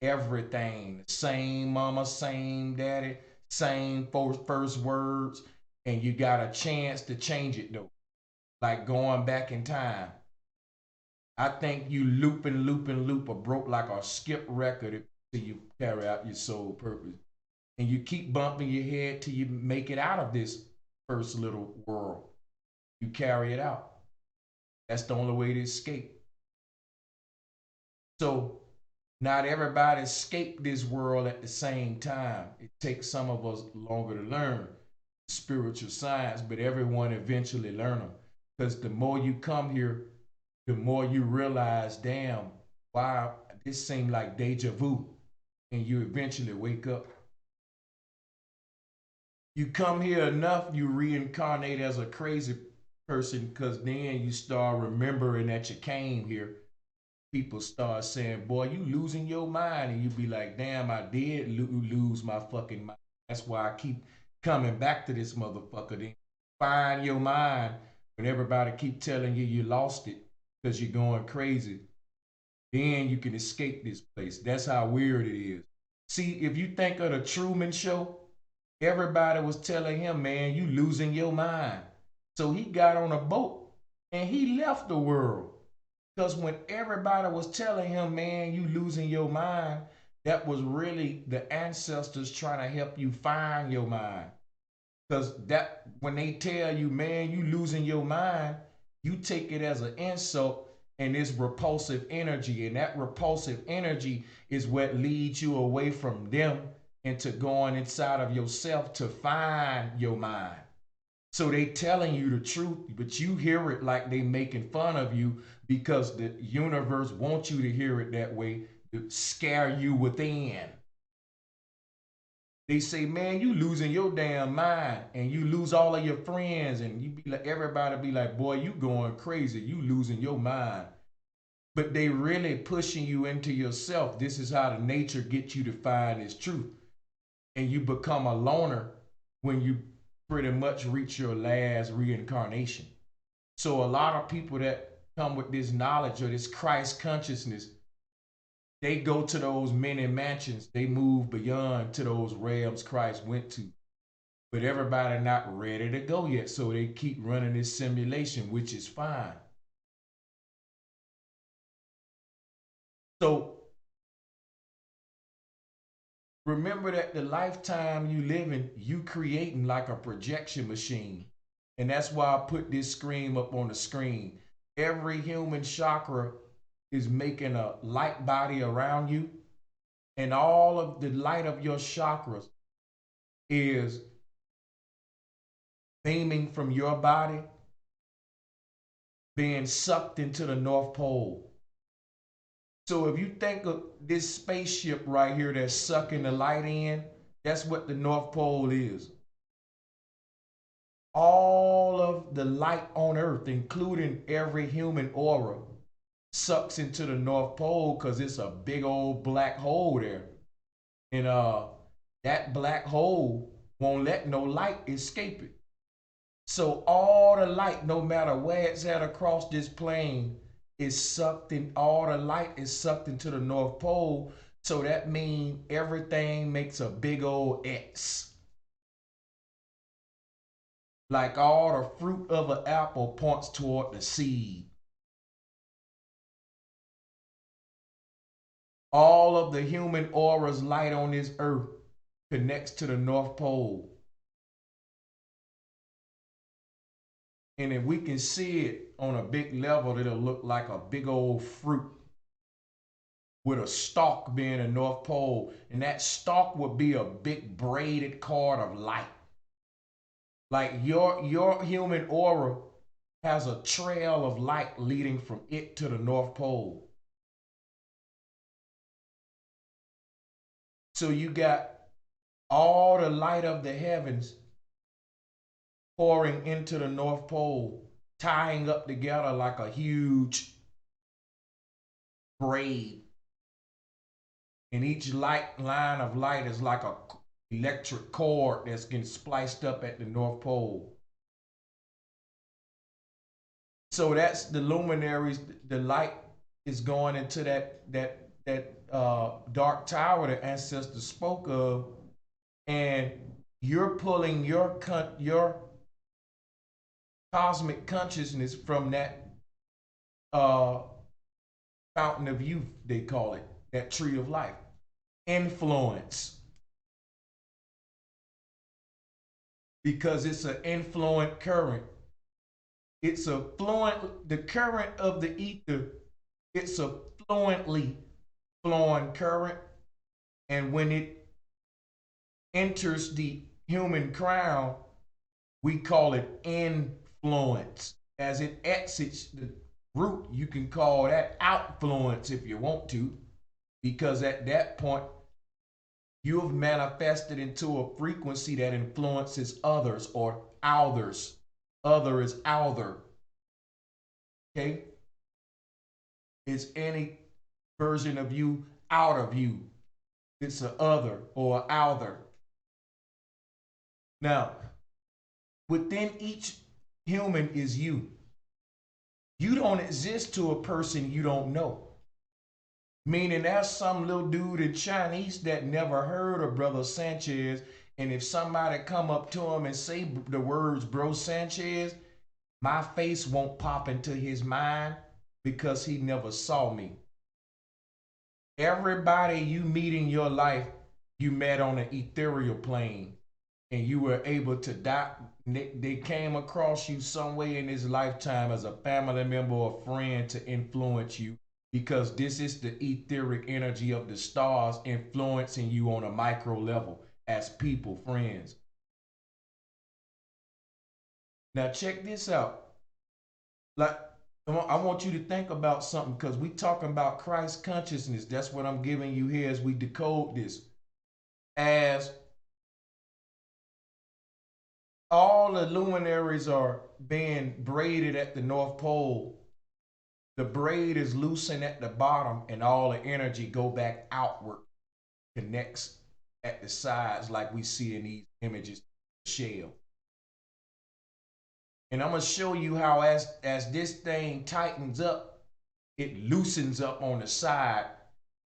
Everything, same mama, same daddy, same first words, and you got a chance to change it though, like going back in time. I think you loop and loop and loop or broke like a skip record until you carry out your soul purpose. And you keep bumping your head till you make it out of this first little world. You carry it out. That's the only way to escape. So not everybody escape this world at the same time. It takes some of us longer to learn spiritual science, but everyone eventually learn them. Because the more you come here, the more you realize, damn, wow, this seemed like deja vu. And you eventually wake up. You come here enough, you reincarnate as a crazy person, because then you start remembering that you came here. People start saying, boy, you losing your mind. And you be like, damn, I did lose my fucking mind. That's why I keep coming back to this motherfucker. Then find your mind when everybody keep telling you you lost it because you're going crazy. Then you can escape this place. That's how weird it is. See, if you think of the Truman Show, everybody was telling him, man, you losing your mind. So he got on a boat and he left the world. Because when everybody was telling him, man, you losing your mind, that was really the ancestors trying to help you find your mind. Because that when they tell you, man, you losing your mind, you take it as an insult and it's repulsive energy. And that repulsive energy is what leads you away from them into going inside of yourself to find your mind. So they telling you the truth, but you hear it like they making fun of you because the universe wants you to hear it that way to scare you within. They say, man, you losing your damn mind, and you lose all of your friends, and you be like, everybody be like, boy, you going crazy, you losing your mind. But they really pushing you into yourself. This is how the nature gets you to find its truth. And you become a loner when you pretty much reach your last reincarnation. So a lot of people that come with this knowledge or this Christ consciousness, they go to those many mansions. They move beyond to those realms Christ went to. But everybody not ready to go yet. So they keep running this simulation, which is fine. So remember that the lifetime you live in, you creating like a projection machine. And that's why I put this screen up on the screen. Every human chakra is making a light body around you. And all of the light of your chakras is beaming from your body, being sucked into the North Pole. So if you think of this spaceship right here that's sucking the light in, that's what the North Pole is. All of the light on Earth, including every human aura, sucks into the North Pole because it's a big old black hole there. And that black hole won't let no light escape it. So all the light, no matter where it's at across this plane, is sucked in. All the light is sucked into the North Pole. So that means everything makes a big old X. Like all the fruit of an apple points toward the seed. All of the human aura's light on this earth connects to the North Pole. And if we can see it on a big level, it'll look like a big old fruit with a stalk being a North Pole. And that stalk would be a big braided cord of light. Like your human aura has a trail of light leading from it to the North Pole. So you got all the light of the heavens pouring into the North Pole, tying up together like a huge braid. And each line of light is like a electric cord that's getting spliced up at the North Pole. So that's the luminaries. The light is going into that dark tower the ancestors spoke of, and you're pulling your cosmic consciousness from that fountain of youth, they call it, that tree of life. Influence. Because it's an influent current. It's a fluent, the current of the ether, it's a fluently flowing current. And when it enters the human crown, we call it influence. As it exits the root, you can call that outfluence if you want to, because at that point, you have manifested into a frequency that influences others or others. Other is other. Okay? It's any version of you out of you. It's a other or other. Now, within each human is you. You don't exist to a person you don't know. Meaning there's some little dude in Chinese that never heard of Brother Sanchez, and if somebody come up to him and say the words Bro Sanchez, my face won't pop into his mind because he never saw me. Everybody you meet in your life, you met on an ethereal plane, and you were able to die. They came across you some way in this lifetime as a family member or friend to influence you. because this is the etheric energy of the stars influencing you on a micro level as people, friends. Now check this out. Like, I want you to think about something because we talking about Christ consciousness. That's what I'm giving you here as we decode this. As all the luminaries are being braided at the North Pole, the braid is loosened at the bottom and all the energy go back outward, connects at the sides like we see in these images, shell. And I'm going to show you how as this thing tightens up, it loosens up on the side,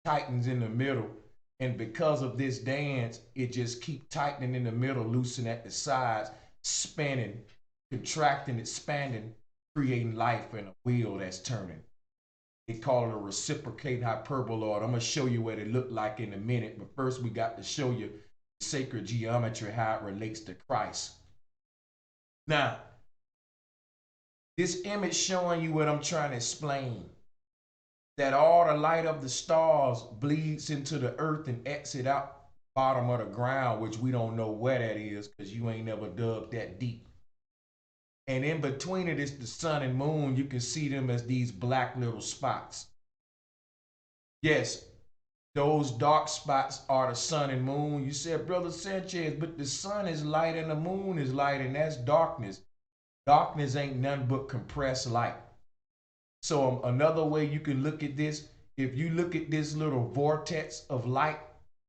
tightens in the middle. And because of this dance, it just keep tightening in the middle, loosen at the sides, spinning, contracting, expanding, creating life in a wheel that's turning. They call it a reciprocating hyperboloid. I'm going to show you what it looked like in a minute. But first, we got to show you sacred geometry, how it relates to Christ. Now, this image showing you what I'm trying to explain. That all the light of the stars bleeds into the earth and exit out bottom of the ground, which we don't know where that is because you ain't never dug that deep. And in between it is the sun and moon. You can see them as these black little spots. Yes, those dark spots are the sun and moon. You said, Brother Sanchez, but the sun is light and the moon is light, and that's darkness. Darkness ain't nothing but compressed light. So another way you can look at this, if you look at this little vortex of light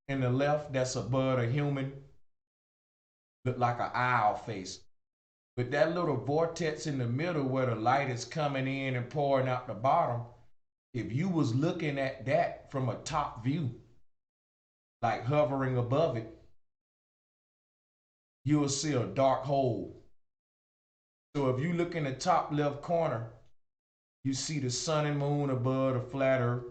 in the left that's above a human, look like an owl face. But that little vortex in the middle where the light is coming in and pouring out the bottom, if you was looking at that from a top view, like hovering above it, you will see a dark hole. So if you look in the top left corner, you see the sun and moon above the flat earth.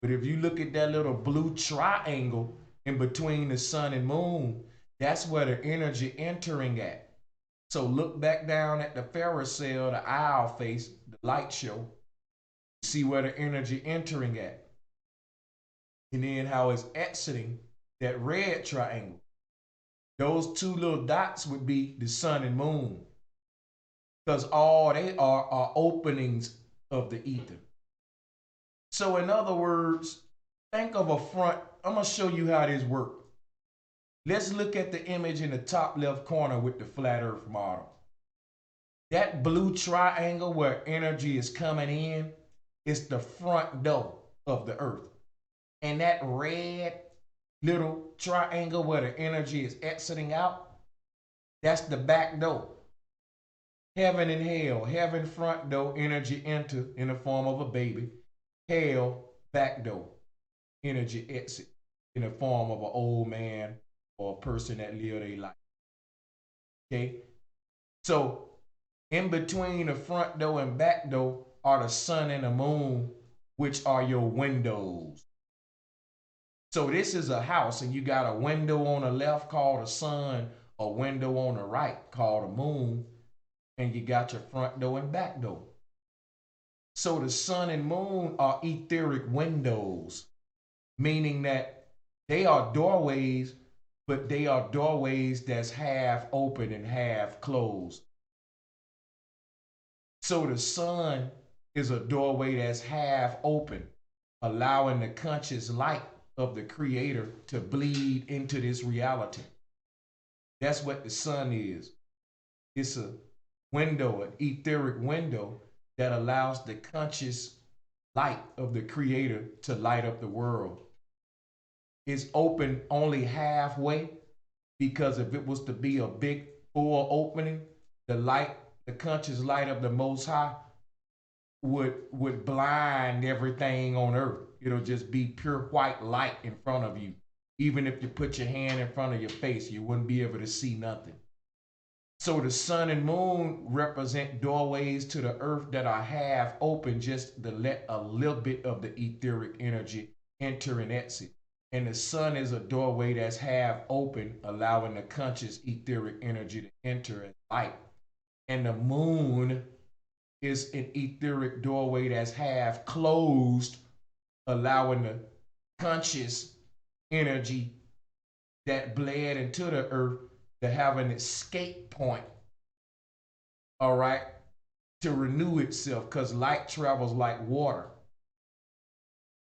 But if you look at that little blue triangle in between the sun and moon, that's where the energy entering at. So look back down at the Pharisee, the owl face, the light show. See where the energy entering at. And then how it's exiting that red triangle. Those two little dots would be the sun and moon. Because all they are openings of the ether. So in other words, think of a front. I'm going to show you how this works. Let's look at the image in the top left corner with the flat earth model. That blue triangle where energy is coming in is the front door of the earth. And that red little triangle where the energy is exiting out, that's the back door. Heaven and hell. Heaven front door, energy enter in the form of a baby. Hell back door, energy exit in the form of an old man or a person that lived their life. Okay? So in between the front door and back door are the sun and the moon, which are your windows. So this is a house and you got a window on the left called the sun, a window on the right called the moon, and you got your front door and back door. So the sun and moon are etheric windows, meaning that they are doorways, but they are doorways that's half open and half closed. So the sun is a doorway that's half open, allowing the conscious light of the creator to bleed into this reality. That's what the sun is. It's a window, an etheric window that allows the conscious light of the creator to light up the world. It's open only halfway because if it was to be a big full opening, the light, the conscious light of the Most High would blind everything on earth. It'll just be pure white light in front of you. Even if you put your hand in front of your face, you wouldn't be able to see nothing. So the sun and moon represent doorways to the earth that are half open just to let a little bit of the etheric energy enter and exit. And the sun is a doorway that's half open, allowing the conscious etheric energy to enter as light. And the moon is an etheric doorway that's half closed, allowing the conscious energy that bled into the earth to have an escape point, all right, to renew itself, because light travels like water.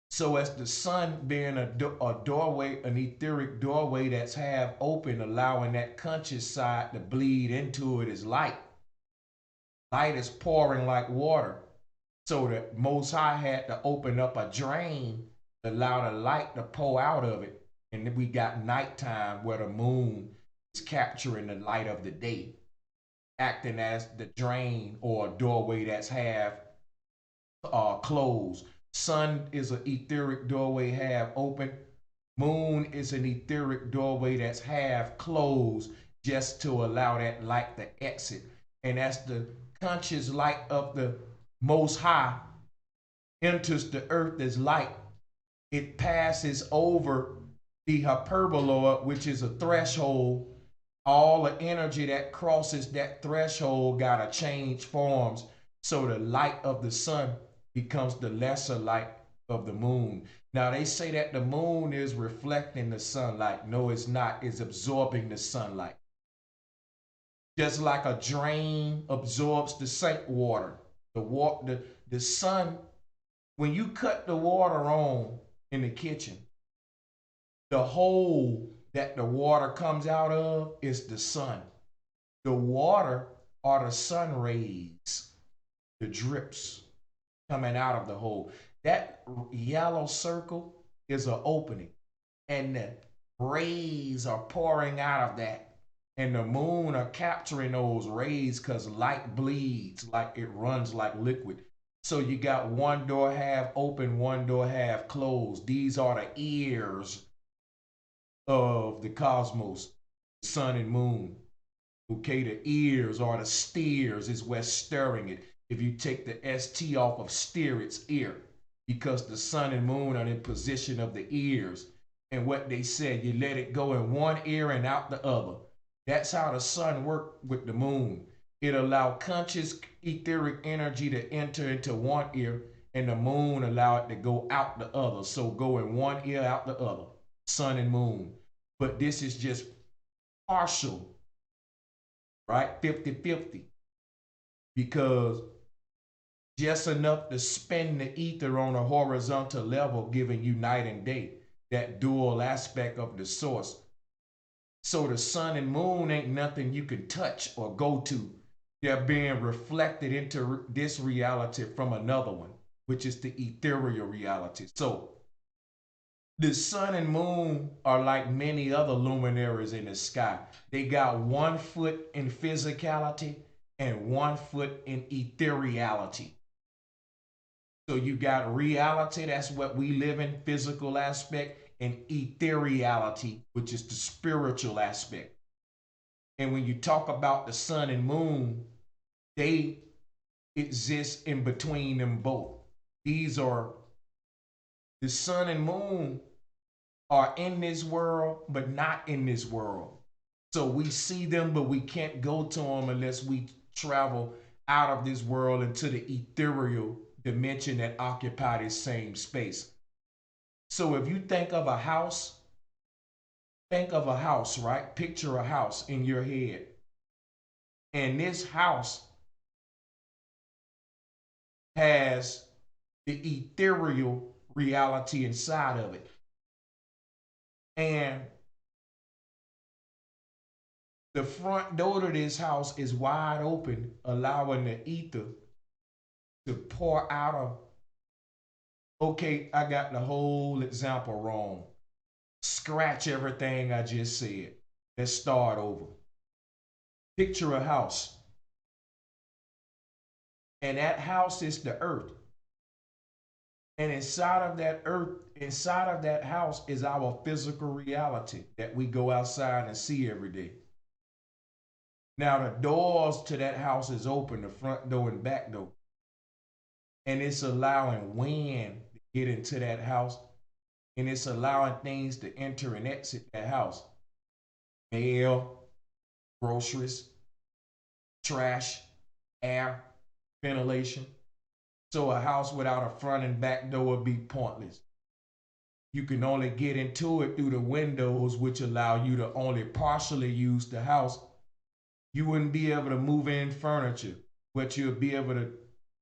So as the sun being a doorway, an etheric doorway that's half open, allowing that conscious side to bleed into it is light. Light is pouring like water. So the Most High had to open up a drain to allow the light to pour out of it. And then we got nighttime where the moon is capturing the light of the day, acting as the drain or a doorway that's half closed. Sun is an etheric doorway half open. Moon is an etheric doorway that's half closed just to allow that light to exit. And as the conscious light of the Most High enters the earth as light, it passes over the hyperbola, which is a threshold. All the energy that crosses that threshold gotta change forms, so the light of the sun becomes the lesser light of the moon. Now they say that the moon is reflecting the sunlight. No, it's not. It's absorbing the sunlight. Just like a drain absorbs the sink water. The sun, when you cut the water on in the kitchen, the hole that the water comes out of is the sun. The water are the sun rays, the drips coming out of the hole. That yellow circle is an opening, and the rays are pouring out of that. And the moon are capturing those rays because light bleeds, like it runs like liquid. So you got one door half open, one door half closed. These are the ears of the cosmos, sun and moon. Okay, the ears or the steers is what's stirring it. If you take the ST off of steer, it's ear, because the sun and moon are in position of the ears. And what they said, you let it go in one ear and out the other. That's how the sun worked with the moon. It allowed conscious etheric energy to enter into one ear, and the moon allowed it to go out the other. So go in one ear, out the other, sun and moon. But this is just partial, right? 50-50. Because just enough to spin the ether on a horizontal level, giving you night and day, that dual aspect of the source. So the sun and moon ain't nothing you can touch or go to. They're being reflected into this reality from another one, which is the ethereal reality. So the sun and moon are like many other luminaries in the sky. They got 1 foot in physicality and 1 foot in ethereality. So you got reality, that's what we live in, physical aspect, and ethereality, which is the spiritual aspect. And when you talk about the sun and moon, they exist in between them both. These are the sun and moon are in this world, but not in this world. So we see them, but we can't go to them unless we travel out of this world into the ethereal dimension that occupy this same space. So if you think of a house, right? Picture a house in your head. And this house has the ethereal reality inside of it. And the front door to this house is wide open, allowing the ether to pour out of. Okay, I got the whole example wrong. Scratch everything I just said. Let's start over. Picture a house. And that house is the earth. And inside of that earth, inside of that house is our physical reality that we go outside and see every day. Now the doors to that house is open, the front door and back door. And it's allowing wind to get into that house. And it's allowing things to enter and exit that house. Mail, groceries, trash, air, ventilation. So a house without a front and back door would be pointless. You can only get into it through the windows, which allow you to only partially use the house. You wouldn't be able to move in furniture. What you'll be able to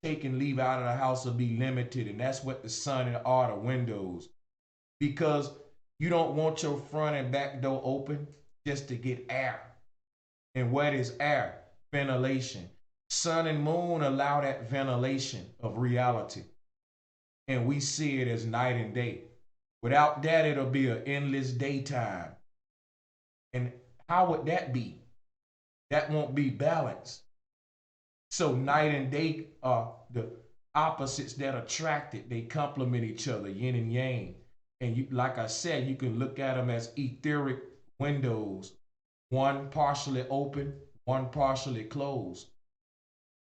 take and leave out of the house will be limited. And that's what the sun and are the windows. Because you don't want your front and back door open just to get air. And what is air? Ventilation. Sun and moon allow that ventilation of reality. And we see it as night and day. Without that, it'll be an endless daytime. And how would that be? That won't be balanced. So night and day are the opposites that attract it. They complement each other, yin and yang. And you, like I said, you can look at them as etheric windows, one partially open, one partially closed.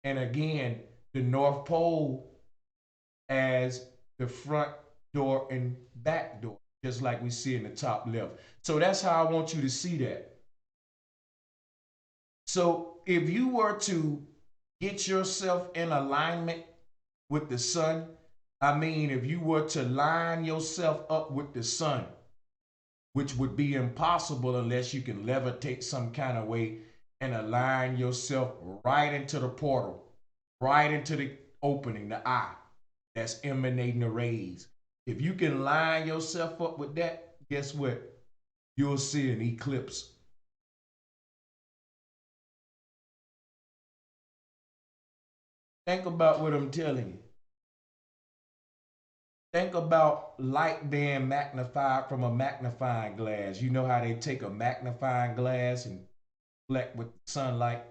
And again, the North Pole as the front door and back door, just like we see in the top left. So that's how I want you to see that. So if you were to get yourself in alignment with the sun, I mean, if you were to line yourself up with the sun, which would be impossible unless you can levitate some kind of way and align yourself right into the portal, right into the opening, the eye that's emanating the rays. If you can line yourself up with that, guess what? You'll see an eclipse. Think about what I'm telling you. Think about light being magnified from a magnifying glass. You know how they take a magnifying glass and reflect with sunlight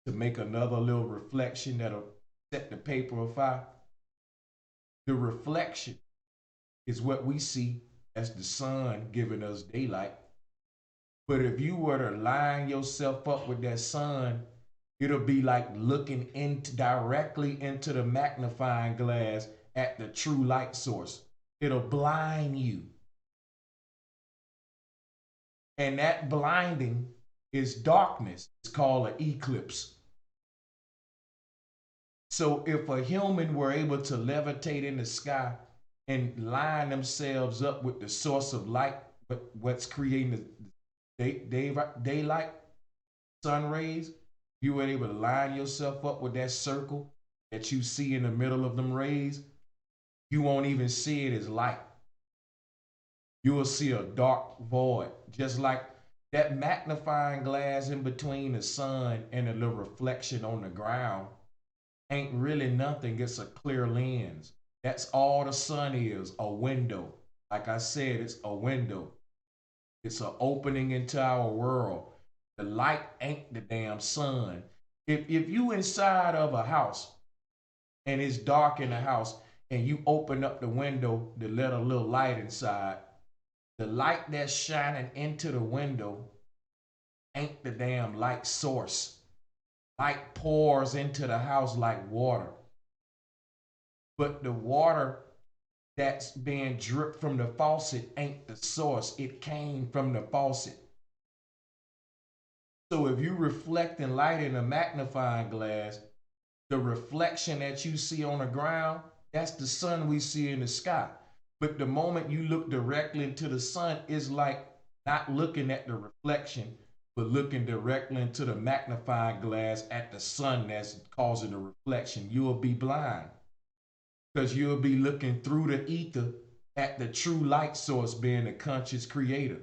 to make another little reflection that'll set the paper afire? The reflection is what we see as the sun giving us daylight. But if you were to line yourself up with that sun, it'll be like looking directly into the magnifying glass at the true light source. It'll blind you. And that blinding is darkness. It's called an eclipse. So if a human were able to levitate in the sky and line themselves up with the source of light, what's creating the daylight, sun rays, you were able to line yourself up with that circle that you see in the middle of them rays, you won't even see it as light. You will see a dark void, just like that magnifying glass in between the sun and the little reflection on the ground ain't really nothing. It's a clear lens. That's all the sun is, a window. Like I said, it's a window. It's an opening into our world. The light ain't the damn sun. If you inside of a house and it's dark in the house and you open up the window to let a little light inside, the light that's shining into the window ain't the damn light source. Light pours into the house like water. But the water that's being dripped from the faucet ain't the source. It came from the faucet. So if you reflecting light in a magnifying glass, the reflection that you see on the ground, that's the sun we see in the sky. But the moment you look directly into the sun, it's like not looking at the reflection, but looking directly into the magnifying glass at the sun that's causing the reflection. You'll be blind because you'll be looking through the ether at the true light source being the conscious creator.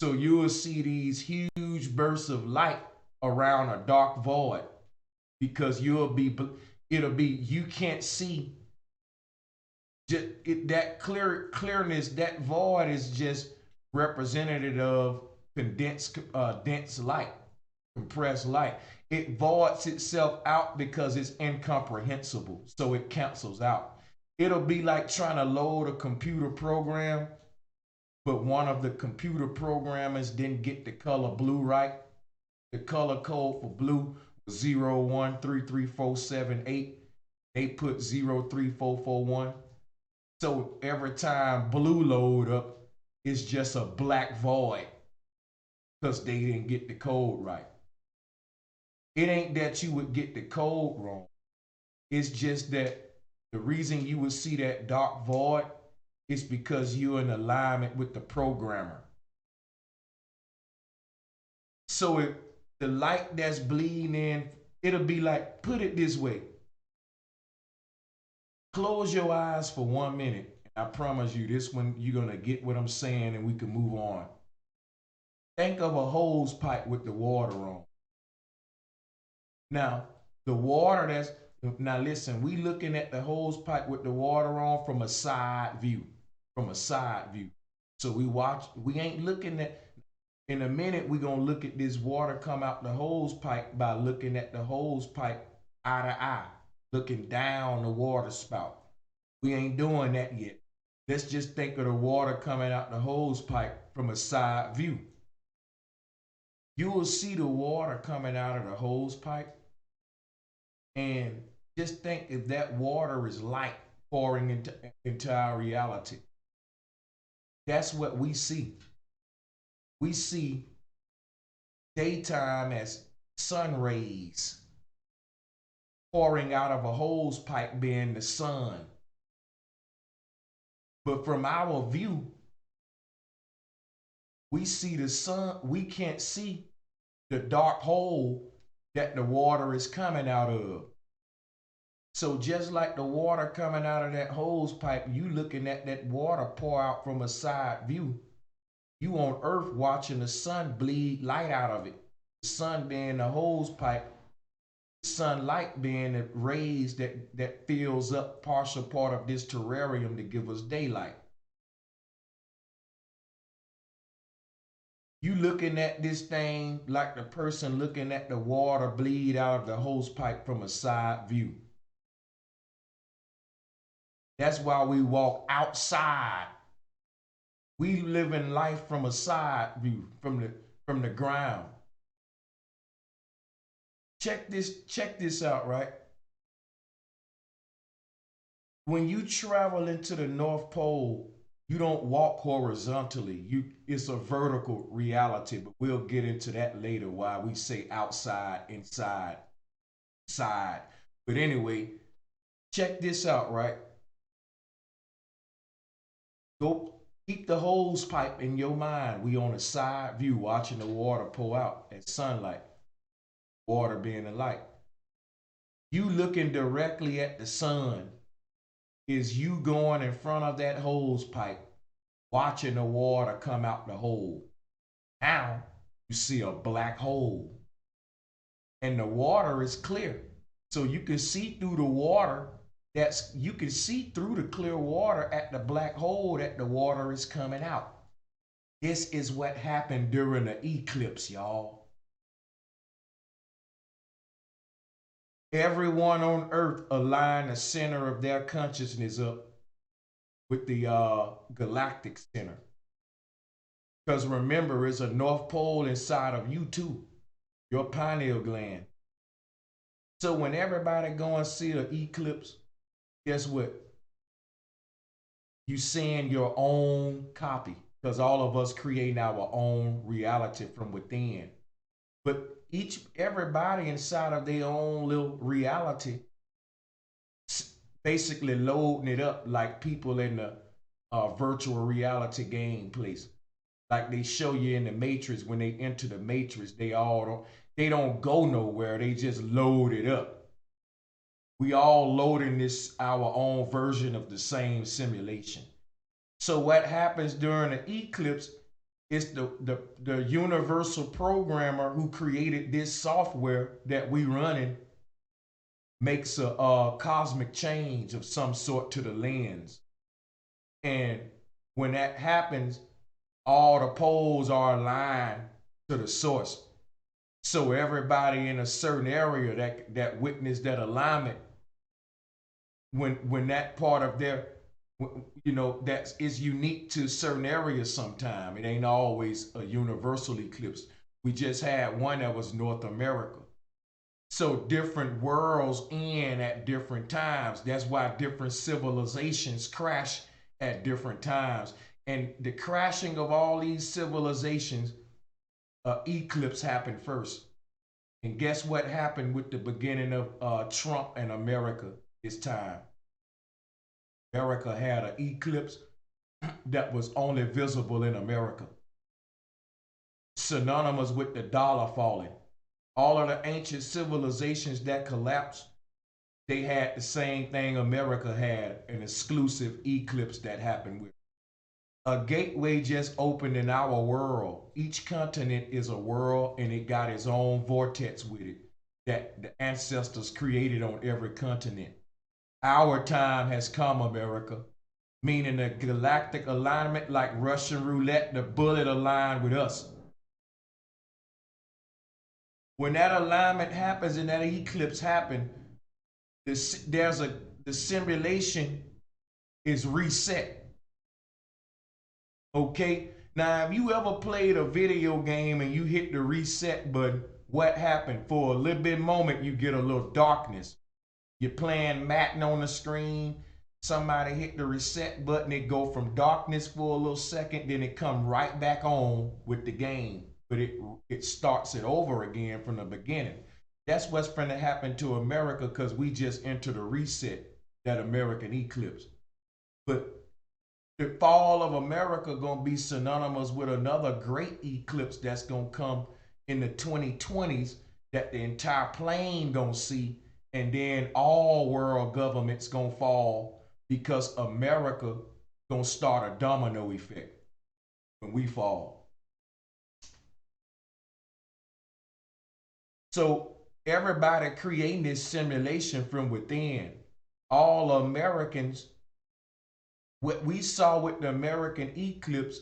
So you will see these huge bursts of light around a dark void because it'll be, you can't see just that clearness. That void is just representative of condensed, dense light, compressed light. It voids itself out because it's incomprehensible. So it cancels out. It'll be like trying to load a computer program, but one of the computer programmers didn't get the color blue right. The color code for blue was 01334778. They put 03441. So every time blue load up, it's just a black void because they didn't get the code right. It ain't that you would get the code wrong. It's just that the reason you would see that dark void is because you're in alignment with the programmer. So if the light that's bleeding in, it'll be like, put it this way. Close your eyes for 1 minute. I promise you, this one you're gonna get what I'm saying, and we can move on. Think of a hose pipe with the water on. Now, the water that's now listen, we looking at the hose pipe with the water on from a side view. From a side view. So we ain't looking at in a minute we're gonna look at this water come out the hose pipe by looking at the hose pipe eye to eye, looking down the water spout. We ain't doing that yet. Let's just think of the water coming out the hose pipe from a side view. You will see the water coming out of the hose pipe, and just think if that water is light pouring into our reality. That's what we see. We see daytime as sun rays pouring out of a hose pipe being the sun. But from our view, we see the sun, we can't see the dark hole that the water is coming out of. So just like the water coming out of that hose pipe, you looking at that water pour out from a side view. You on earth watching the sun bleed light out of it. The sun being the hose pipe, sunlight being the rays that fills up partial part of this terrarium to give us daylight. You looking at this thing like the person looking at the water bleed out of the hose pipe from a side view. That's why we walk outside. We live in life from a side view, from the ground. Check this out, right? When you travel into the North Pole, you don't walk horizontally. It's a vertical reality, but we'll get into that later why we say outside, inside, side. But anyway, check this out, right? Go keep the hose pipe in your mind. We on a side view watching the water pour out as sunlight, water being the light. You looking directly at the sun is you going in front of that hose pipe, watching the water come out the hole. Now you see a black hole, and the water is clear. So you can see through the water. You can see through the clear water at the black hole that the water is coming out. This is what happened during the eclipse, y'all. Everyone on earth aligned the center of their consciousness up with the galactic center. Because remember, it's a North Pole inside of you too, your pineal gland. So when everybody go and see the eclipse, guess what? You seeing your own copy, because all of us creating our own reality from within. But everybody inside of their own little reality, basically loading it up like people in the virtual reality game place. Like they show you in the Matrix, when they enter the Matrix, they don't go nowhere. They just load it up. We all loading this our own version of the same simulation. So what happens during the eclipse is the universal programmer who created this software that we running makes a cosmic change of some sort to the lens. And when that happens, all the poles are aligned to the source. So everybody in a certain area that witnessed that alignment, when that part of their, that is unique to certain areas sometime. It ain't always a universal eclipse. We just had one that was North America. So different worlds end at different times. That's why different civilizations crash at different times. And the crashing of all these civilizations, eclipse happened first. And guess what happened with the beginning of Trump and America this time? America had an eclipse that was only visible in America, synonymous with the dollar falling. All of the ancient civilizations that collapsed, they had the same thing America had, an exclusive eclipse that happened with. A gateway just opened in our world. Each continent is a world and it got its own vortex with it that the ancestors created on every continent. Our time has come, America, meaning a galactic alignment like Russian roulette, the bullet aligned with us. When that alignment happens and that eclipse happens, the simulation is reset. Okay? Now, if you ever played a video game and you hit the reset button, what happened? For a little bit moment, you get a little darkness. You're playing Madden on the screen. Somebody hit the reset button, it go from darkness for a little second, then it come right back on with the game. But it starts it over again from the beginning. That's what's going to happen to America because we just entered a reset, that American eclipse. But the fall of America gonna be synonymous with another great eclipse that's gonna come in the 2020s that the entire plane gonna see, and then all world governments gonna fall because America gonna start a domino effect when we fall. So everybody creating this simulation from within. All Americans, what we saw with the American eclipse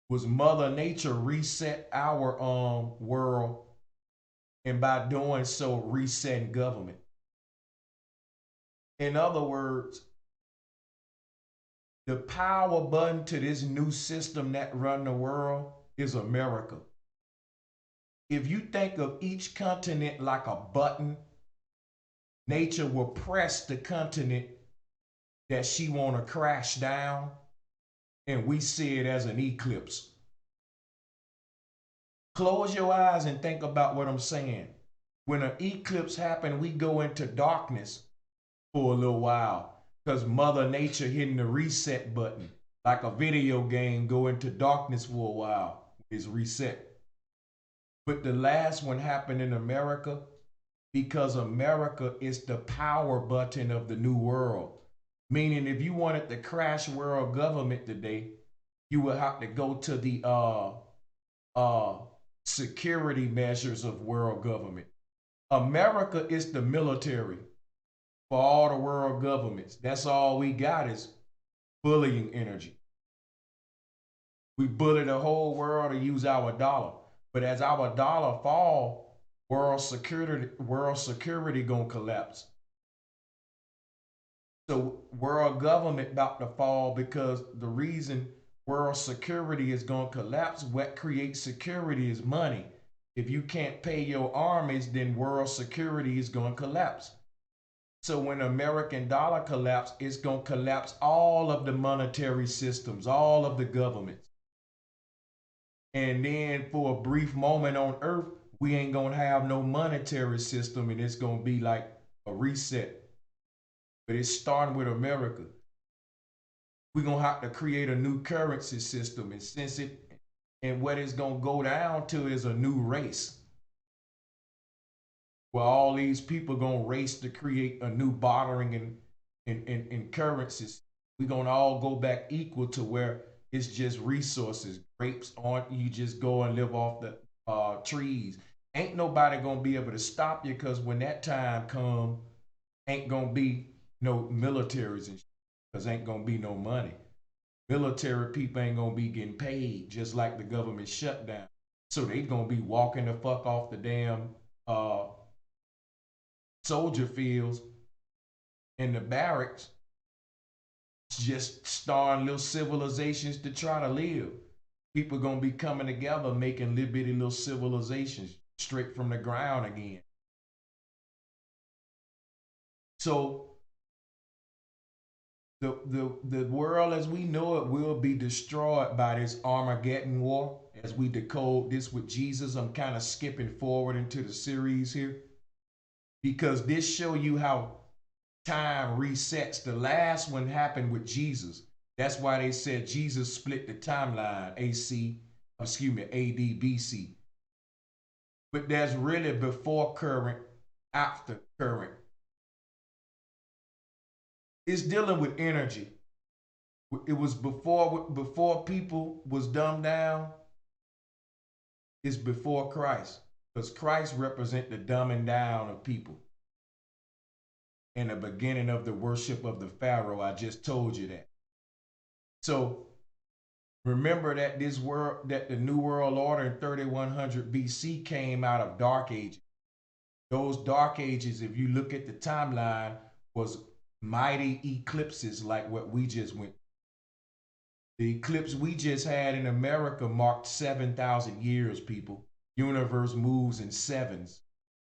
was Mother Nature reset our world, and by doing so, resetting government. In other words, the power button to this new system that run the world is America. If you think of each continent like a button, nature will press the continent that she want to crash down, and we see it as an eclipse. Close your eyes and think about what I'm saying. When an eclipse happens, we go into darkness for a little while because Mother Nature hitting the reset button. Like a video game, go into darkness for a while, is reset. But the last one happened in America because America is the power button of the new world. Meaning if you wanted to crash world government today, you would have to go to the security measures of world government. America is the military for all the world governments. That's all we got is bullying energy. We bully the whole world to use our dollar. But as our dollar fall, world security gonna collapse. So world government about to fall because the reason world security is going to collapse, what creates security is money. If you can't pay your armies, then world security is going to collapse. So when American dollar collapse, it's going to collapse all of the monetary systems, all of the governments. And then for a brief moment on earth, we ain't going to have no monetary system and it's going to be like a reset. But it's starting with America. We're gonna have to create a new currency system, and what it's gonna go down to is a new race. Where all these people gonna race to create a new bartering and currencies. We're gonna all go back equal to where it's just resources. Grapes aren't you just go and live off the trees. Ain't nobody gonna be able to stop you because when that time come, ain't gonna be no militaries and because ain't gonna be no money. Military people ain't gonna be getting paid just like the government shutdown. So they gonna be walking the fuck off the damn soldier fields and the barracks, just starting little civilizations to try to live. People gonna be coming together making little bitty little civilizations straight from the ground again. So the world as we know it will be destroyed by this Armageddon war. as we decode this with Jesus. I'm kind of skipping forward into the series here because this show you how time resets. The last one happened with Jesus. That's why they said Jesus split the timeline, AD, BC. But there's really before current, after current. It's dealing with energy. It was before people was dumbed down. It's before Christ, because Christ represent the dumbing down of people and the beginning of the worship of the Pharaoh. I just told you that. So remember that the New World Order in 3100 BC came out of Dark Ages. Those Dark Ages, if you look at the timeline, was mighty eclipses like what we just went. The eclipse we just had in America marked 7,000 years, people. Universe moves in sevens.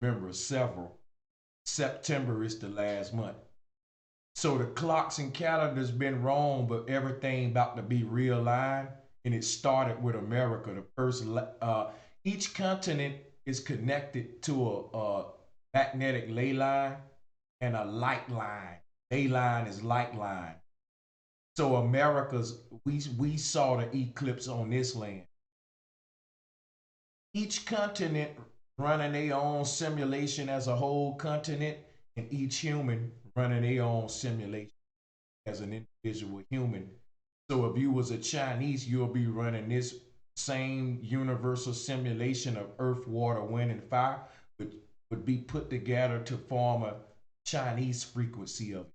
Remember, several. September is the last month. So the clocks and calendars been wrong, but everything about to be realigned. And it started with America. The first, each continent is connected to a magnetic ley line and a light line. Ley line is light line. So America's, we saw the eclipse on this land. Each continent running their own simulation as a whole continent, and each human running their own simulation as an individual human. So if you was a Chinese, you'll be running this same universal simulation of earth, water, wind, and fire, which would be put together to form a Chinese frequency of it.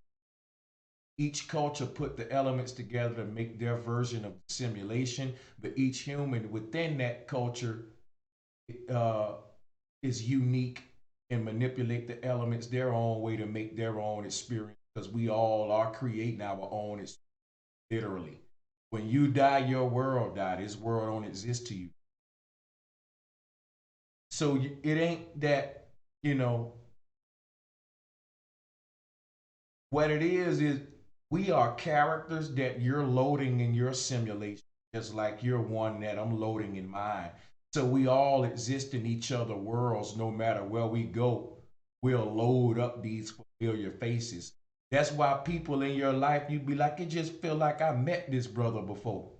Each culture put the elements together to make their version of the simulation, but each human within that culture is unique and manipulate the elements their own way to make their own experience, because we all are creating our own experience, literally. When you die, your world die. This world don't exist to you. So it ain't that, what it is we are characters that you're loading in your simulation, just like you're one that I'm loading in mine. So we all exist in each other's worlds. No matter where we go, we'll load up these familiar faces. That's why people in your life, you'd be like, it just feel like I met this brother before.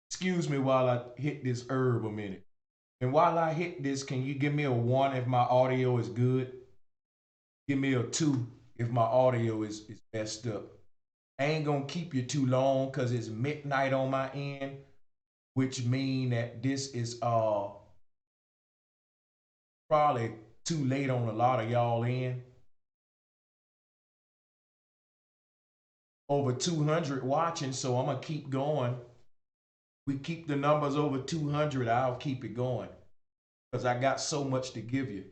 Excuse me while I hit this herb a minute. And while I hit this, can you give me a 1 if my audio is good? Give me a 2 if my audio is messed up. I ain't gonna keep you too long because it's midnight on my end, which mean that this is probably too late on a lot of y'all end. Over 200 watching, so I'm gonna keep going. We keep the numbers over 200, I'll keep it going because I got so much to give you.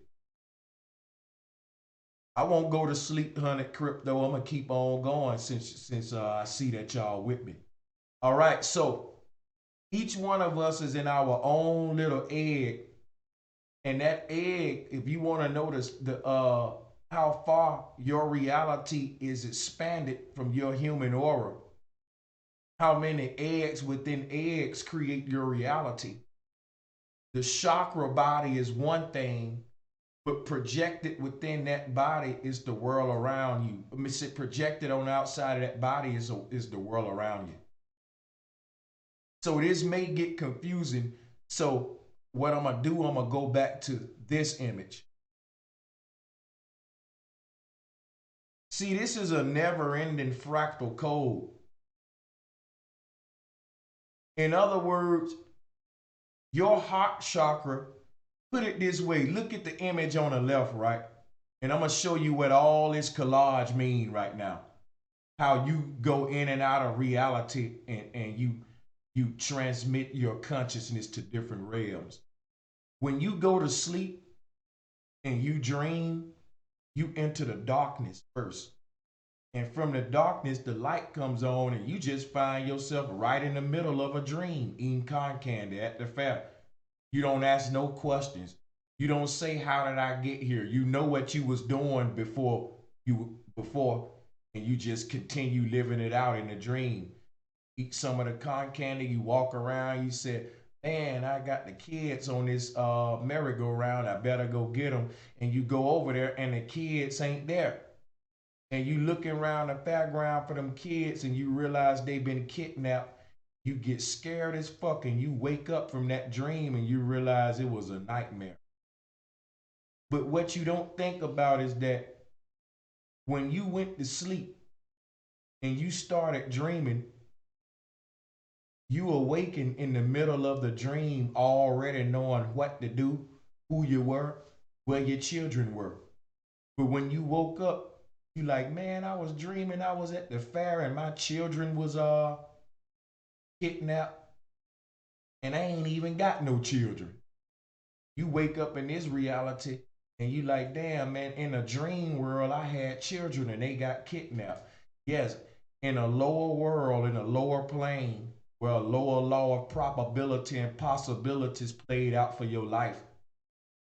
I won't go to sleep, Hunted Crypto. I'm gonna keep on going since I see that y'all with me. All right, so each one of us is in our own little egg, and that egg, if you want to notice the how far your reality is expanded from your human aura, how many eggs within eggs create your reality. The chakra body is one thing, but projected within that body is the world around you. I mean, projected on the outside of that body is the world around you. So this may get confusing. So what I'm gonna do, I'm gonna go back to this image. See, this is a never-ending fractal code. In other words, your heart chakra, put it this way, look at the image on the left, right? And I'm gonna show you what all this collage mean right now. How you go in and out of reality and you transmit your consciousness to different realms. When you go to sleep and you dream, you enter the darkness first. And from the darkness, the light comes on and you just find yourself right in the middle of a dream, eating cotton candy at the fair. You don't ask no questions. You don't say, how did I get here? You know what you was doing before and you just continue living it out in the dream. Eat some of the cotton candy, you walk around, you said, man, I got the kids on this merry-go-round, I better go get them. And you go over there and the kids ain't there. And you looking around the fairground for them kids and you realize they've been kidnapped. You get scared as fuck and you wake up from that dream and you realize it was a nightmare. But what you don't think about is that when you went to sleep and you started dreaming, you awaken in the middle of the dream already knowing what to do, who you were, where your children were. But when you woke up, you like, man, I was dreaming I was at the fair and my children was kidnapped and I ain't even got no children. You wake up in this reality and you like, damn, man, in a dream world I had children and they got kidnapped. Yes, in a lower world, in a lower plane, where a lower law of probability and possibilities played out for your life,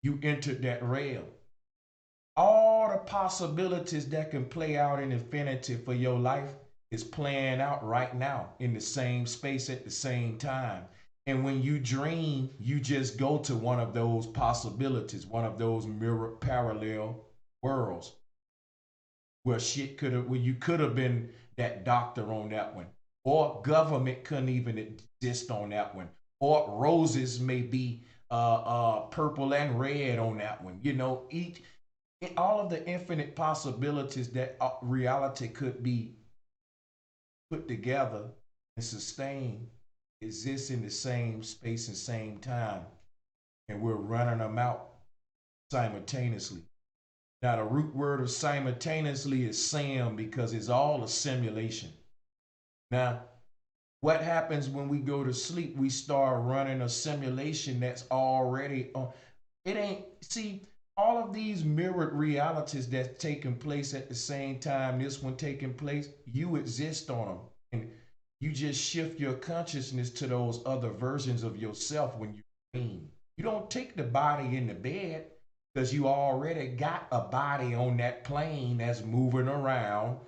you entered that realm. All the possibilities that can play out in infinity for your life is playing out right now in the same space at the same time. And when you dream, you just go to one of those possibilities, one of those mirror parallel worlds where where you could have been that doctor on that one, or government couldn't even exist on that one, or roses may be purple and red on that one. You know, all of the infinite possibilities that reality could be put together and sustained exist in the same space and same time, and we're running them out simultaneously. Now, the root word of simultaneously is sim because it's all a simulation. Now, what happens when we go to sleep? We start running a simulation that's already on. It ain't, see, all of these mirrored realities that's taking place at the same time, this one taking place, you exist on them. And you just shift your consciousness to those other versions of yourself when you dream. You don't take the body in the bed because you already got a body on that plane that's moving around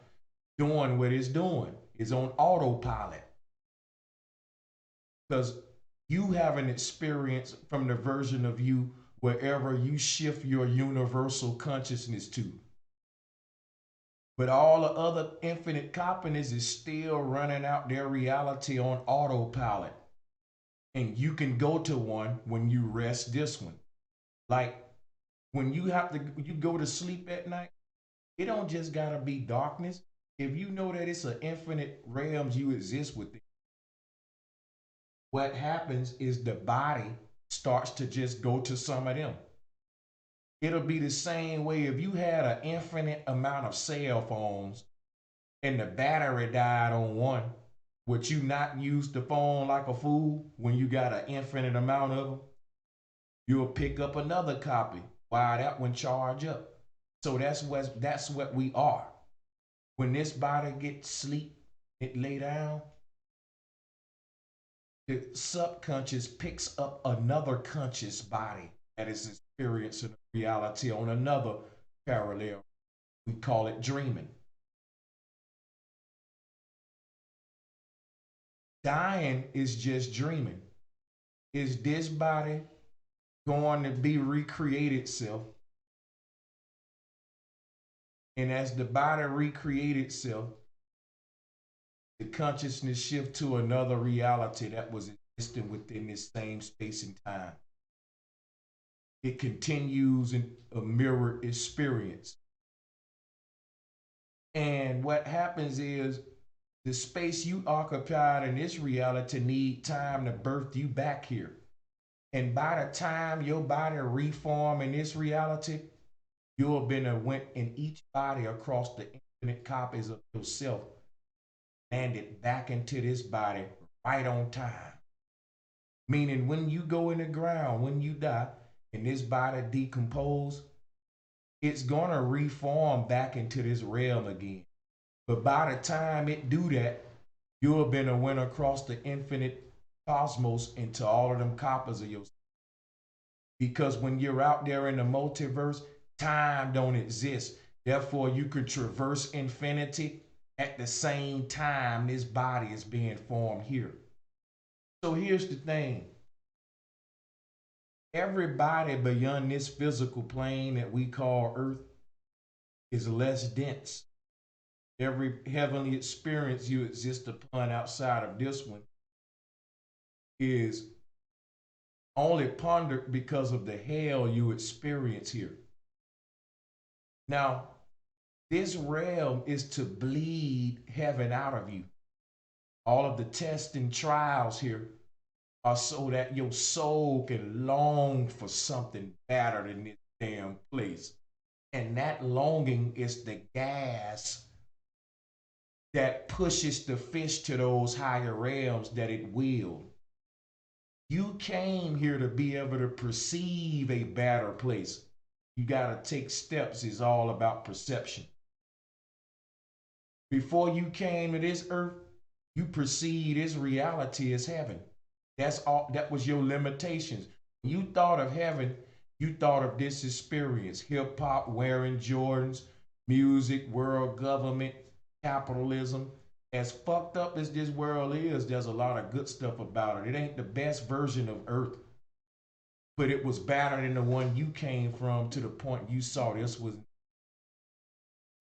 doing what it's doing. It's on autopilot. Because you have an experience from the version of you wherever you shift your universal consciousness to. But all the other infinite copies is still running out their reality on autopilot. And you can go to one when you rest this one. Like when you go to sleep at night, it don't just gotta be darkness. If you know that it's an infinite realms you exist within, what happens is the body starts to just go to some of them. It'll be the same way if you had an infinite amount of cell phones and the battery died on one. Would you not use the phone like a fool when you got an infinite amount of them? You'll pick up another copy while that one charge up. So that's what we are. When this body gets sleep, it lay down, the subconscious picks up another conscious body that is experiencing reality on another parallel. We call it dreaming. Dying is just dreaming. Is this body going to be recreated itself? And as the body recreates itself, the consciousness shift to another reality that was existing within this same space and time. It continues in a mirror experience. And what happens is the space you occupied in this reality need time to birth you back here. And by the time your body reform in this reality, you'll have been went in each body across the infinite copies of yourself, landed back into this body right on time. Meaning when you go in the ground, when you die, and this body decompose, it's gonna reform back into this realm again. But by the time it do that, you'll have been went across the infinite cosmos into all of them copies of yourself. Because when you're out there in the multiverse, time don't exist. Therefore, you could traverse infinity at the same time this body is being formed here. So here's the thing. Everybody beyond this physical plane that we call Earth is less dense. Every heavenly experience you exist upon outside of this one is only pondered because of the hell you experience here. Now, this realm is to bleed heaven out of you. All of the tests and trials here are so that your soul can long for something better than this damn place. And that longing is the gas that pushes the fish to those higher realms that it will. You came here to be able to perceive a better place. You got to take steps. It's all about perception. Before you came to this earth, you perceived this reality as heaven. That's all. That was your limitations. When you thought of heaven, you thought of this experience: hip hop, wearing Jordans, music, world government, capitalism. As fucked up as this world is, there's a lot of good stuff about it. It ain't the best version of Earth, but it was better than the one you came from, to the point you saw this was.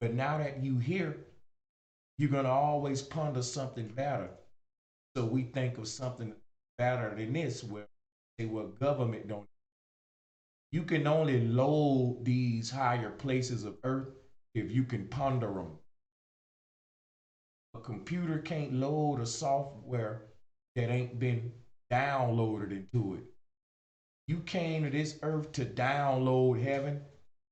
But now that you here, you're gonna always ponder something better. So we think of something better than this, where they were government don't. You can only load these higher places of Earth if you can ponder them. A computer can't load a software that ain't been downloaded into it. You came to this earth to download heaven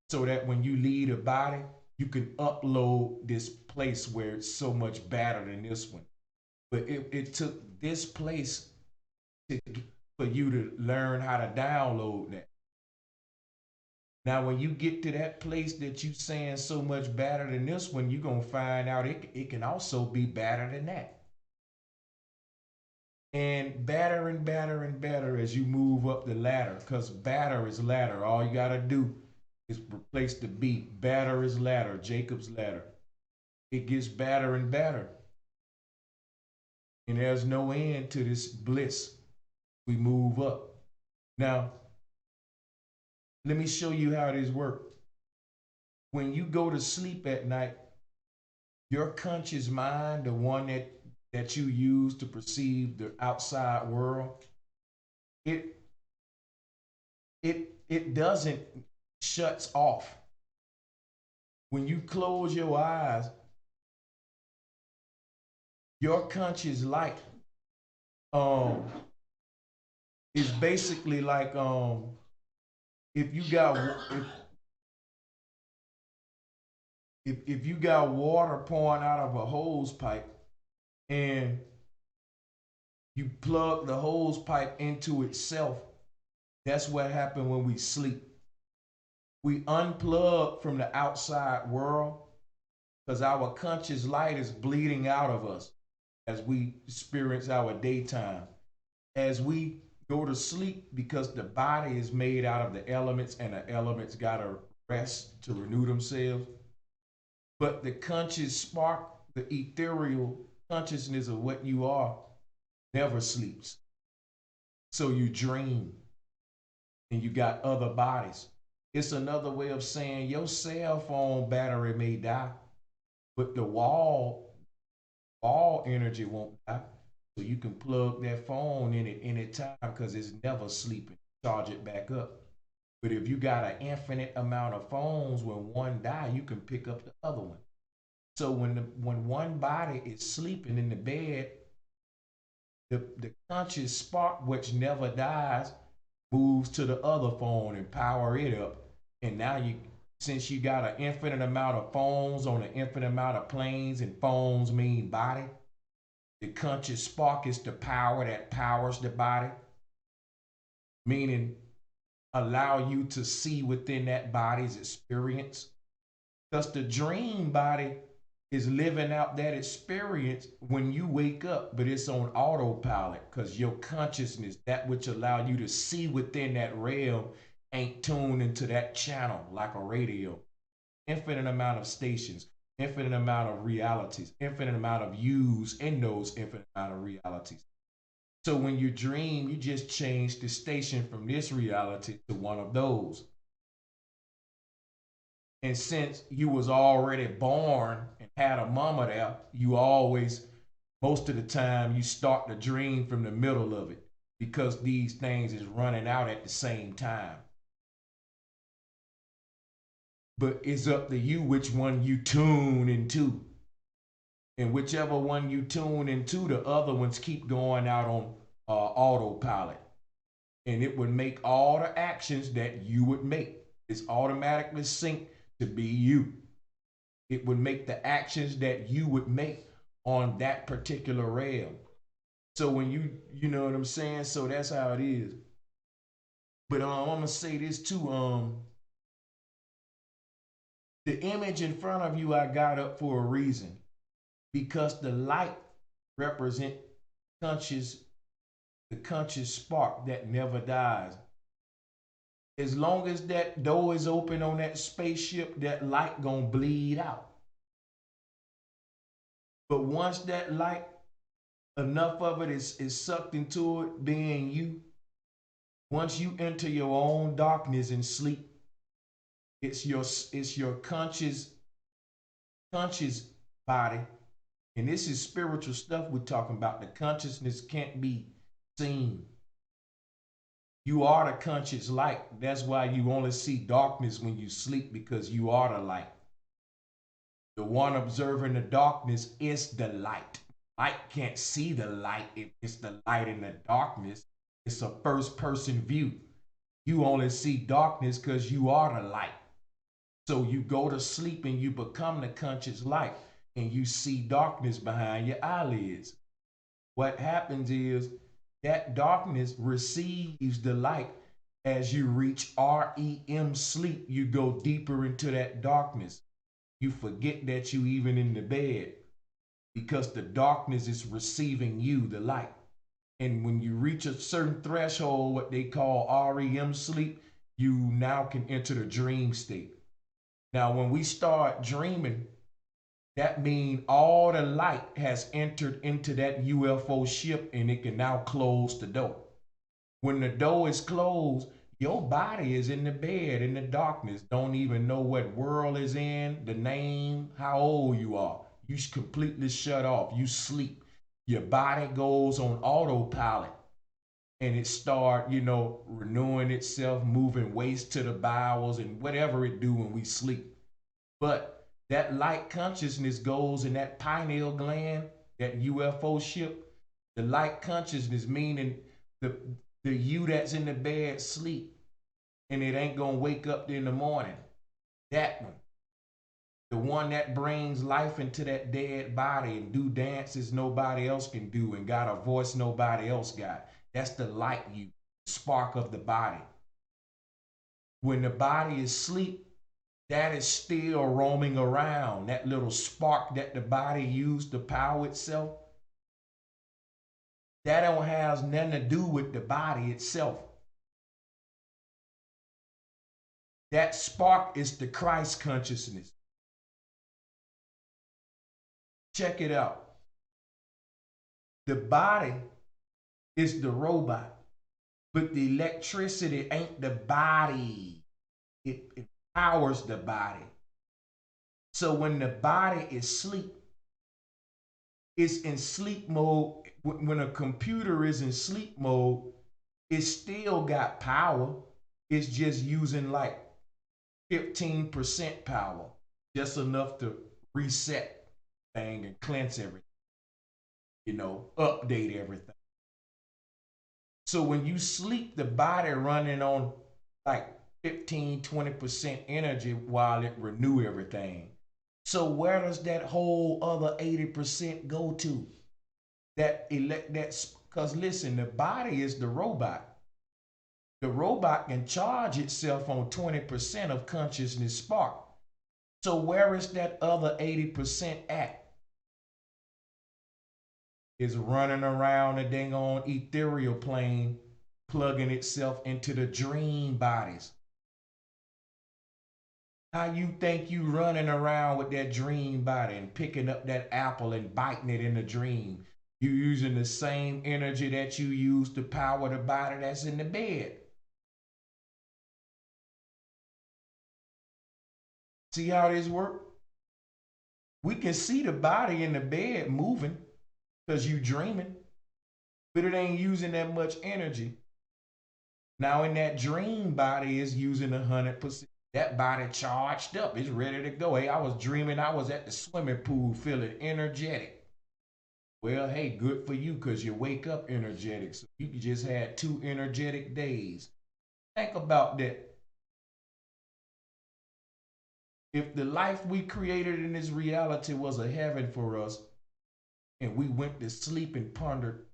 so that when you leave a body, you can upload this place where it's so much better than this one. But it took this place to, for you to learn how to download that. Now, when you get to that place that you saying so much better than this one, you're going to find out it can also be better than that. And better and better and better as you move up the ladder, because batter is ladder. All you got to do is replace the B. Batter is ladder, Jacob's ladder. It gets better and better. And there's no end to this bliss. We move up. Now, let me show you how this works. When you go to sleep at night, your conscious mind, the one that you use to perceive the outside world, it doesn't shuts off. When you close your eyes, your conscious light is basically like if you got if you got water pouring out of a hose pipe and you plug the hose pipe into itself, that's what happened when we sleep. We unplug from the outside world because our conscious light is bleeding out of us as we experience our daytime. As we go to sleep, because the body is made out of the elements and the elements got to rest to renew themselves. But the conscious spark, the ethereal consciousness of what you are, never sleeps. So you dream and you got other bodies. It's another way of saying your cell phone battery may die, but the wall energy won't die. So you can plug that phone in at any time because it's never sleeping. Charge it back up. But if you got an infinite amount of phones, when one die, you can pick up the other one. So when one body is sleeping in the bed, the conscious spark, which never dies, moves to the other phone and power it up. And now since you got an infinite amount of phones on an infinite amount of planes, and phones mean body, the conscious spark is the power that powers the body, meaning allow you to see within that body's experience. Because the dream body is living out that experience when you wake up, but it's on autopilot because your consciousness, that which allow you to see within that realm, ain't tuned into that channel like a radio. infinite amount of stations, infinite amount of realities, infinite amount of yous in those infinite amount of realities. So when you dream, you just change the station from this reality to one of those. And since you was already born and had a mama there, you always, most of the time, you start the dream from the middle of it because these things is running out at the same time. But it's up to you which one you tune into. And whichever one you tune into, the other ones keep going out on autopilot. And it would make all the actions that you would make. It's automatically synced to be you. It would make the actions that you would make on that particular realm. So when you know what I'm saying? So that's how it is. But I'm gonna say this too. The image in front of you I got up for a reason. Because the light represent conscious, the conscious spark that never dies. As long as that door is open on that spaceship, that light gonna bleed out. But once that light, enough of it is sucked into it, being you, once you enter your own darkness and sleep, it's your conscious body. And this is spiritual stuff we're talking about. The consciousness can't be seen. You are the conscious light. That's why you only see darkness when you sleep, because you are the light. The one observing the darkness is the light. Light can't see the light if it's the light in the darkness. It's a first person view. You only see darkness because you are the light. So you go to sleep and you become the conscious light and you see darkness behind your eyelids. What happens is that darkness receives the light. As you reach REM sleep, you go deeper into that darkness. You forget that you even in the bed because the darkness is receiving you, the light. And when you reach a certain threshold, what they call REM sleep, you now can enter the dream state. Now, when we start dreaming, that means all the light has entered into that UFO ship and it can now close the door. When the door is closed, your body is in the bed in the darkness, don't even know what world is in, the name, how old you are. You completely shut off. You sleep. Your body goes on autopilot and it start, renewing itself, moving waste to the bowels and whatever it do when we sleep. But that light consciousness goes in that pineal gland, that UFO ship. The light consciousness meaning the you that's in the bed sleep and it ain't gonna wake up in the morning. That one. The one that brings life into that dead body and do dances nobody else can do and got a voice nobody else got. That's the light you, spark of the body. When the body is asleep, that is still roaming around. That little spark that the body used to power itself, that don't have nothing to do with the body itself. That spark is the Christ consciousness. Check it out. The body is the robot, but the electricity ain't the body. It powers the body. So when the body is asleep, it's in sleep mode. When a computer is in sleep mode, it still got power. It's just using like 15% power, just enough to reset thing and cleanse everything, update everything. So when you sleep, the body running on like 15-20% energy while it renew everything. So where does that whole other 80% go to? That's because listen, the body is the robot. The robot can charge itself on 20% of consciousness spark. So where is that other 80% at? Is running around a dang on ethereal plane, plugging itself into the dream bodies. How you think you running around with that dream body and picking up that apple and biting it in the dream? You using the same energy that you use to power the body that's in the bed. See how this work? We can see the body in the bed moving because you dreaming, but it ain't using that much energy. Now in that dream body is using 100%. That body charged up. It's ready to go. Hey, I was dreaming I was at the swimming pool feeling energetic. Well, hey, good for you because you wake up energetic. So you just had 2 energetic days. Think about that. If the life we created in this reality was a heaven for us, and we went to sleep and pondered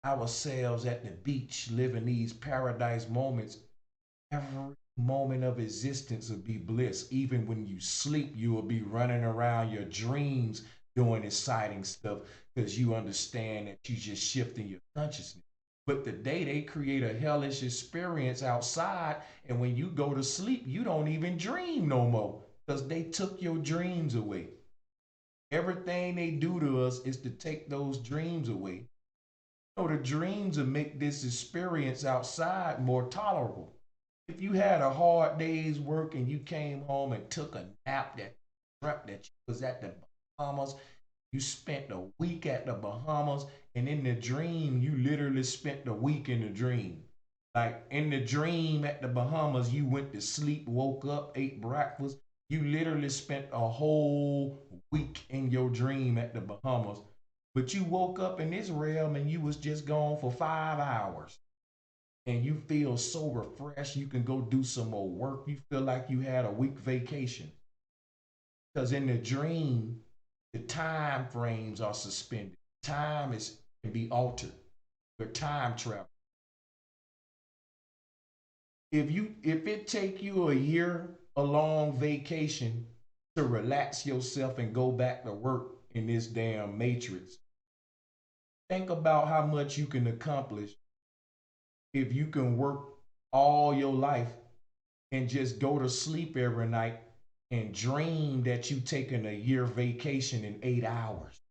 ourselves at the beach, living these paradise moments, every moment of existence will be bliss. Even when you sleep, you will be running around your dreams doing exciting stuff because you understand that you just shifting your consciousness. But the day they create a hellish experience outside, and when you go to sleep, you don't even dream no more because they took your dreams away. Everything they do to us is to take those dreams away. So the dreams will make this experience outside more tolerable. If you had a hard day's work and you came home and took a nap that dreamt that you was at the Bahamas, you spent a week at the Bahamas, and in the dream, you literally spent the week in the dream. Like in the dream at the Bahamas, you went to sleep, woke up, ate breakfast. You literally spent a whole week in your dream at the Bahamas. But you woke up in this realm and you was just gone for 5 hours. And you feel so refreshed, you can go do some more work. You feel like you had a week vacation. Because in the dream, the time frames are suspended. Time is can be altered. Your time travel. If it take you a year a long vacation to relax yourself and go back to work in this damn matrix, think about how much you can accomplish if you can work all your life and just go to sleep every night and dream that you taking a year vacation in 8 hours.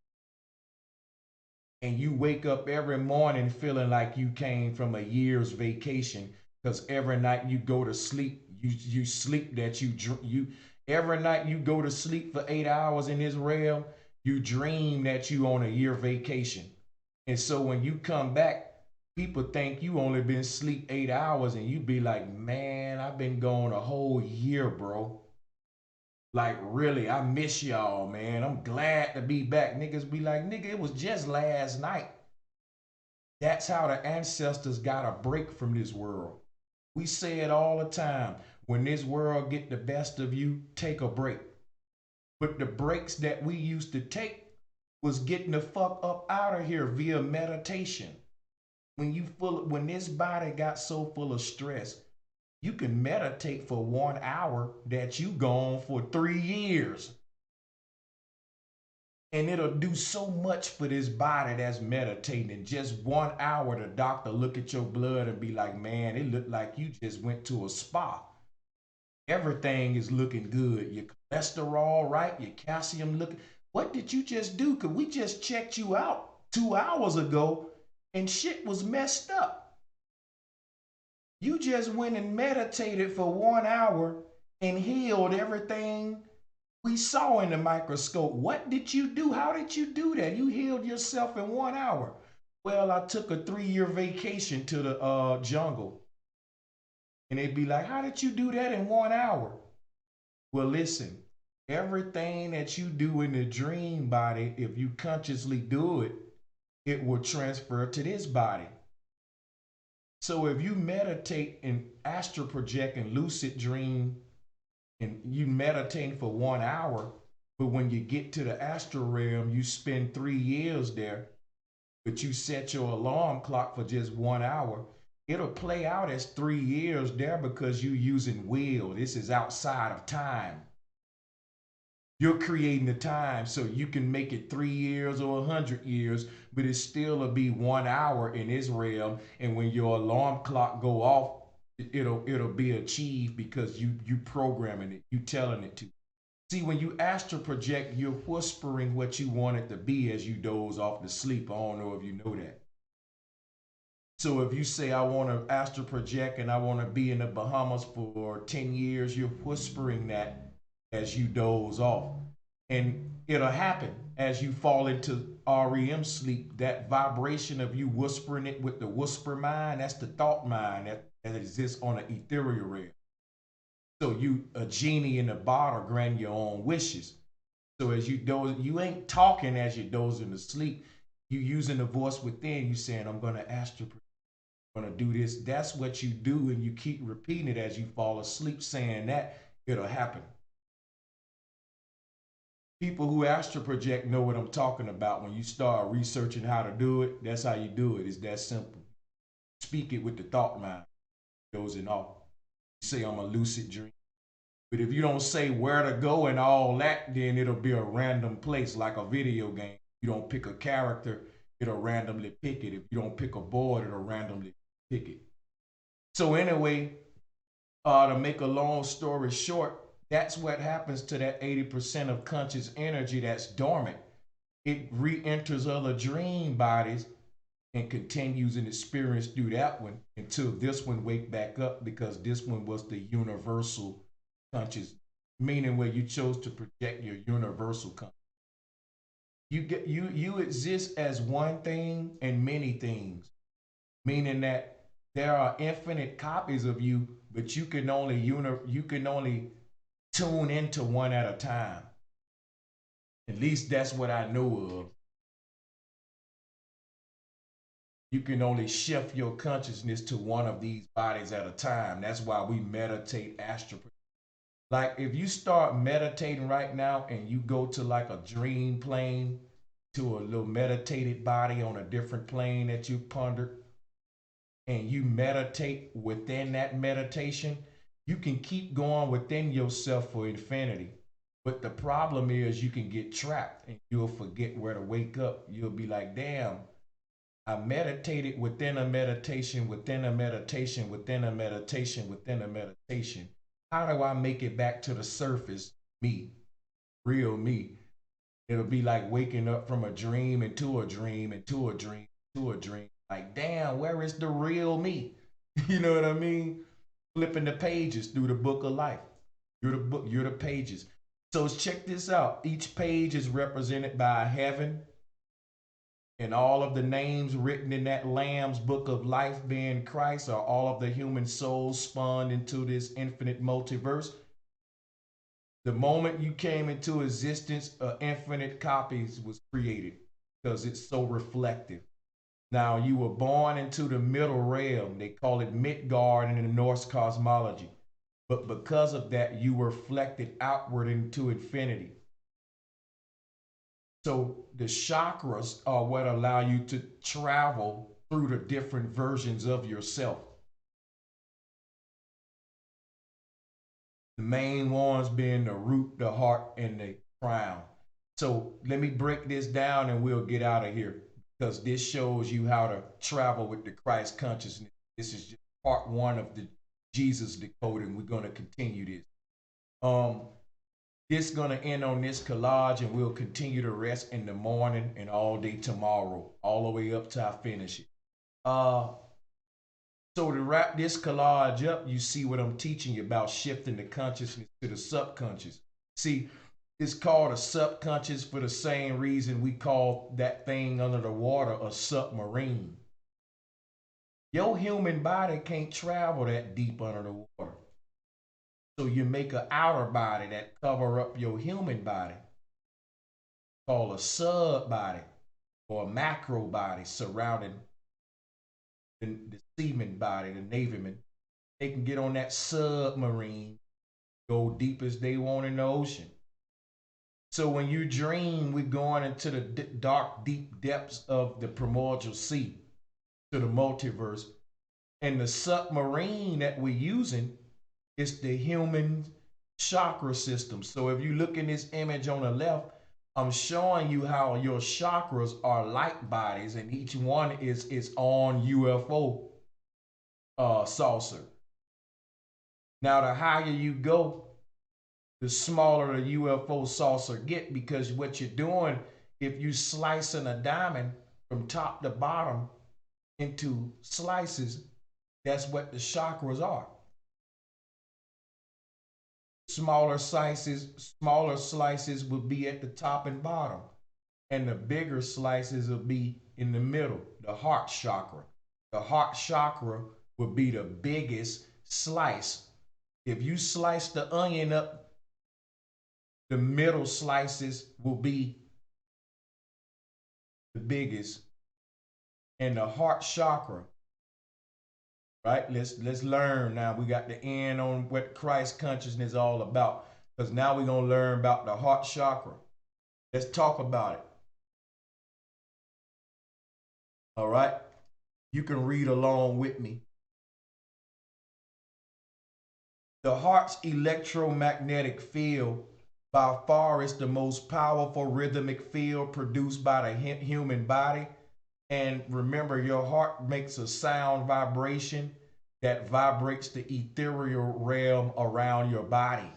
And you wake up every morning feeling like you came from a year's vacation because every night you go to sleep, you sleep that you every night you go to sleep for 8 hours in Israel, you dream that you on a year vacation. And so when you come back, people think you only been sleep 8 hours, and you be like, man, I've been gone a whole year, bro. Like, really, I miss y'all, man. I'm glad to be back. Niggas be like, nigga, it was just last night. That's how the ancestors got a break from this world. We say it all the time. When this world get the best of you, take a break. But the breaks that we used to take was getting the fuck up out of here via meditation. When this body got so full of stress, you can meditate for 1 hour that you gone for 3 years. And it'll do so much for this body that's meditating. In just 1 hour, the doctor look at your blood and be like, man, it looked like you just went to a spa. Everything is looking good. Your cholesterol right, your calcium looking. What did you just do? Cause we just checked you out 2 hours ago and shit was messed up. You just went and meditated for 1 hour and healed everything we saw in the microscope. What did you do? How did you do that? You healed yourself in 1 hour. Well, I took a 3-year vacation to the jungle. And they'd be like, how did you do that in 1 hour? Well, listen, everything that you do in the dream body, if you consciously do it, it will transfer to this body. So if you meditate and astral project and lucid dream and you meditate for 1 hour, but when you get to the astral realm, you spend 3 years there, but you set your alarm clock for just 1 hour, it'll play out as 3 years there because you're using will. This is outside of time. You're creating the time so you can make it 3 years or 100 years, but it still will be 1 hour in Israel. And when your alarm clock go off, it'll be achieved because you programming it, you telling it to. See, when you astral project, you're whispering what you want it to be as you doze off to sleep. I don't know if you know that. So if you say I want to astral project and I want to be in the Bahamas for 10 years, you're whispering that as you doze off. And it'll happen as you fall into REM sleep. That vibration of you whispering it with the whisper mind, that's the thought mind that exists on an ethereal realm. So you a genie in a bottle granting your own wishes. So as you doze, you ain't talking as you're dozing to sleep. You using the voice within. You saying, "I'm gonna astral, gonna do this." That's what you do, and you keep repeating it as you fall asleep, saying that it'll happen. People who astral project know what I'm talking about. When you start researching how to do it, that's how you do it. It's that simple. Speak it with the thought mind, dozing off. You say, "I'm a lucid dream." But if you don't say where to go and all that, then it'll be a random place like a video game. You don't pick a character, it'll randomly pick it. If you don't pick a board, it'll randomly pick it. So anyway, to make a long story short, that's what happens to that 80% of conscious energy that's dormant. It re-enters other dream bodies and continues an experience through that one until this one wake back up, because this one was the universal conscious, meaning where you chose to project your universal conscious. You exist as one thing and many things, meaning that there are infinite copies of you, but you can only tune into one at a time. At least that's what I know of. You can only shift your consciousness to one of these bodies at a time. That's why we meditate astral. Like if you start meditating right now and you go to like a dream plane, to a little meditated body on a different plane that you pondered, and you meditate within that meditation, you can keep going within yourself for infinity. But the problem is you can get trapped and you'll forget where to wake up. You'll be like, damn, I meditated within a meditation, within a meditation, within a meditation, within a meditation. How do I make it back to the surface? Me, real me. It'll be like waking up from a dream into a dream into a dream into a dream. Like, damn, where is the real me? You know what I mean? Flipping the pages through the book of life. You're the book, you're the pages. So check this out. Each page is represented by a heaven, and all of the names written in that Lamb's book of life being Christ are all of the human souls spawned into this infinite multiverse. The moment you came into existence, infinite copies was created because it's so reflective. Now you were born into the middle realm. They call it Midgard in the Norse cosmology. But because of that, you were reflected outward into infinity. So the chakras are what allow you to travel through the different versions of yourself. The main ones being the root, the heart, and the crown. So let me break this down and we'll get out of here, because this shows you how to travel with the Christ consciousness. This is just part one of the Jesus decoding. We're going to continue this. This is going to end on this collage, and we'll continue the rest in the morning and all day tomorrow, all the way up till I finish it. So to wrap this collage up, you see what I'm teaching you about shifting the consciousness to the subconscious. See, it's called a subconscious for the same reason we call that thing under the water a submarine. Your human body can't travel that deep under the water. So you make an outer body that cover up your human body, called a sub body or a macro body surrounding the seaman body, the navyman. They can get on that submarine, go deep as they want in the ocean. So when you dream, we're going into the dark, deep depths of the primordial sea, to the multiverse. And the submarine that we're using is the human chakra system. So if you look in this image on the left, I'm showing you how your chakras are light bodies, and each one is its own UFO saucer. Now, the higher you go, the smaller the UFO saucer get, because what you're doing, if you slicing a diamond from top to bottom into slices, that's what the chakras are. Smaller slices will be at the top and bottom, and the bigger slices will be in the middle, the heart chakra. The heart chakra will be the biggest slice. If you slice the onion up, the middle slices will be the biggest, and the heart chakra, right? Let's learn now. We got the end on what Christ consciousness is all about, because now we're gonna learn about the heart chakra. Let's talk about it. All right, you can read along with me. The heart's electromagnetic field by far is the most powerful rhythmic field produced by the human body. And remember, your heart makes a sound vibration that vibrates the ethereal realm around your body.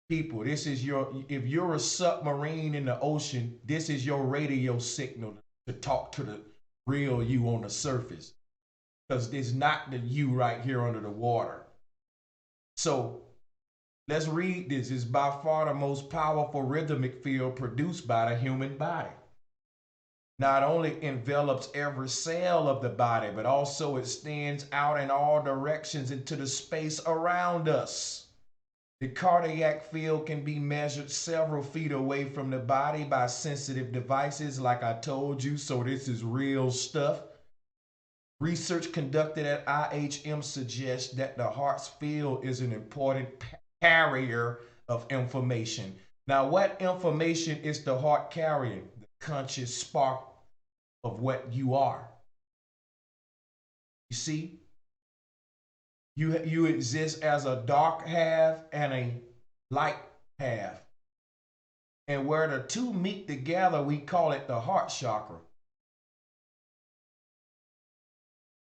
People, this is if you're a submarine in the ocean, this is your radio signal to talk to the real you on the surface. Because it's not the you right here under the water. So let's read this. It's by far the most powerful rhythmic field produced by the human body. Not only envelops every cell of the body, but also extends out in all directions into the space around us. The cardiac field can be measured several feet away from the body by sensitive devices, like I told you, so this is real stuff. Research conducted at IHM suggests that the heart's field is an important carrier of information. Now, what information is the heart carrying? The conscious spark of what you are. You see, you exist as a dark half and a light half. And where the two meet together, we call it the heart chakra.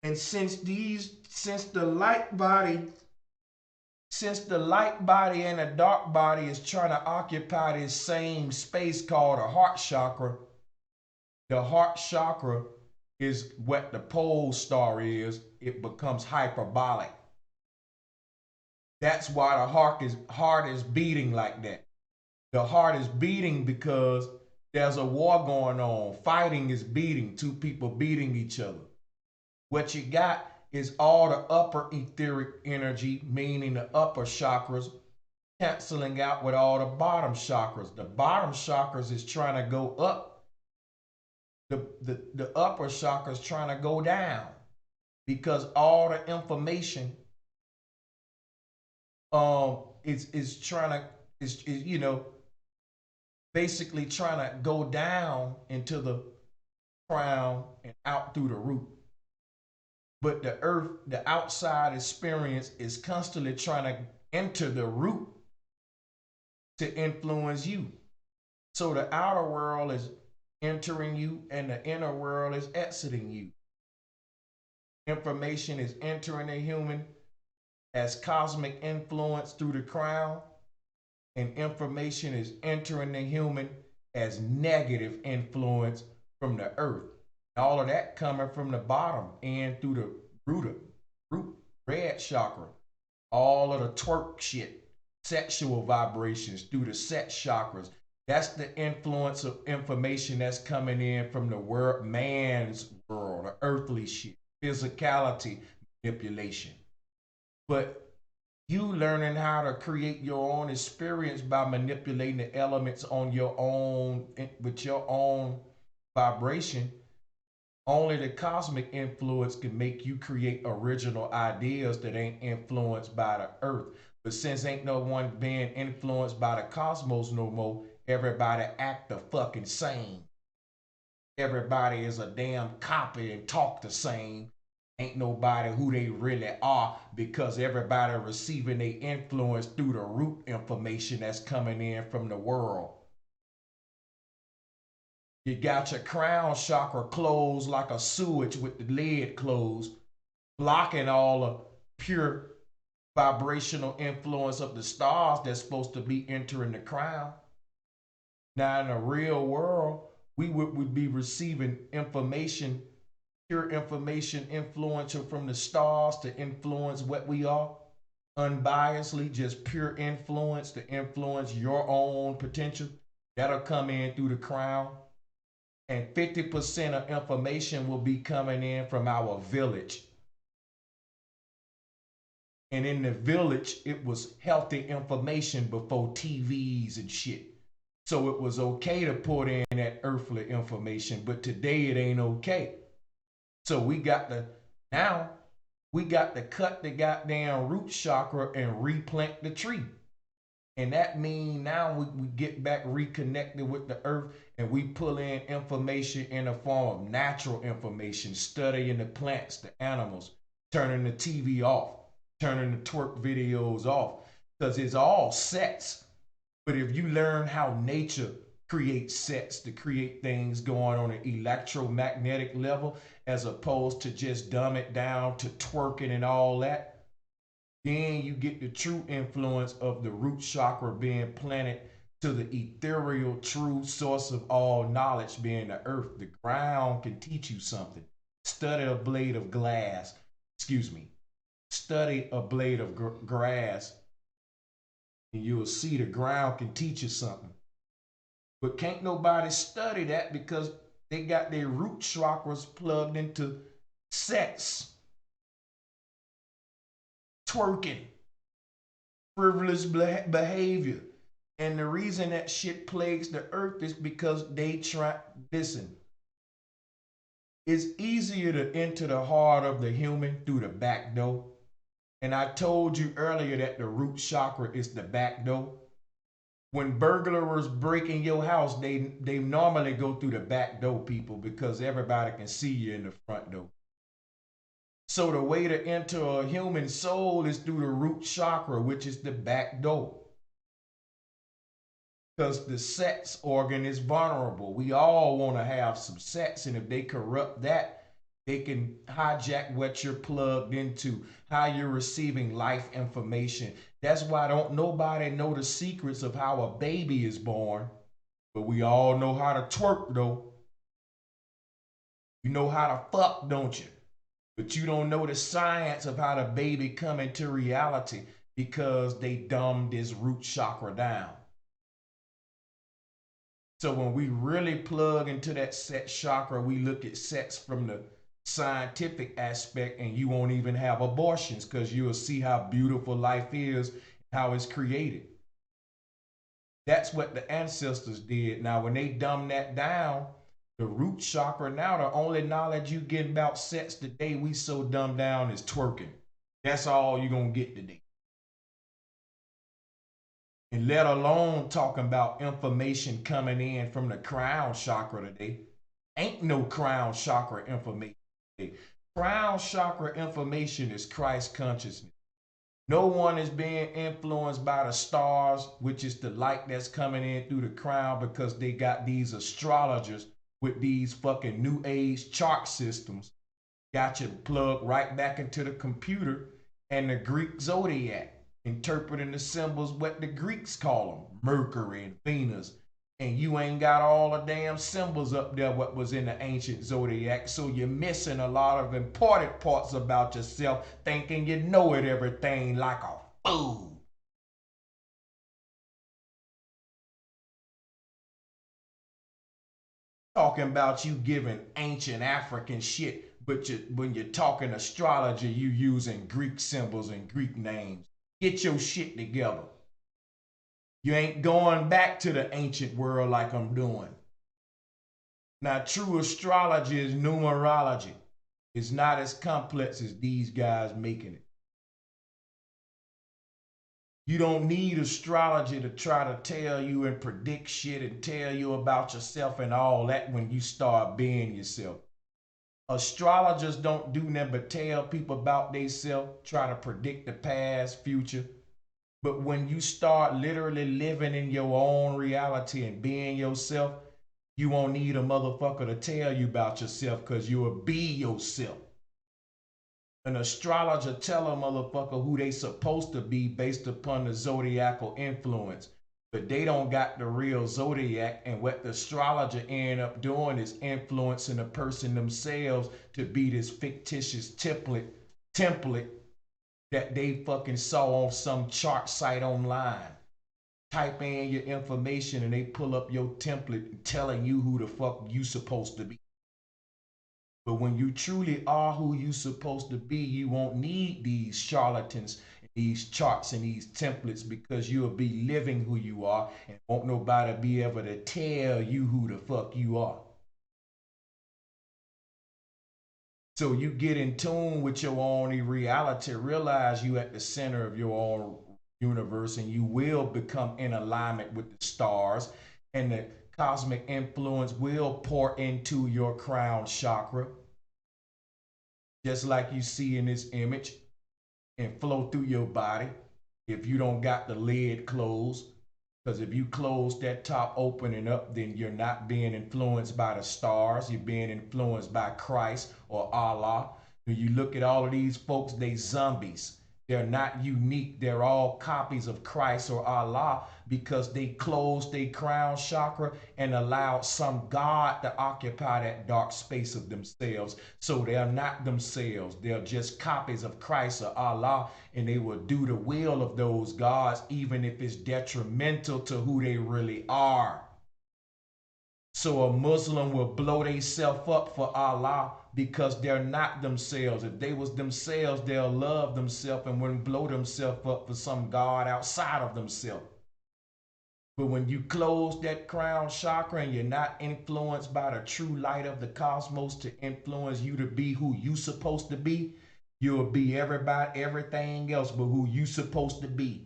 And since the light body and the dark body is trying to occupy this same space called the heart chakra, the heart chakra is what the pole star is. It becomes hyperbolic. That's why the heart is beating like that. The heart is beating because there's a war going on. Fighting is beating, two people beating each other. What you got is all the upper etheric energy, meaning the upper chakras, canceling out with all the bottom chakras. The bottom chakras is trying to go up. The upper chakras trying to go down, because all the information is trying to basically trying to go down into the crown and out through the root. But the earth, the outside experience, is constantly trying to enter the root to influence you. So the outer world is entering you and the inner world is exiting you. Information is entering the human as cosmic influence through the crown, and information is entering the human as negative influence from the earth. All of that coming from the bottom and through the root, red chakra. All of the twerk shit, sexual vibrations through the sex chakras. That's the influence of information that's coming in from the world, man's world, the earthly shit, physicality, manipulation. But you learning how to create your own experience by manipulating the elements on your own, with your own vibration. Only the cosmic influence can make you create original ideas that ain't influenced by the earth. But since ain't no one being influenced by the cosmos no more, everybody act the fucking same. Everybody is a damn copy and talk the same. Ain't nobody who they really are, because everybody receiving their influence through the root information that's coming in from the world. You got your crown chakra closed like a sewage with the lid closed, blocking all the pure vibrational influence of the stars that's supposed to be entering the crown. Now, in the real world, we would be receiving information, pure information, influential from the stars to influence what we are, unbiasedly, just pure influence to influence your own potential. That'll come in through the crown. And 50% of information will be coming in from our village. And in the village, it was healthy information before TVs and shit. So it was okay to put in that earthly information, but today it ain't okay. So now we got to cut the goddamn root chakra and replant the tree. And that means now we get back reconnected with the earth and we pull in information in the form of natural information, studying the plants, the animals, turning the TV off, turning the twerk videos off, because it's all sets. But if you learn how nature creates sets to create things going on an electromagnetic level, as opposed to just dumb it down to twerking and all that, then you get the true influence of the root chakra being planted to the ethereal true source of all knowledge being the earth. The ground can teach you something. Study a blade of glass. Excuse me. Study a blade of grass and you'll see the ground can teach you something. But can't nobody study that because they got their root chakras plugged into sex, twerking, frivolous behavior. And the reason that shit plagues the earth is because listen, it's easier to enter the heart of the human through the back door. And I told you earlier that the root chakra is the back door. When burglars break in your house, they normally go through the back door, people, because everybody can see you in the front door. So the way to enter a human soul is through the root chakra, which is the back door. Because the sex organ is vulnerable. We all want to have some sex, and if they corrupt that, they can hijack what you're plugged into, how you're receiving life information. That's why don't nobody know the secrets of how a baby is born. But we all know how to twerk, though. You know how to fuck, don't you? But you don't know the science of how the baby come into reality because they dumbed this root chakra down. So when we really plug into that sex chakra, we look at sex from the scientific aspect, and you won't even have abortions because you'll see how beautiful life is, how it's created. That's what the ancestors did. Now, when they dumb that down, the root chakra, now the only knowledge you get about sex today, we so dumbed down, is twerking. That's all you're going to get today. And let alone talking about information coming in from the crown chakra today. Ain't no crown chakra information today. Crown chakra information is Christ consciousness. No one is being influenced by the stars, which is the light that's coming in through the crown, because they got these astrologers with these fucking new age chart systems. Got you plugged right back into the computer and the Greek zodiac, interpreting the symbols what the Greeks call them, Mercury and Venus. And you ain't got all the damn symbols up there what was in the ancient zodiac, so you're missing a lot of important parts about yourself, thinking you know it everything like a fool. Talking about you giving ancient African shit, but when you're talking astrology, you using Greek symbols and Greek names. Get your shit together. You ain't going back to the ancient world like I'm doing. Now, true astrology is numerology. It's not as complex as these guys making it. You don't need astrology to try to tell you and predict shit and tell you about yourself and all that when you start being yourself. Astrologers don't do nothing but tell people about themselves, try to predict the past, future. But when you start literally living in your own reality and being yourself, you won't need a motherfucker to tell you about yourself because you'll be yourself. An astrologer tell a motherfucker who they supposed to be based upon the zodiacal influence. But they don't got the real zodiac, and what the astrologer end up doing is influencing the person themselves to be this fictitious template that they fucking saw on some chart site online. Type in your information and they pull up your template telling you who the fuck you supposed to be. But when you truly are who you supposed to be, you won't need these charlatans, these charts and these templates, because you'll be living who you are and won't nobody be able to tell you who the fuck you are. So you get in tune with your own reality, realize you at the center of your own universe, and you will become in alignment with the stars, and the cosmic influence will pour into your crown chakra, just like you see in this image, and flow through your body if you don't got the lid closed. Because if you close that top opening up, then you're not being influenced by the stars. You're being influenced by Christ or Allah. When you look at all of these folks, they zombies. They're not unique. They're all copies of Christ or Allah because they closed their crown chakra and allowed some God to occupy that dark space of themselves. So they're not themselves. They're just copies of Christ or Allah, and they will do the will of those gods even if it's detrimental to who they really are. So a Muslim will blow themselves up for Allah because they're not themselves. If they was themselves, they'll love themselves and wouldn't blow themselves up for some God outside of themselves. But when you close that crown chakra and you're not influenced by the true light of the cosmos to influence you to be who you supposed to be, you'll be everybody, everything else but who you supposed to be.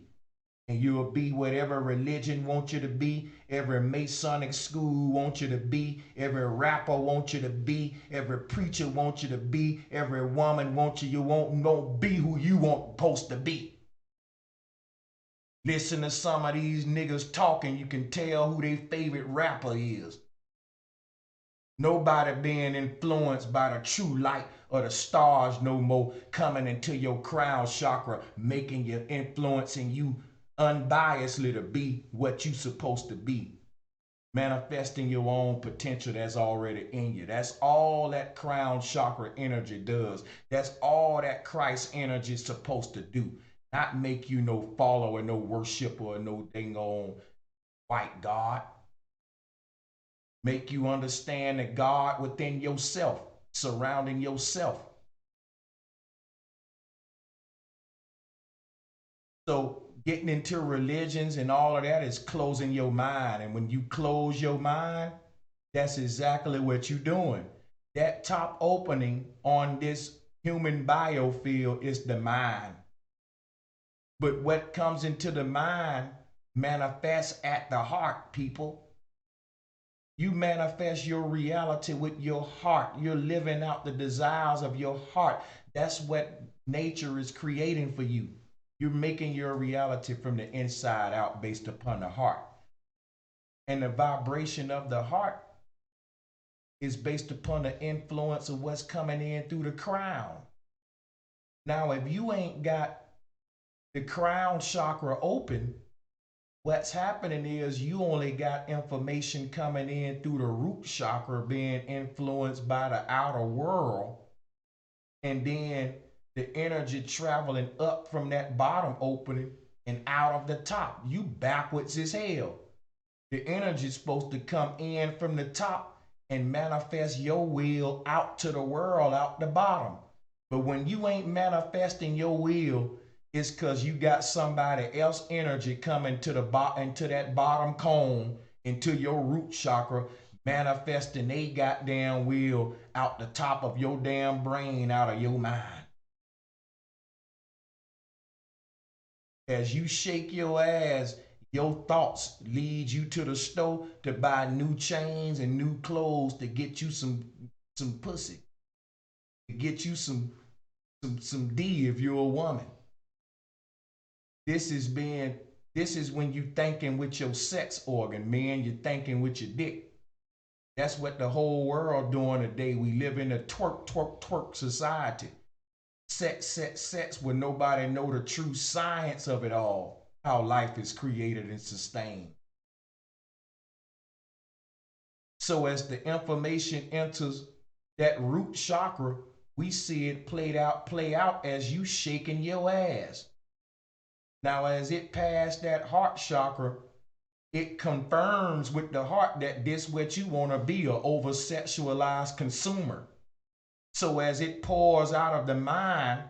And you'll be whatever religion wants you to be, every Masonic school wants you to be, every rapper wants you to be, every preacher wants you to be, every woman wants you won't be who you want supposed to be. Listen to some of these niggas talking, you can tell who their favorite rapper is. Nobody being influenced by the true light or the stars no more, coming into your crown chakra, making you, influencing you unbiasedly to be what you supposed to be, manifesting your own potential that's already in you. That's all that crown chakra energy does. That's all that Christ energy is supposed to do. Not make you no follower, no worshiper, or no dang on white God. Make you understand the God within yourself, surrounding yourself. So getting into religions and all of that is closing your mind. And when you close your mind, that's exactly what you're doing. That top opening on this human biofield is the mind. But what comes into the mind manifests at the heart, people. You manifest your reality with your heart. You're living out the desires of your heart. That's what nature is creating for you. You're making your reality from the inside out based upon the heart. And the vibration of the heart is based upon the influence of what's coming in through the crown. Now, if you ain't got the crown chakra open, what's happening is you only got information coming in through the root chakra being influenced by the outer world, and then the energy traveling up from that bottom opening and out of the top. You backwards as hell. The energy is supposed to come in from the top and manifest your will out to the world, out the bottom. But when you ain't manifesting your will, it's because you got somebody else energy coming to the into that bottom cone, into your root chakra, manifesting they goddamn will out the top of your damn brain, out of your mind. As you shake your ass, your thoughts lead you to the store to buy new chains and new clothes to get you some pussy, to get you some D if you're a woman. This is when you thinking with your sex organ, man. You're thinking with your dick. That's what the whole world doing today. We live in a twerk society. sets where nobody know the true science of it all, how life is created and sustained. So as the information enters that root chakra, we see it play out as you shaking your ass. Now, as it passed that heart chakra, it confirms with the heart that this what you want to be, a over-sexualized consumer. So as it pours out of the mind,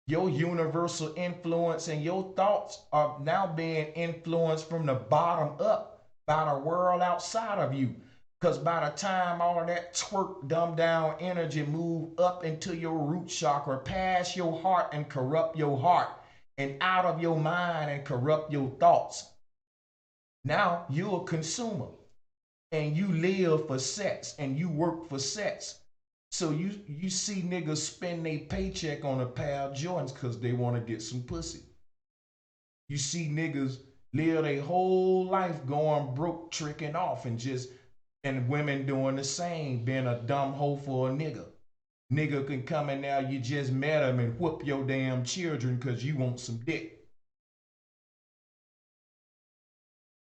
your universal influence and your thoughts are now being influenced from the bottom up by the world outside of you. Because by the time all of that twerk, dumbed down energy move up into your root chakra, past your heart and corrupt your heart, and out of your mind and corrupt your thoughts, now you're a consumer and you live for sex and you work for sex. So you see niggas spend their paycheck on a pair of Jordans because they want to get some pussy. You see niggas live their whole life going broke, tricking off, and women doing the same, being a dumb hoe for a nigga. Nigga can come in there, you just met him, and whoop your damn children because you want some dick.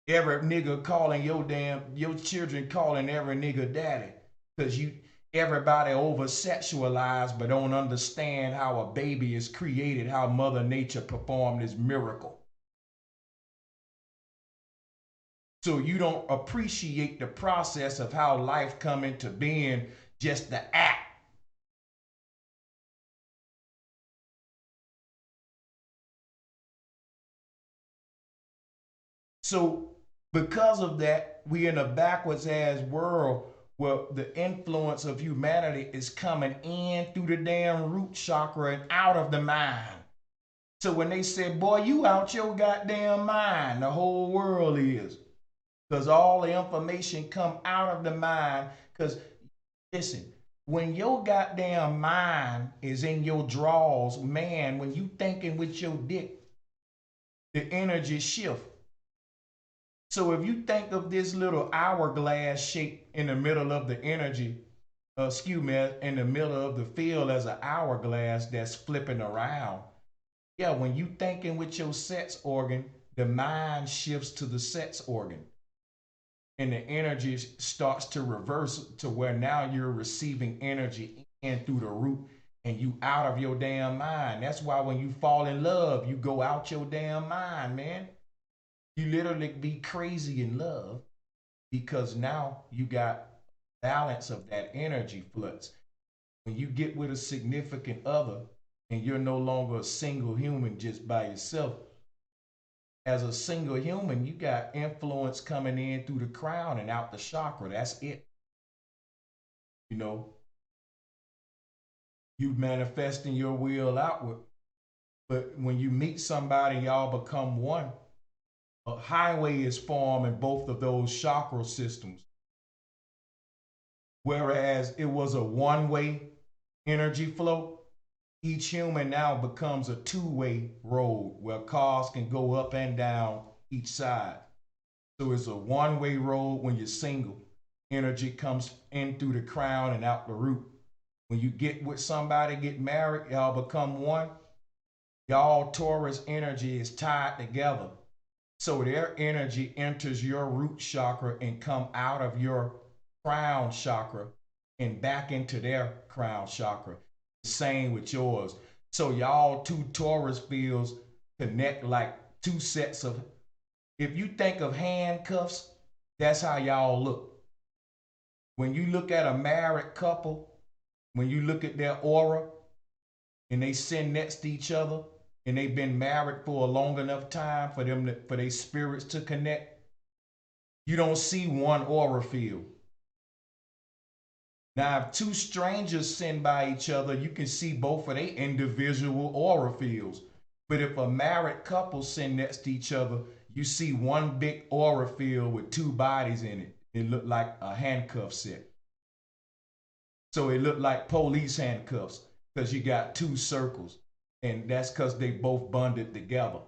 Every nigga calling your children calling every nigga daddy because everybody over sexualized but don't understand how a baby is created, how Mother Nature performed this miracle. So you don't appreciate the process of how life come into being, just the act. So because of that, we in a backwards ass world where the influence of humanity is coming in through the damn root chakra and out of the mind. So when they say, boy, you out your goddamn mind, the whole world is. Because all the information come out of the mind. Because, listen, when your goddamn mind is in your drawers, man, when you thinking with your dick, the energy shift. So if you think of this little hourglass shape in the middle of the energy, in the middle of the field as an hourglass that's flipping around. Yeah, when you thinking with your sex organ, the mind shifts to the sex organ. And the energy starts to reverse to where now you're receiving energy in through the root and you out of your damn mind. That's why when you fall in love, you go out your damn mind, man. You literally be crazy in love because now you got balance of that energy flux. When you get with a significant other and you're no longer a single human just by yourself, as a single human, you got influence coming in through the crown and out the chakra. That's it. You know, you manifesting your will outward. But when you meet somebody, y'all become one. A highway is formed in both of those chakra systems. Whereas it was a one-way energy flow, each human now becomes a two-way road where cars can go up and down each side. So it's a one-way road when you're single. Energy comes in through the crown and out the root. When you get with somebody, get married, y'all become one. Y'all Taurus energy is tied together. So their energy enters your root chakra and come out of your crown chakra and back into their crown chakra. Same with yours. So y'all two Taurus fields connect like two sets of, if you think of handcuffs, that's how y'all look. When you look at a married couple, when you look at their aura and they sit next to each other and they've been married for a long enough time for their spirits to connect, you don't see one aura field. Now, if two strangers sit by each other, you can see both of their individual aura fields. But if a married couple sit next to each other, you see one big aura field with two bodies in it. It looked like a handcuff set. So it looked like police handcuffs because you got two circles. And that's because they both bonded together.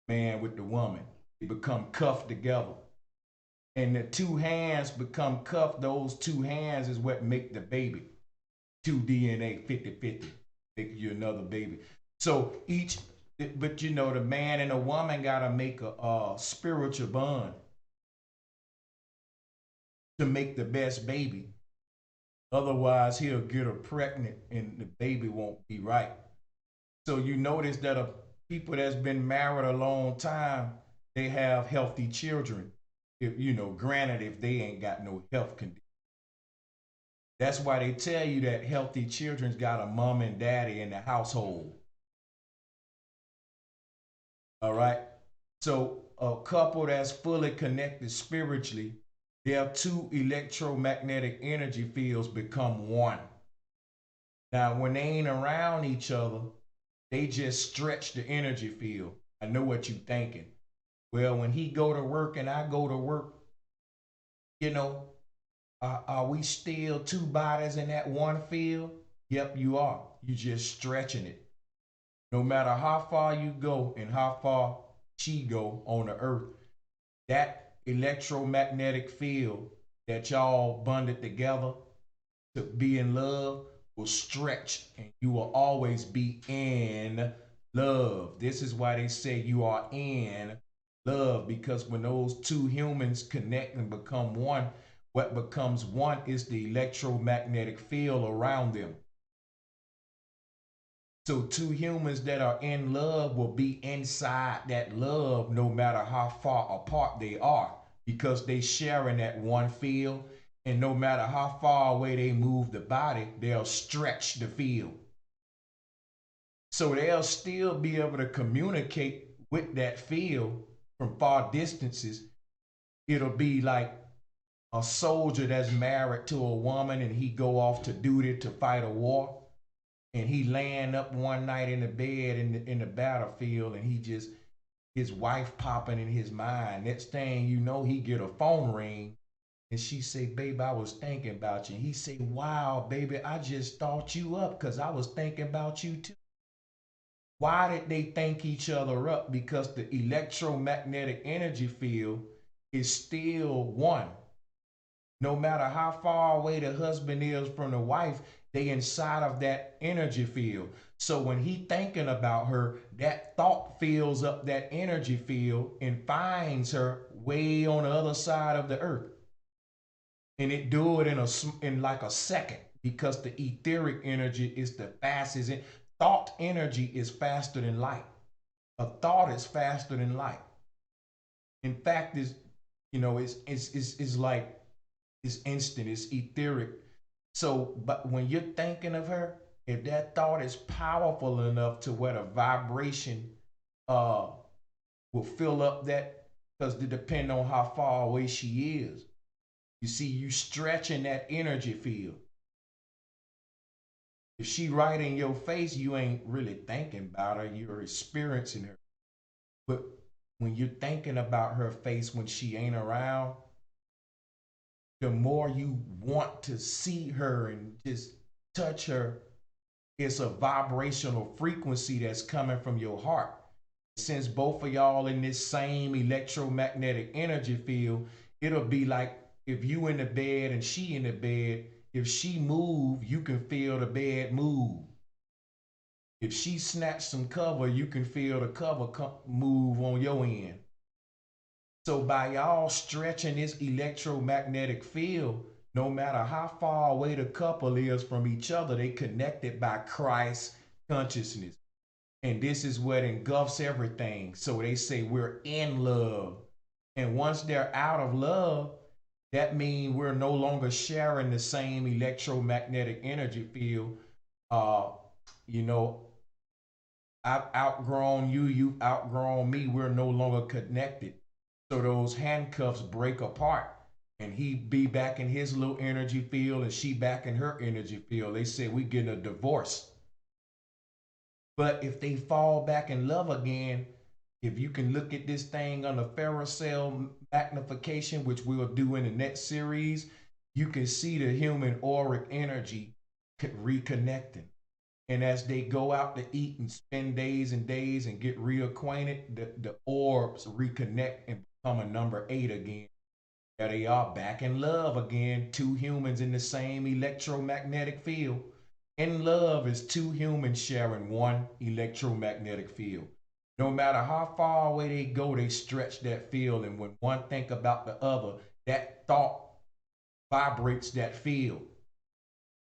Man with the woman. They become cuffed together. And the two hands become cuffed. Those two hands is what make the baby. Two DNA 50-50. make you another baby. So each, but you know, the man and the woman gotta make a spiritual bond to make the best baby. Otherwise, he'll get her pregnant and the baby won't be right. So you notice that people that's been married a long time, they have healthy children. If you know, granted, if they ain't got no health condition. That's why they tell you that healthy children's got a mom and daddy in the household. All right. So a couple that's fully connected spiritually, their two electromagnetic energy fields become one. Now, when they ain't around each other, they just stretch the energy field. I know what you're thinking. Well, when he go to work and I go to work, you know, are we still two bodies in that one field? Yep, you are. You just stretching it. No matter how far you go and how far she go on the earth, that electromagnetic field that y'all bonded together to be in love will stretch and you will always be in love. This is why they say you are in love, because when those two humans connect and become one, what becomes one is the electromagnetic field around them. So two humans that are in love will be inside that love no matter how far apart they are, because they share in that one field, and no matter how far away they move the body, they'll stretch the field. So they'll still be able to communicate with that field from far distances. It'll be like a soldier that's married to a woman and he go off to duty to fight a war, and he laying up one night in the bed in the battlefield, and he just, his wife popping in his mind. Next thing you know, he get a phone ring and she say, babe, I was thinking about you. And he say, wow, baby, I just thought you up because I was thinking about you too. Why did they think each other up? Because the electromagnetic energy field is still one. No matter how far away the husband is from the wife, they inside of that energy field. So when he thinking about her, that thought fills up that energy field and finds her way on the other side of the earth. And it do it in like a second, because the etheric energy is the fastest. Thought energy is faster than light. A thought is faster than light. In fact, is, you know, it's like, it's instant, it's etheric. So, but when you're thinking of her, if that thought is powerful enough to where the vibration uh will fill up that, because it depends on how far away she is. You see, you stretching that energy field. If she right in your face, you ain't really thinking about her, you're experiencing her. But when you're thinking about her face when she ain't around, the more you want to see her and just touch her, it's a vibrational frequency that's coming from your heart. Since both of y'all in this same electromagnetic energy field, it'll be like if you in the bed and she in the bed, if she move, you can feel the bed move. If she snatch some cover, you can feel the cover move on your end. So by y'all stretching this electromagnetic field, no matter how far away the couple is from each other, they connected by Christ consciousness. And this is what engulfs everything. So they say we're in love. And once they're out of love, that means we're no longer sharing the same electromagnetic energy field. Uh, you know, I've outgrown you, you've outgrown me. We're no longer connected. So those handcuffs break apart, and he be back in his little energy field and she back in her energy field. They say we getting a divorce. But if they fall back in love again, if you can look at this thing on the ferrocell magnification, which we'll do in the next series, you can see the human auric energy reconnecting. And as they go out to eat and spend days and days and get reacquainted, the orbs reconnect and become a number 8 again. There they are back in love again, two humans in the same electromagnetic field. In love is two humans sharing one electromagnetic field. No matter how far away they go, they stretch that field. And when one think about the other, that thought vibrates that field.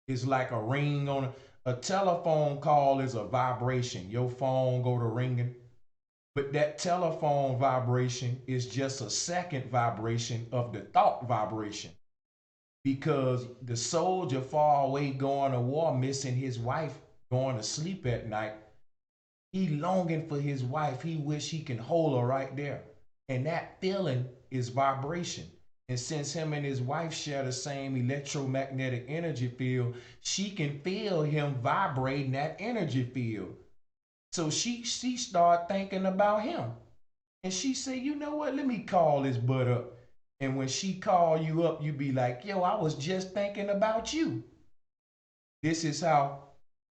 It's like a ring on a telephone call is a vibration. Your phone go to ringing, but that telephone vibration is just a second vibration of the thought vibration. Because the soldier far away going to war, missing his wife, going to sleep at night, he longing for his wife. He wish he can hold her right there. And that feeling is vibration. And since him and his wife share the same electromagnetic energy field, she can feel him vibrating that energy field. So she started thinking about him. And she said, you know what? Let me call this butt up. And when she call you up, you be like, yo, I was just thinking about you. This is how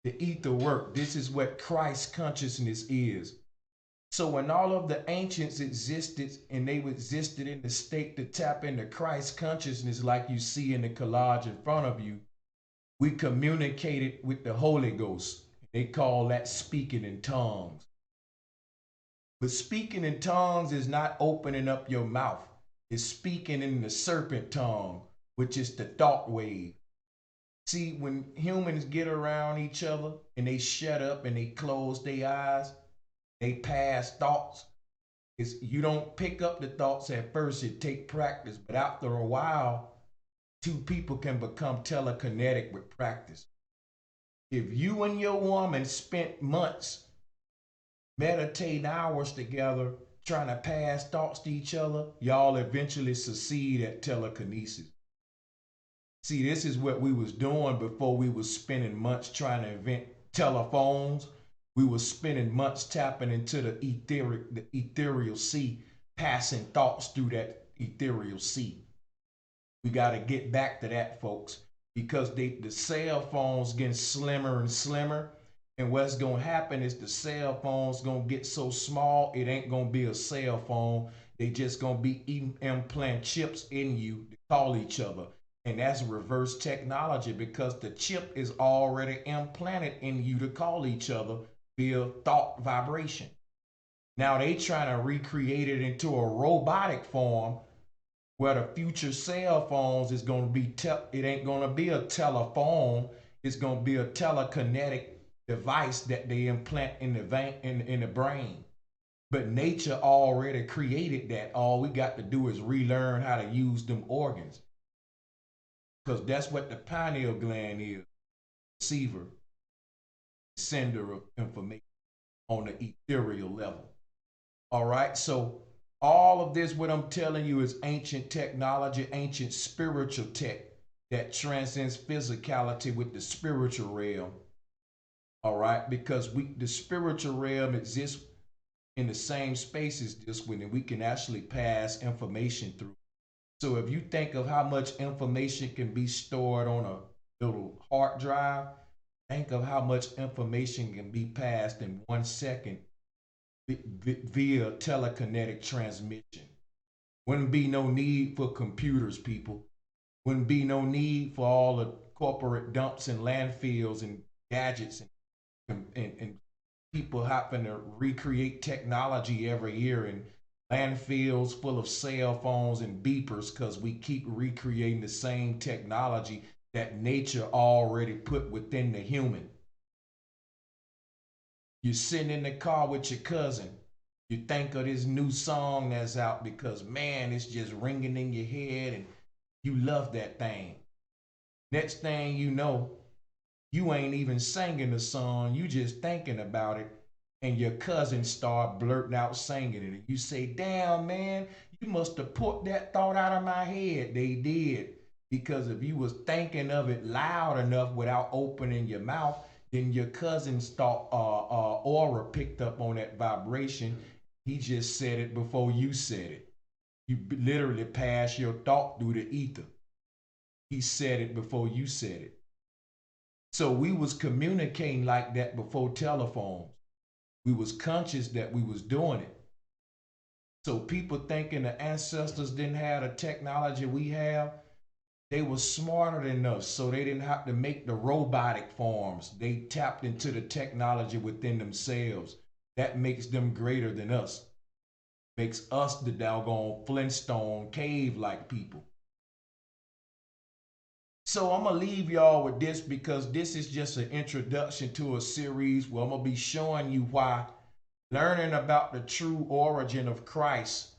the ether work. This is what Christ consciousness is. So when all of the ancients existed and they existed in the state to tap into Christ consciousness like you see in the collage in front of you, we communicated with the Holy Ghost. They call that speaking in tongues. But speaking in tongues is not opening up your mouth. It's speaking in the serpent tongue, which is the thought wave. See, when humans get around each other and they shut up and they close their eyes, they pass thoughts. You don't pick up the thoughts at first, it take practice, but after a while, two people can become telekinetic with practice. If you and your woman spent months meditating hours together, trying to pass thoughts to each other, y'all eventually succeed at telekinesis. See, this is what we was doing before we was spending months trying to invent telephones. We was spending months tapping into the ethereal sea, passing thoughts through that ethereal sea. We got to get back to that, folks, because the cell phones getting slimmer and slimmer. And what's going to happen is the cell phone's going to get so small, it ain't going to be a cell phone. They just going to be implant chips in you to call each other. And that's reverse technology because the chip is already implanted in you to call each other via thought vibration. Now they trying to recreate it into a robotic form where the future cell phones is going to be, it ain't going to be a telephone. It's going to be a telekinetic device that they implant in the in the brain. But nature already created that. All we got to do is relearn how to use them organs. Because that's what the pineal gland is. Receiver, sender of information on the ethereal level. All right, so all of this, what I'm telling you, is ancient technology, ancient spiritual tech that transcends physicality with the spiritual realm. All right, because the spiritual realm exists in the same space as this one, and we can actually pass information through. So if you think of how much information can be stored on a little hard drive, think of how much information can be passed in 1 second via telekinetic transmission. Wouldn't be no need for computers, people. Wouldn't be no need for all the corporate dumps and landfills and gadgets and people having to recreate technology every year and landfills full of cell phones and beepers because we keep recreating the same technology that nature already put within the human. You're sitting in the car with your cousin. You think of this new song that's out because, man, it's just ringing in your head and you love that thing. Next thing you know, you ain't even singing the song, you just thinking about it, and your cousin start blurting out singing it. And you say, damn, man, you must have put that thought out of my head. They did. Because if you was thinking of it loud enough without opening your mouth, then your cousin's thought aura picked up on that vibration. He just said it before you said it. You literally passed your thought through the ether. He said it before you said it. So we was communicating like that before telephones. We was conscious that we was doing it. So people thinking the ancestors didn't have the technology we have, They were smarter than us, so they didn't have to make the robotic forms. They tapped into the technology within themselves. That makes them greater than us. Makes us the doggone Flintstone cave-like people. So I'm gonna leave y'all with this because this is just an introduction to a series where I'm gonna be showing you why learning about the true origin of Christ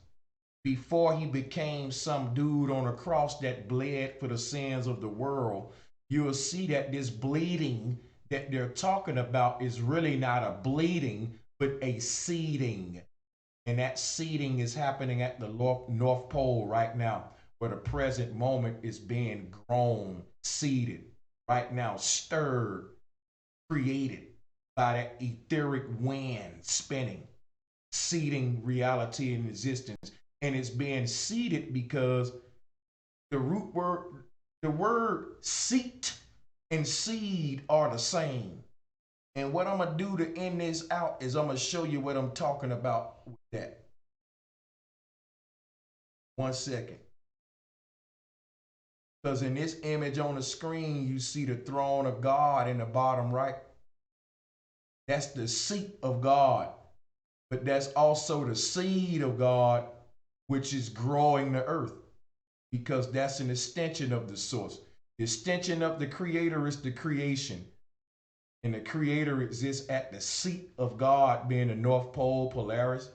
before he became some dude on a cross that bled for the sins of the world, you'll see that this bleeding that they're talking about is really not a bleeding, but a seeding. And that seeding is happening at the North Pole right now, where the present moment is being grown, seeded, right now, stirred, created by that etheric wind spinning, seeding reality in existence. And it's being seeded because the root word, the word seat and seed are the same. And what I'm gonna do to end this out is I'm gonna show you what I'm talking about with that. 1 second. Because in this image on the screen, you see the throne of God in the bottom right. That's the seat of God, but that's also the seed of God, which is growing the earth, because that's an extension of the source. The extension of the creator is the creation. And the creator exists at the seat of God, being the North Pole, Polaris,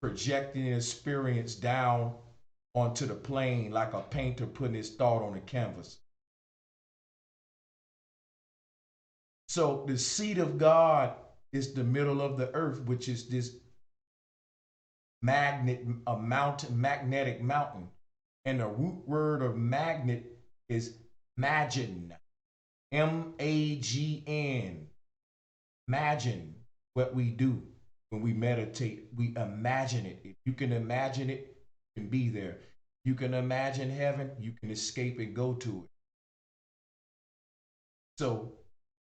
projecting experience down onto the plane like a painter putting his thought on a canvas. So the seat of God is the middle of the earth, which is this magnetic mountain. And the root word of magnet is magin, M-A-G-N. Imagine what we do when we meditate. We imagine it. If you can imagine it, you can be there. You can imagine heaven, you can escape and go to it. So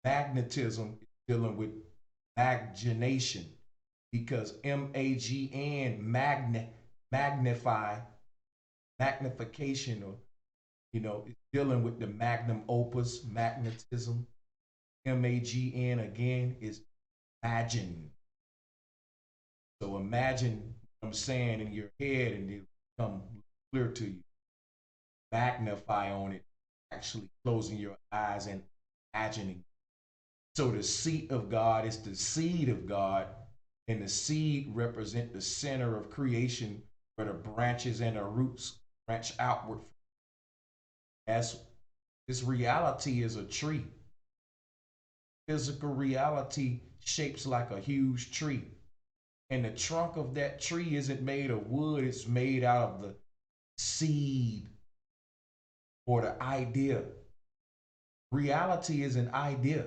magnetism is dealing with magination, because M-A-G-N, magnify, magnification, or it's dealing with the magnum opus, magnetism. M-A-G-N again is imagine. So imagine what I'm saying in your head and it'll become clear to you. Magnify on it, actually closing your eyes and imagining. So the seat of God is the seed of God, and the seed represent the center of creation where the branches and the roots branch outward. As this reality is a tree. Physical reality shapes like a huge tree. And the trunk of that tree isn't made of wood, it's made out of the seed or the idea. Reality is an idea,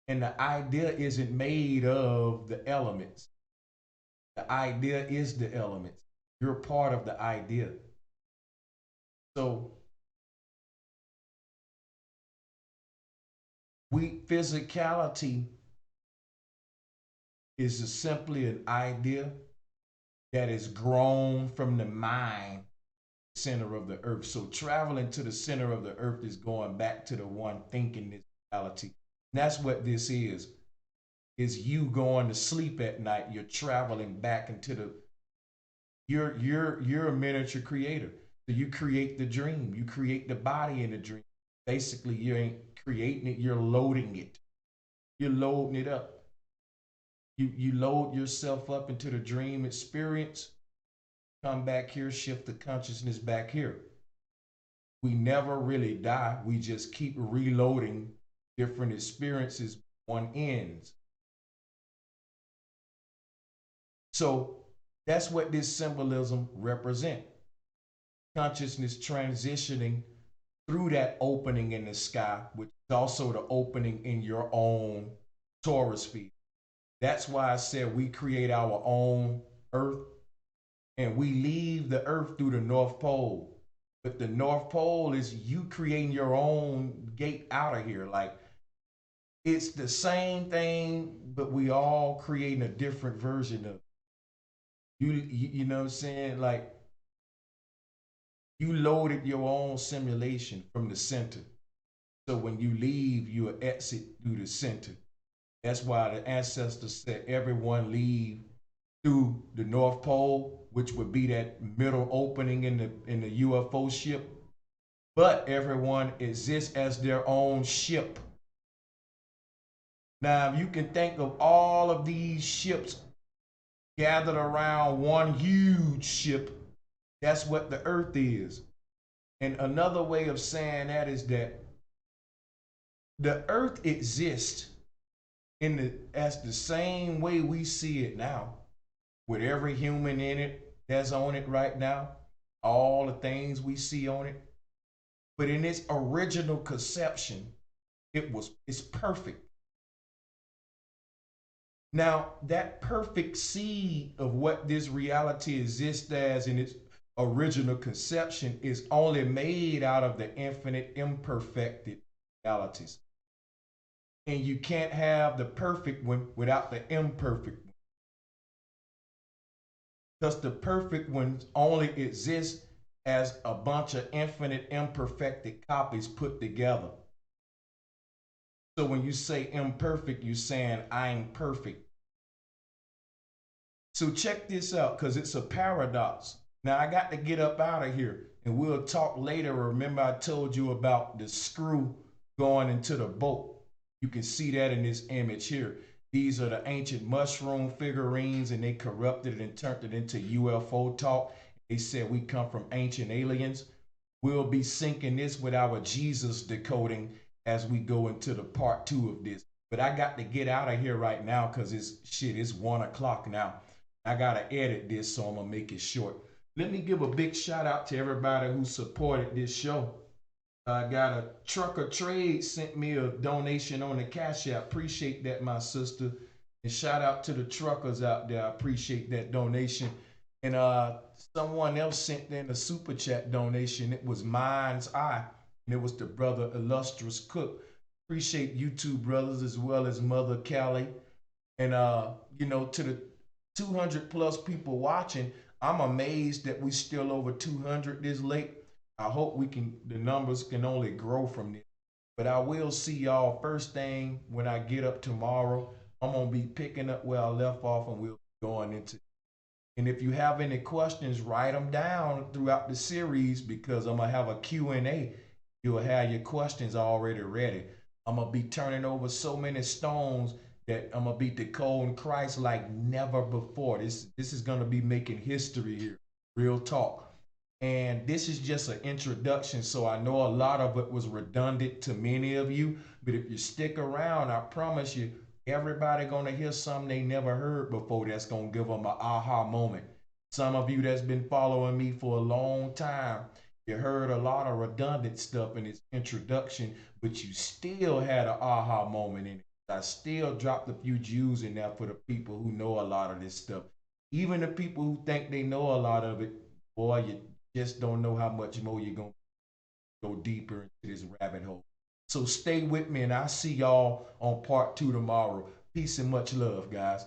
and the idea isn't made of the elements. The idea is the elements. You're part of the idea. So physicality is simply an idea that is grown from the mind center of the earth. So traveling to the center of the earth is going back to the one thinking this reality. And that's what this is you going to sleep at night. You're traveling back into the you're a miniature creator. So you create the dream, you create the body in the dream. Basically, you ain't creating it, you're loading it. You're loading it up. You load yourself up into the dream experience, come back here, shift the consciousness back here. We never really die. We just keep reloading different experiences. One ends. So that's what this symbolism represents. Consciousness transitioning through that opening in the sky, which is also the opening in your own Taurus field. That's why I said we create our own earth, and we leave the earth through the North Pole. But the North Pole is you creating your own gate out of here. Like, it's the same thing, but we all creating a different version of it. You know what I'm saying? Like, You loaded your own simulation from the center. So when you leave, you will exit through the center. That's why the ancestors said everyone leave through the North Pole, which would be that middle opening in the UFO ship. But everyone exists as their own ship. Now, if you can think of all of these ships gathered around one huge ship, that's what the earth is. And another way of saying that is that the earth exists as the same way we see it now, with every human in it that's on it right now, all the things we see on it. But in its original conception, it's perfect. Now, that perfect seed of what this reality exists as in its original conception is only made out of the infinite imperfected realities. And you can't have the perfect one without the imperfect one. Because the perfect ones only exist as a bunch of infinite imperfected copies put together. So when you say imperfect, you're saying I'm perfect. So check this out, because it's a paradox. Now I got to get up out of here and we'll talk later. Remember I told you about the screw going into the boat. You can see that in this image here. These are the ancient mushroom figurines, and they corrupted it and turned it into UFO talk. They said we come from ancient aliens. We'll be syncing this with our Jesus decoding as we go into the part 2 of this. But I got to get out of here right now because it's 1 o'clock now. I got to edit this, so I'm going to make it short. Let me give a big shout out to everybody who supported this show. I got a trucker trade sent me a donation on the cash app. Appreciate that, my sister. And shout out to the truckers out there. I appreciate that donation. And someone else sent in a super chat donation. It was Mind's Eye, and it was the brother Illustrious Cook. Appreciate you two brothers as well as Mother Callie. And to the 200 plus people watching, I'm amazed that we still over 200 this late. I hope the numbers can only grow from this. But I will see y'all first thing when I get up tomorrow. I'm going to be picking up where I left off, and we'll be going into. And if you have any questions, write them down throughout the series, because I'm going to have a Q&A. You'll have your questions already ready. I'm going to be turning over so many stones that I'm going to be decoding Christ like never before. This is going to be making history here. Real talk. And this is just an introduction, so I know a lot of it was redundant to many of you, but if you stick around, I promise you, everybody gonna hear something they never heard before that's gonna give them an aha moment. Some of you that's been following me for a long time, you heard a lot of redundant stuff in this introduction, but you still had an aha moment in it. I still dropped a few Jews in there for the people who know a lot of this stuff. Even the people who think they know a lot of it, boy, you just don't know how much more you're going to go deeper into this rabbit hole. So stay with me, and I'll see y'all on part 2 tomorrow. Peace and much love, guys.